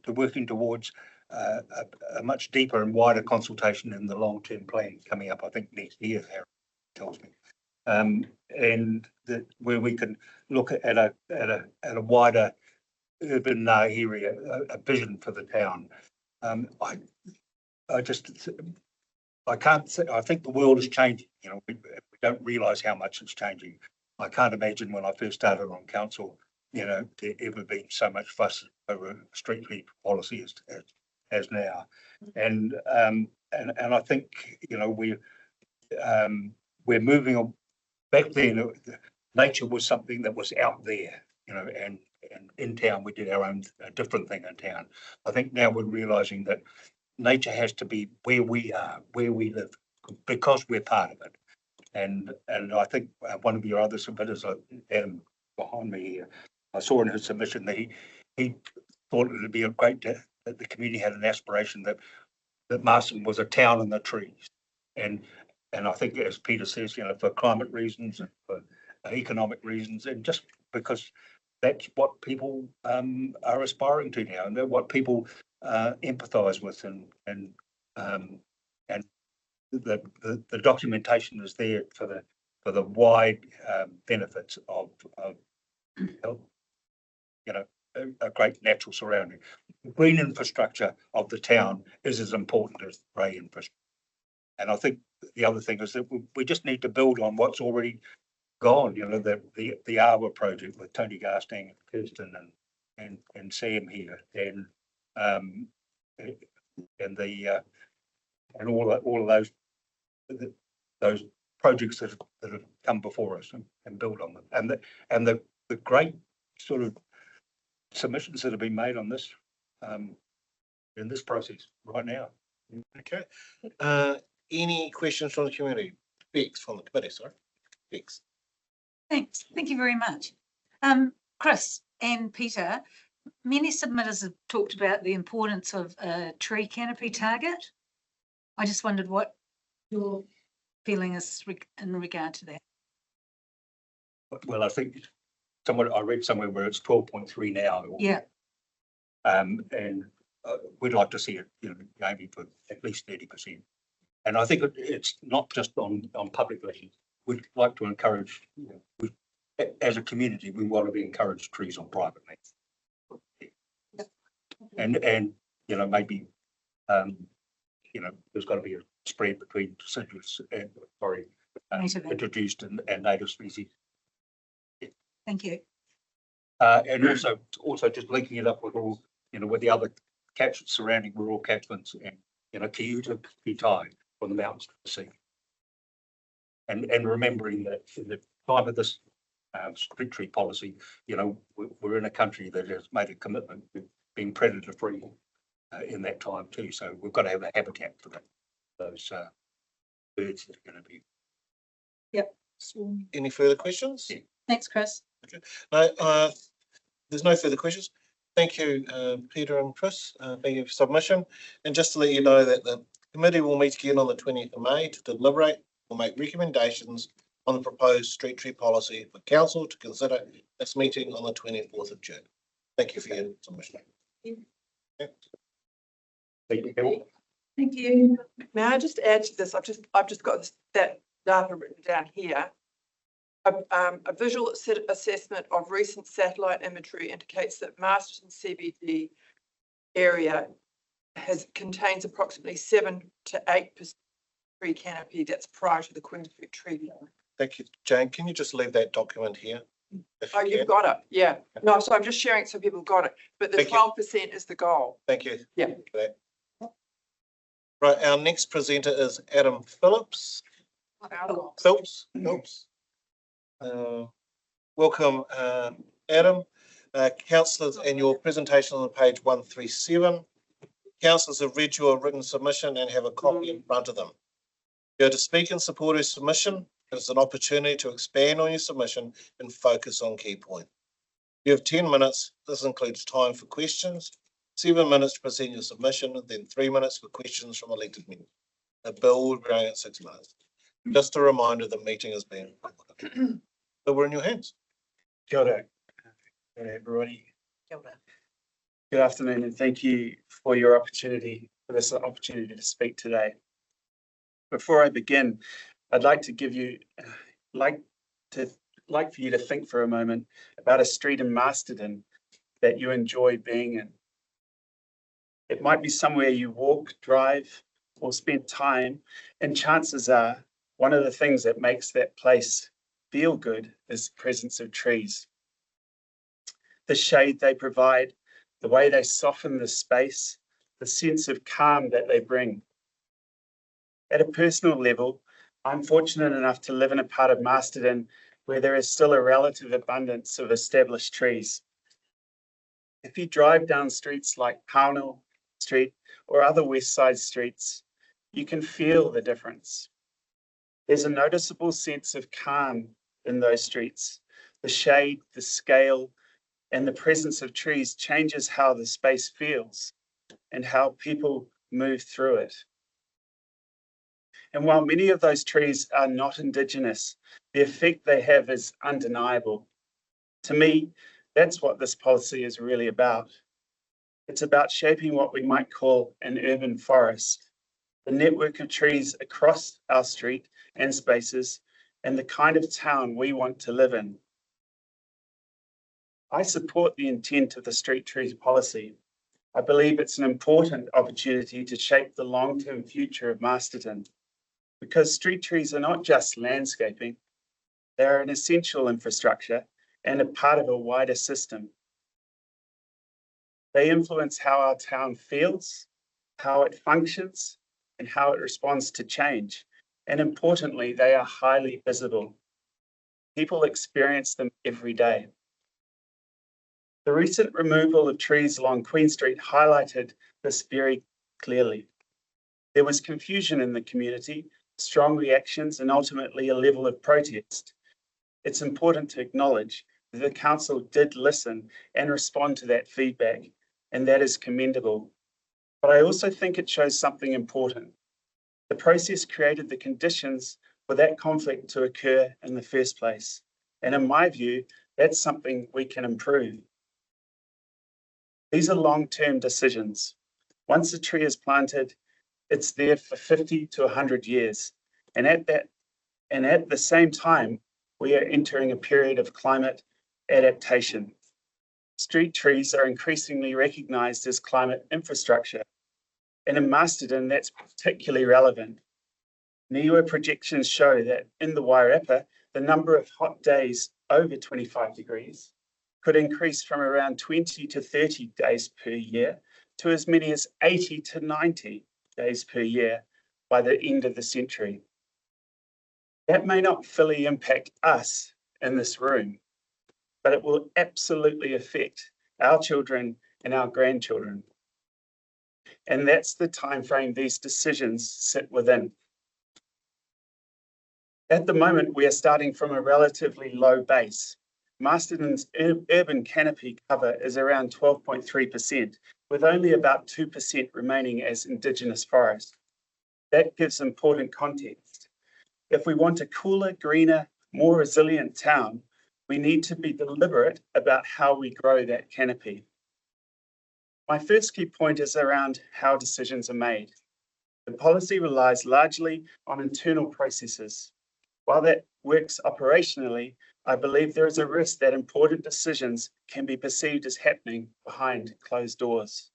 working towards a much deeper and wider consultation in the long-term plan coming up, I think next year, Harry tells me. And that where we can look at a wider urban area, a vision for the town. I can't say, I think the world is changing, we don't realise how much it's changing. I can't imagine when I first started on council, there ever been so much fuss over street tree policy as now. And I think, we're moving on. Back then, nature was something that was out there, and in town we did our own different thing in town. I think now we're realising that nature has to be where we are, where we live, because we're part of it. And I think one of your other submitters, Adam behind me here, I saw in his submission that he thought it would be a great that the community had an aspiration that Marston was a town in the trees. And I think, as Peter says, for climate reasons and for economic reasons, and just because that's what people are aspiring to now, and what people empathise with, and the documentation is there for the wide benefits of a great natural surrounding. The green infrastructure of the town is as important as the grey infrastructure. And I think the other thing is that we just need to build on what's already gone. The Arbour project with Tony Garstang and Kirsten and Sam here, and all of those projects that have come before us, and build on them. And the great sort of submissions that have been made on this in this process right now. Okay. Any questions from the community? Bex from the committee, sorry. Bex. Thanks. Thank you very much. Chris and Peter, many submitters have talked about the importance of a tree canopy target. I just wondered what your feeling is in regard to that. Well, I think I read somewhere where it's 12.3 now. Yeah. And we'd like to see it, aiming for at least 30%. And I think it's not just on public lands. We'd like to encourage, as a community, we want to encourage trees on private lands. And maybe, there's got to be a spread between deciduous and, introduced and native species. Thank you. And also just linking it up with all, with the other catchments surrounding rural catchments, and, Kiuta, Kitai, from the mountains to the sea. And remembering that in the time of this street tree policy, we're in a country that has made a commitment to being predator free in that time too. So we've got to have a habitat for those birds that are going to be. Yep. Any further questions? Yeah. Thanks, Chris. Okay. No, there's no further questions. Thank you, Peter and Chris, for your submission. And just to let you know that the Committee will meet again on the 20th of May to deliberate or make recommendations on the proposed street tree policy for council to consider its meeting on the 24th of June. Thank you for your submission. Thank you, Bill. Thank you. May I just add to this? I've just got that data written down here. A visual assessment of recent satellite imagery indicates that Masterton CBD area contains approximately 7 to 8% tree canopy that's prior to the Queensfruit tree law. Thank you, Jane. Can you just leave that document here? Oh, you've got it. Yeah. No, so I'm just sharing it so people got it. But the 12% is the goal. Thank you. Yeah. For that. Right, our next presenter is Adam Phillips. Phillips. Welcome, Adam. Councillors, and your presentation on page 137. Councillors have read your written submission and have a copy in front of them. You are to speak in support of your submission. It's an opportunity to expand on your submission and focus on key points. You have 10 minutes. This includes time for questions, 7 minutes to present your submission, and then 3 minutes for questions from elected members. The bill will be running at 6 minutes. Just a reminder, the meeting is being recorded. So we're in your hands. Kia ora. Kia ora, everybody. Good afternoon, and thank you for your opportunity, for this opportunity to speak today. Before I begin, I'd like to give you, like for you to think for a moment about a street in Masterton that you enjoy being in. It might be somewhere you walk, drive, or spend time, and chances are one of the things that makes that place feel good is the presence of trees. The shade they provide, the way they soften the space, the sense of calm that they bring. At a personal level, I'm fortunate enough to live in a part of Masterton where there is still a relative abundance of established trees. If you drive down streets like Pownell Street or other West Side streets, you can feel the difference. There's a noticeable sense of calm in those streets. The shade, the scale, and the presence of trees changes how the space feels and how people move through it. And while many of those trees are not Indigenous, the effect they have is undeniable. To me, that's what this policy is really about. It's about shaping what we might call an urban forest, the network of trees across our street and spaces, and the kind of town we want to live in. I support the intent of the street trees policy. I believe it's an important opportunity to shape the long-term future of Masterton, because street trees are not just landscaping, they're an essential infrastructure and a part of a wider system. They influence how our town feels, how it functions, and how it responds to change. And importantly, they are highly visible. People experience them every day. The recent removal of trees along Queen Street highlighted this very clearly. There was confusion in the community, strong reactions, and ultimately a level of protest. It's important to acknowledge that the council did listen and respond to that feedback, and that is commendable. But I also think it shows something important. The process created the conditions for that conflict to occur in the first place. And in my view, that's something we can improve. These are long-term decisions. Once a tree is planted, it's there for 50 to 100 years. And at the same time, we are entering a period of climate adaptation. Street trees are increasingly recognised as climate infrastructure. And in Masterton, that's particularly relevant. NIWA projections show that in the Wairarapa, the number of hot days over 25 degrees could increase from around 20 to 30 days per year to as many as 80 to 90 days per year by the end of the century. That may not fully impact us in this room, but it will absolutely affect our children and our grandchildren. And that's the timeframe these decisions sit within. At the moment, we are starting from a relatively low base. Masterton's urban canopy cover is around 12.3%, with only about 2% remaining as Indigenous forest. that gives important context. If we want a cooler, greener, more resilient town, we need to be deliberate about how we grow that canopy. My first key point is around how decisions are made. The policy relies largely on internal processes. While that works operationally, I believe there is a risk that important decisions can be perceived as happening behind closed doors.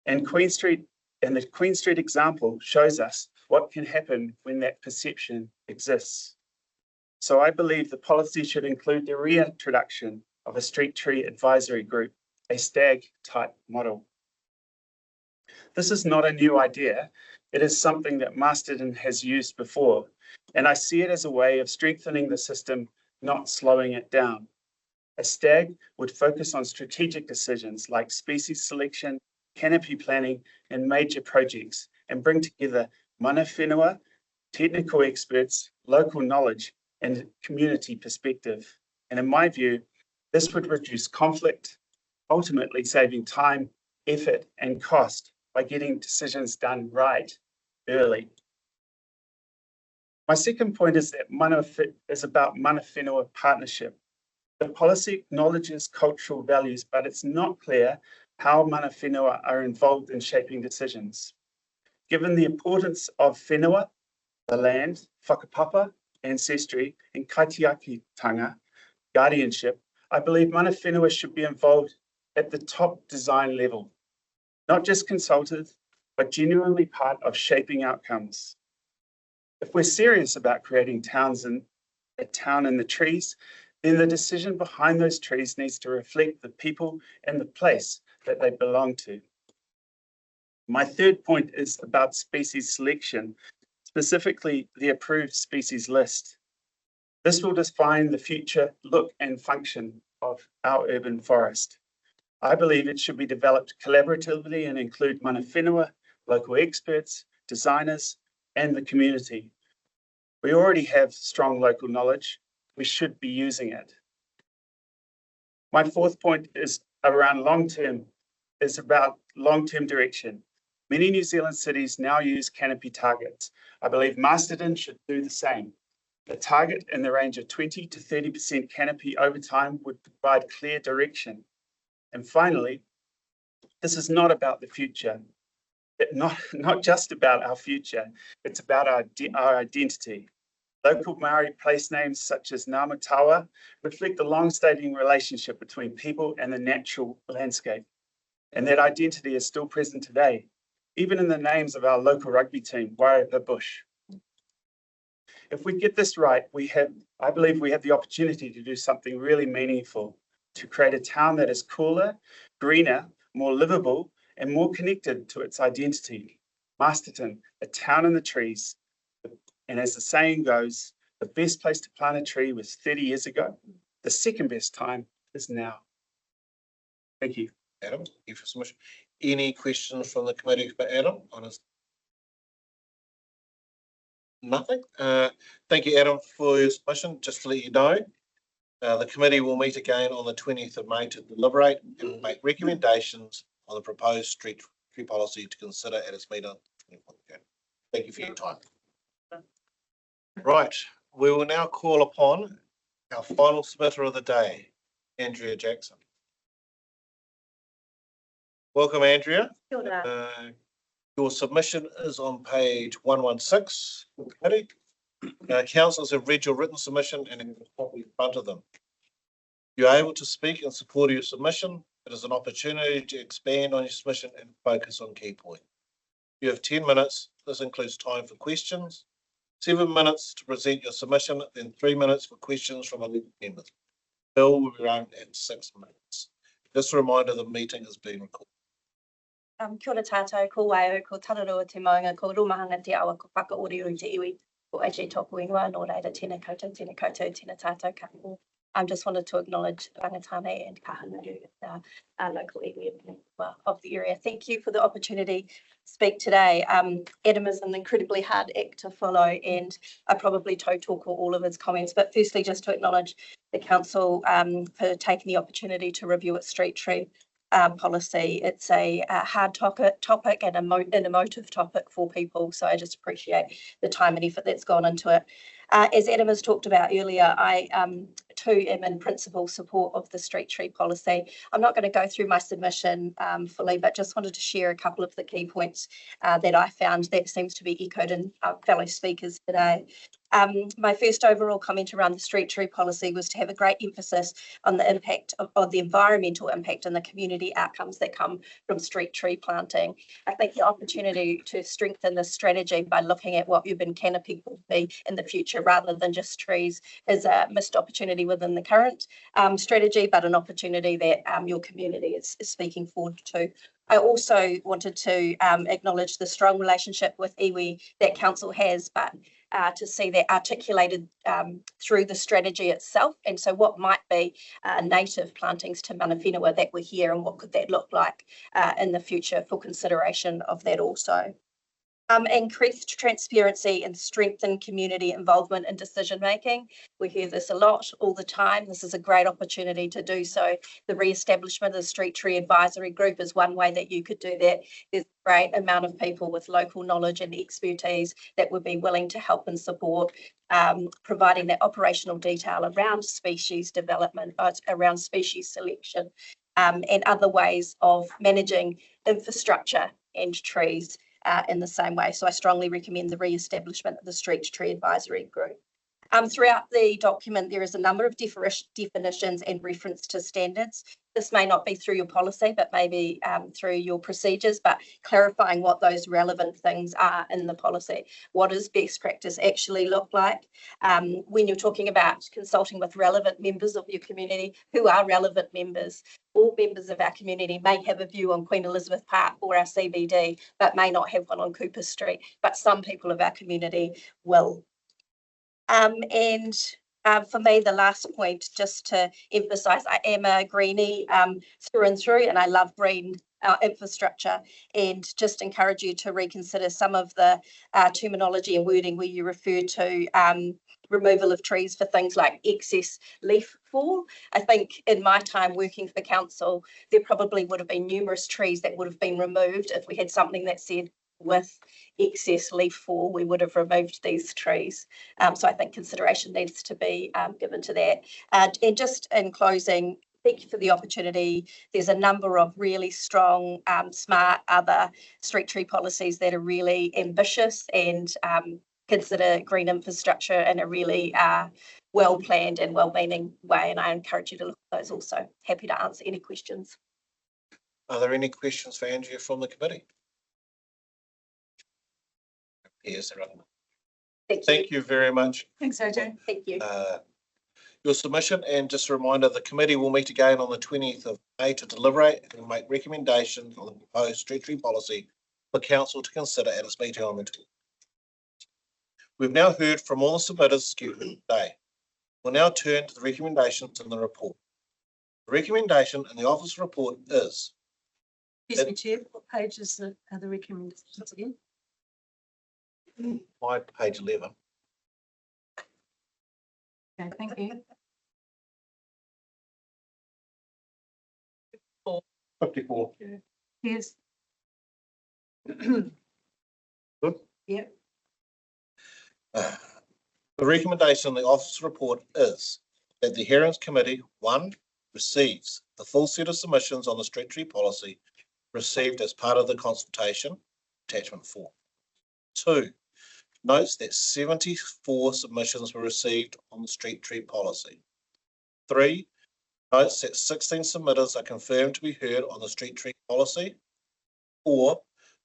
And the Queen Street example shows us what can happen when that perception exists. So I believe the policy should include the reintroduction of a street tree advisory group, a stag type model. This is not a new idea. It is something that Masterton has used before, and I see it as a way of strengthening the system, not slowing it down. A stag would focus on strategic decisions like species selection, canopy planning, and major projects, and bring together mana whenua, technical experts, local knowledge, and community perspective. And in my view, this would reduce conflict, ultimately saving time, effort, and cost by getting decisions done right early. My second point is that is about mana whenua partnership. The policy acknowledges cultural values, but it's not clear how mana whenua are involved in shaping decisions. Given the importance of whenua, the land, whakapapa, ancestry, and kaitiakitanga, guardianship, I believe mana whenua should be involved at the top design level, not just consulted, but genuinely part of shaping outcomes. If we're serious about creating a town in the trees, then the decision behind those trees needs to reflect the people and the place that they belong to. My third point is about species selection, specifically the approved species list. This will define the future look and function of our urban forest. I believe it should be developed collaboratively and include mana whenua, local experts, designers, and the community. We already have strong local knowledge. We should be using it. My fourth point is around about long-term direction. Many New Zealand cities now use canopy targets. I believe Masterton should do the same. A target in the range of 20 to 30% canopy over time would provide clear direction. And finally, this is not about the future. Not just about our future, it's about our identity. Local Maori place names such as Namatawa reflect the long-standing relationship between people and the natural landscape. And that identity is still present today, even in the names of our local rugby team, Wairarapa Bush. If we get this right, I believe we have the opportunity to do something really meaningful, to create a town that is cooler, greener, more livable, and more connected to its identity. Masterton, a town in the trees. And as the saying goes, the best place to plant a tree was 30 years ago. The second best time is now. Thank you. Adam, thank you for submission. Any questions from the committee for Adam on his? Nothing. Thank you, Adam, for your submission. Just to let you know, the committee will meet again on the 20th of May to deliberate and make recommendations on the proposed street tree policy to consider at its meeting. Thank you for your time. Right, we will now call upon our final submitter of the day, Andrea Jackson. Welcome, Andrea. Your submission is on page 116. Councillors have read your written submission and have a copy in front of them. You're able to speak in support of your submission. It is an opportunity to expand on your submission and focus on key points. You have 10 minutes. This includes time for questions, 7 minutes to present your submission, then 3 minutes for questions from elected members. Bill will be around at 6 minutes. Just a reminder, the meeting is being recorded. Kia ora tātou, ko waio, ko tararua te maunga, ko rumahanga te awa, ko whakaore ui te iwi, ko AJ Topu ingoa, nō reira tēnā koutou, tēnā tātou ka po. Just wanted to acknowledge Rangatane and Kahanuru, our local iwi of the area. Thank you for the opportunity to speak today. Adam is an incredibly hard act to follow, and I probably talk all of his comments. But firstly, just to acknowledge the council for taking the opportunity to review its street tree policy. It's a hard topic and an emotive topic for people. So I just appreciate the time and effort that's gone into it. As Adam has talked about earlier, I too am in principle support of the street tree policy. I'm not going to go through my submission fully, but just wanted to share a couple of the key points that I found that seems to be echoed in our fellow speakers today. My first overall comment around the street tree policy was to have a great emphasis on the impact of the environmental impact and the community outcomes that come from street tree planting. I think the opportunity to strengthen the strategy by looking at what urban canopy will be in the future rather than just trees is a missed opportunity within the current strategy, but an opportunity that your community is speaking forward to. I also wanted to acknowledge the strong relationship with iwi that council has, but to see that articulated through the strategy itself. And so what might be native plantings to mana whenua that were here and what could that look like in the future for consideration of that also. Increased transparency and strengthen community involvement in decision making. We hear this a lot all the time. This is a great opportunity to do so. The re-establishment of the Street Tree Advisory Group is one way that you could do that. There's a great amount of people with local knowledge and expertise that would be willing to help and support providing that operational detail around species development, around species selection, and other ways of managing infrastructure and trees in the same way. So I strongly recommend the re-establishment of the Street Tree Advisory Group. Throughout the document, there is a number of definitions and reference to standards. This may not be through your policy, but maybe through your procedures, but clarifying what those relevant things are in the policy. What does best practice actually look like? When you're talking about consulting with relevant members of your community, who are relevant members? All members of our community may have a view on Queen Elizabeth Park or our CBD, but may not have one on Cooper Street, but some people of our community will. For me, the last point, just to emphasise, I am a greenie through and through, and I love green infrastructure, and just encourage you to reconsider some of the terminology and wording where you refer to removal of trees for things like excess leaf fall. I think in my time working for council, there probably would have been numerous trees that would have been removed if we had something that said with excess leaf fall, we would have removed these trees. So I think consideration needs to be given to that. And just in closing, thank you for the opportunity. There's a number of really strong, smart other street tree policies that are really ambitious and consider green infrastructure in a really well-planned and well-meaning way. And I encourage you to look at those also. Happy to answer any questions. Are there any questions for Andrea from the committee? Yes, there are. Thank you very much. Thanks, AJ. Thank you. Your submission, and just a reminder, the committee will meet again on the 20th of May to deliberate and make recommendations on the proposed street tree policy for council to consider at its meeting on the 20th. We've now heard from all the submitters scheduled today. We'll now turn to the recommendations in the report. The recommendation in the office report is. Excuse me, Chair, what pages are the recommendations again? My page 11. Okay, thank you. 54. Yes. Good. Yep. The recommendation in the office report is that the Hearings Committee, 1, receives the full set of submissions on the street tree policy received as part of the consultation, attachment 4. 2, notes that 74 submissions were received on the street tree policy. 3, notes that 16 submitters are confirmed to be heard on the street tree policy. 4,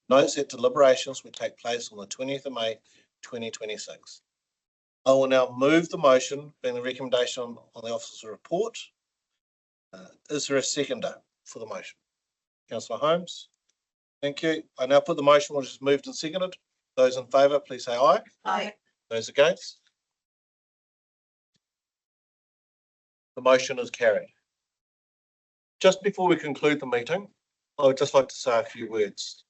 notes that deliberations will take place on the 20th of May 2026. I will now move the motion being the recommendation on the officer's report. Is there a seconder for the motion? Councillor Holmes. Thank you. I now put the motion which is moved and seconded. Those in favour, please say aye. Aye. Those against? The motion is carried. Just before we conclude the meeting, I would just like to say a few words.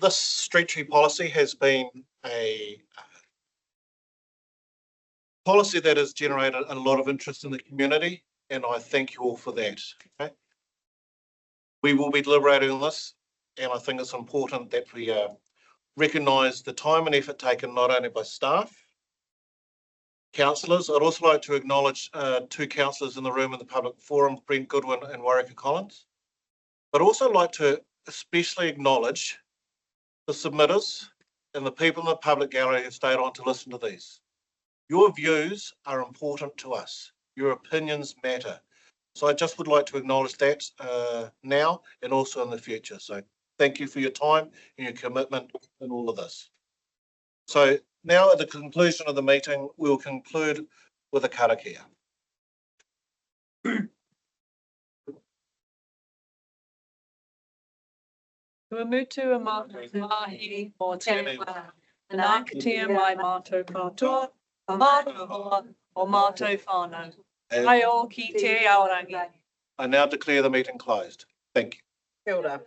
This street tree policy has been a policy that has generated a lot of interest in the community, and I thank you all for that. Okay? We will be deliberating on this, and I think it's important that we recognise the time and effort taken not only by staff, councillors. I'd also like to acknowledge two councillors in the room in the public forum, Brent Goodwin and Warwick Collins. I'd also like to especially acknowledge the submitters and the people in the public gallery who stayed on to listen to these. Your views are important to us. Your opinions matter. So I just would like to acknowledge that now and also in the future. So thank you for your time and your commitment in all of this. So now at the conclusion of the meeting, we'll conclude with a karakia. Ua mutu a mahi o te rewa, nā katia mai mātou katoa, mātou hoa o mātou whānau. Ai o ki te aorangi. I now declare the meeting closed. Thank you. Kia ora.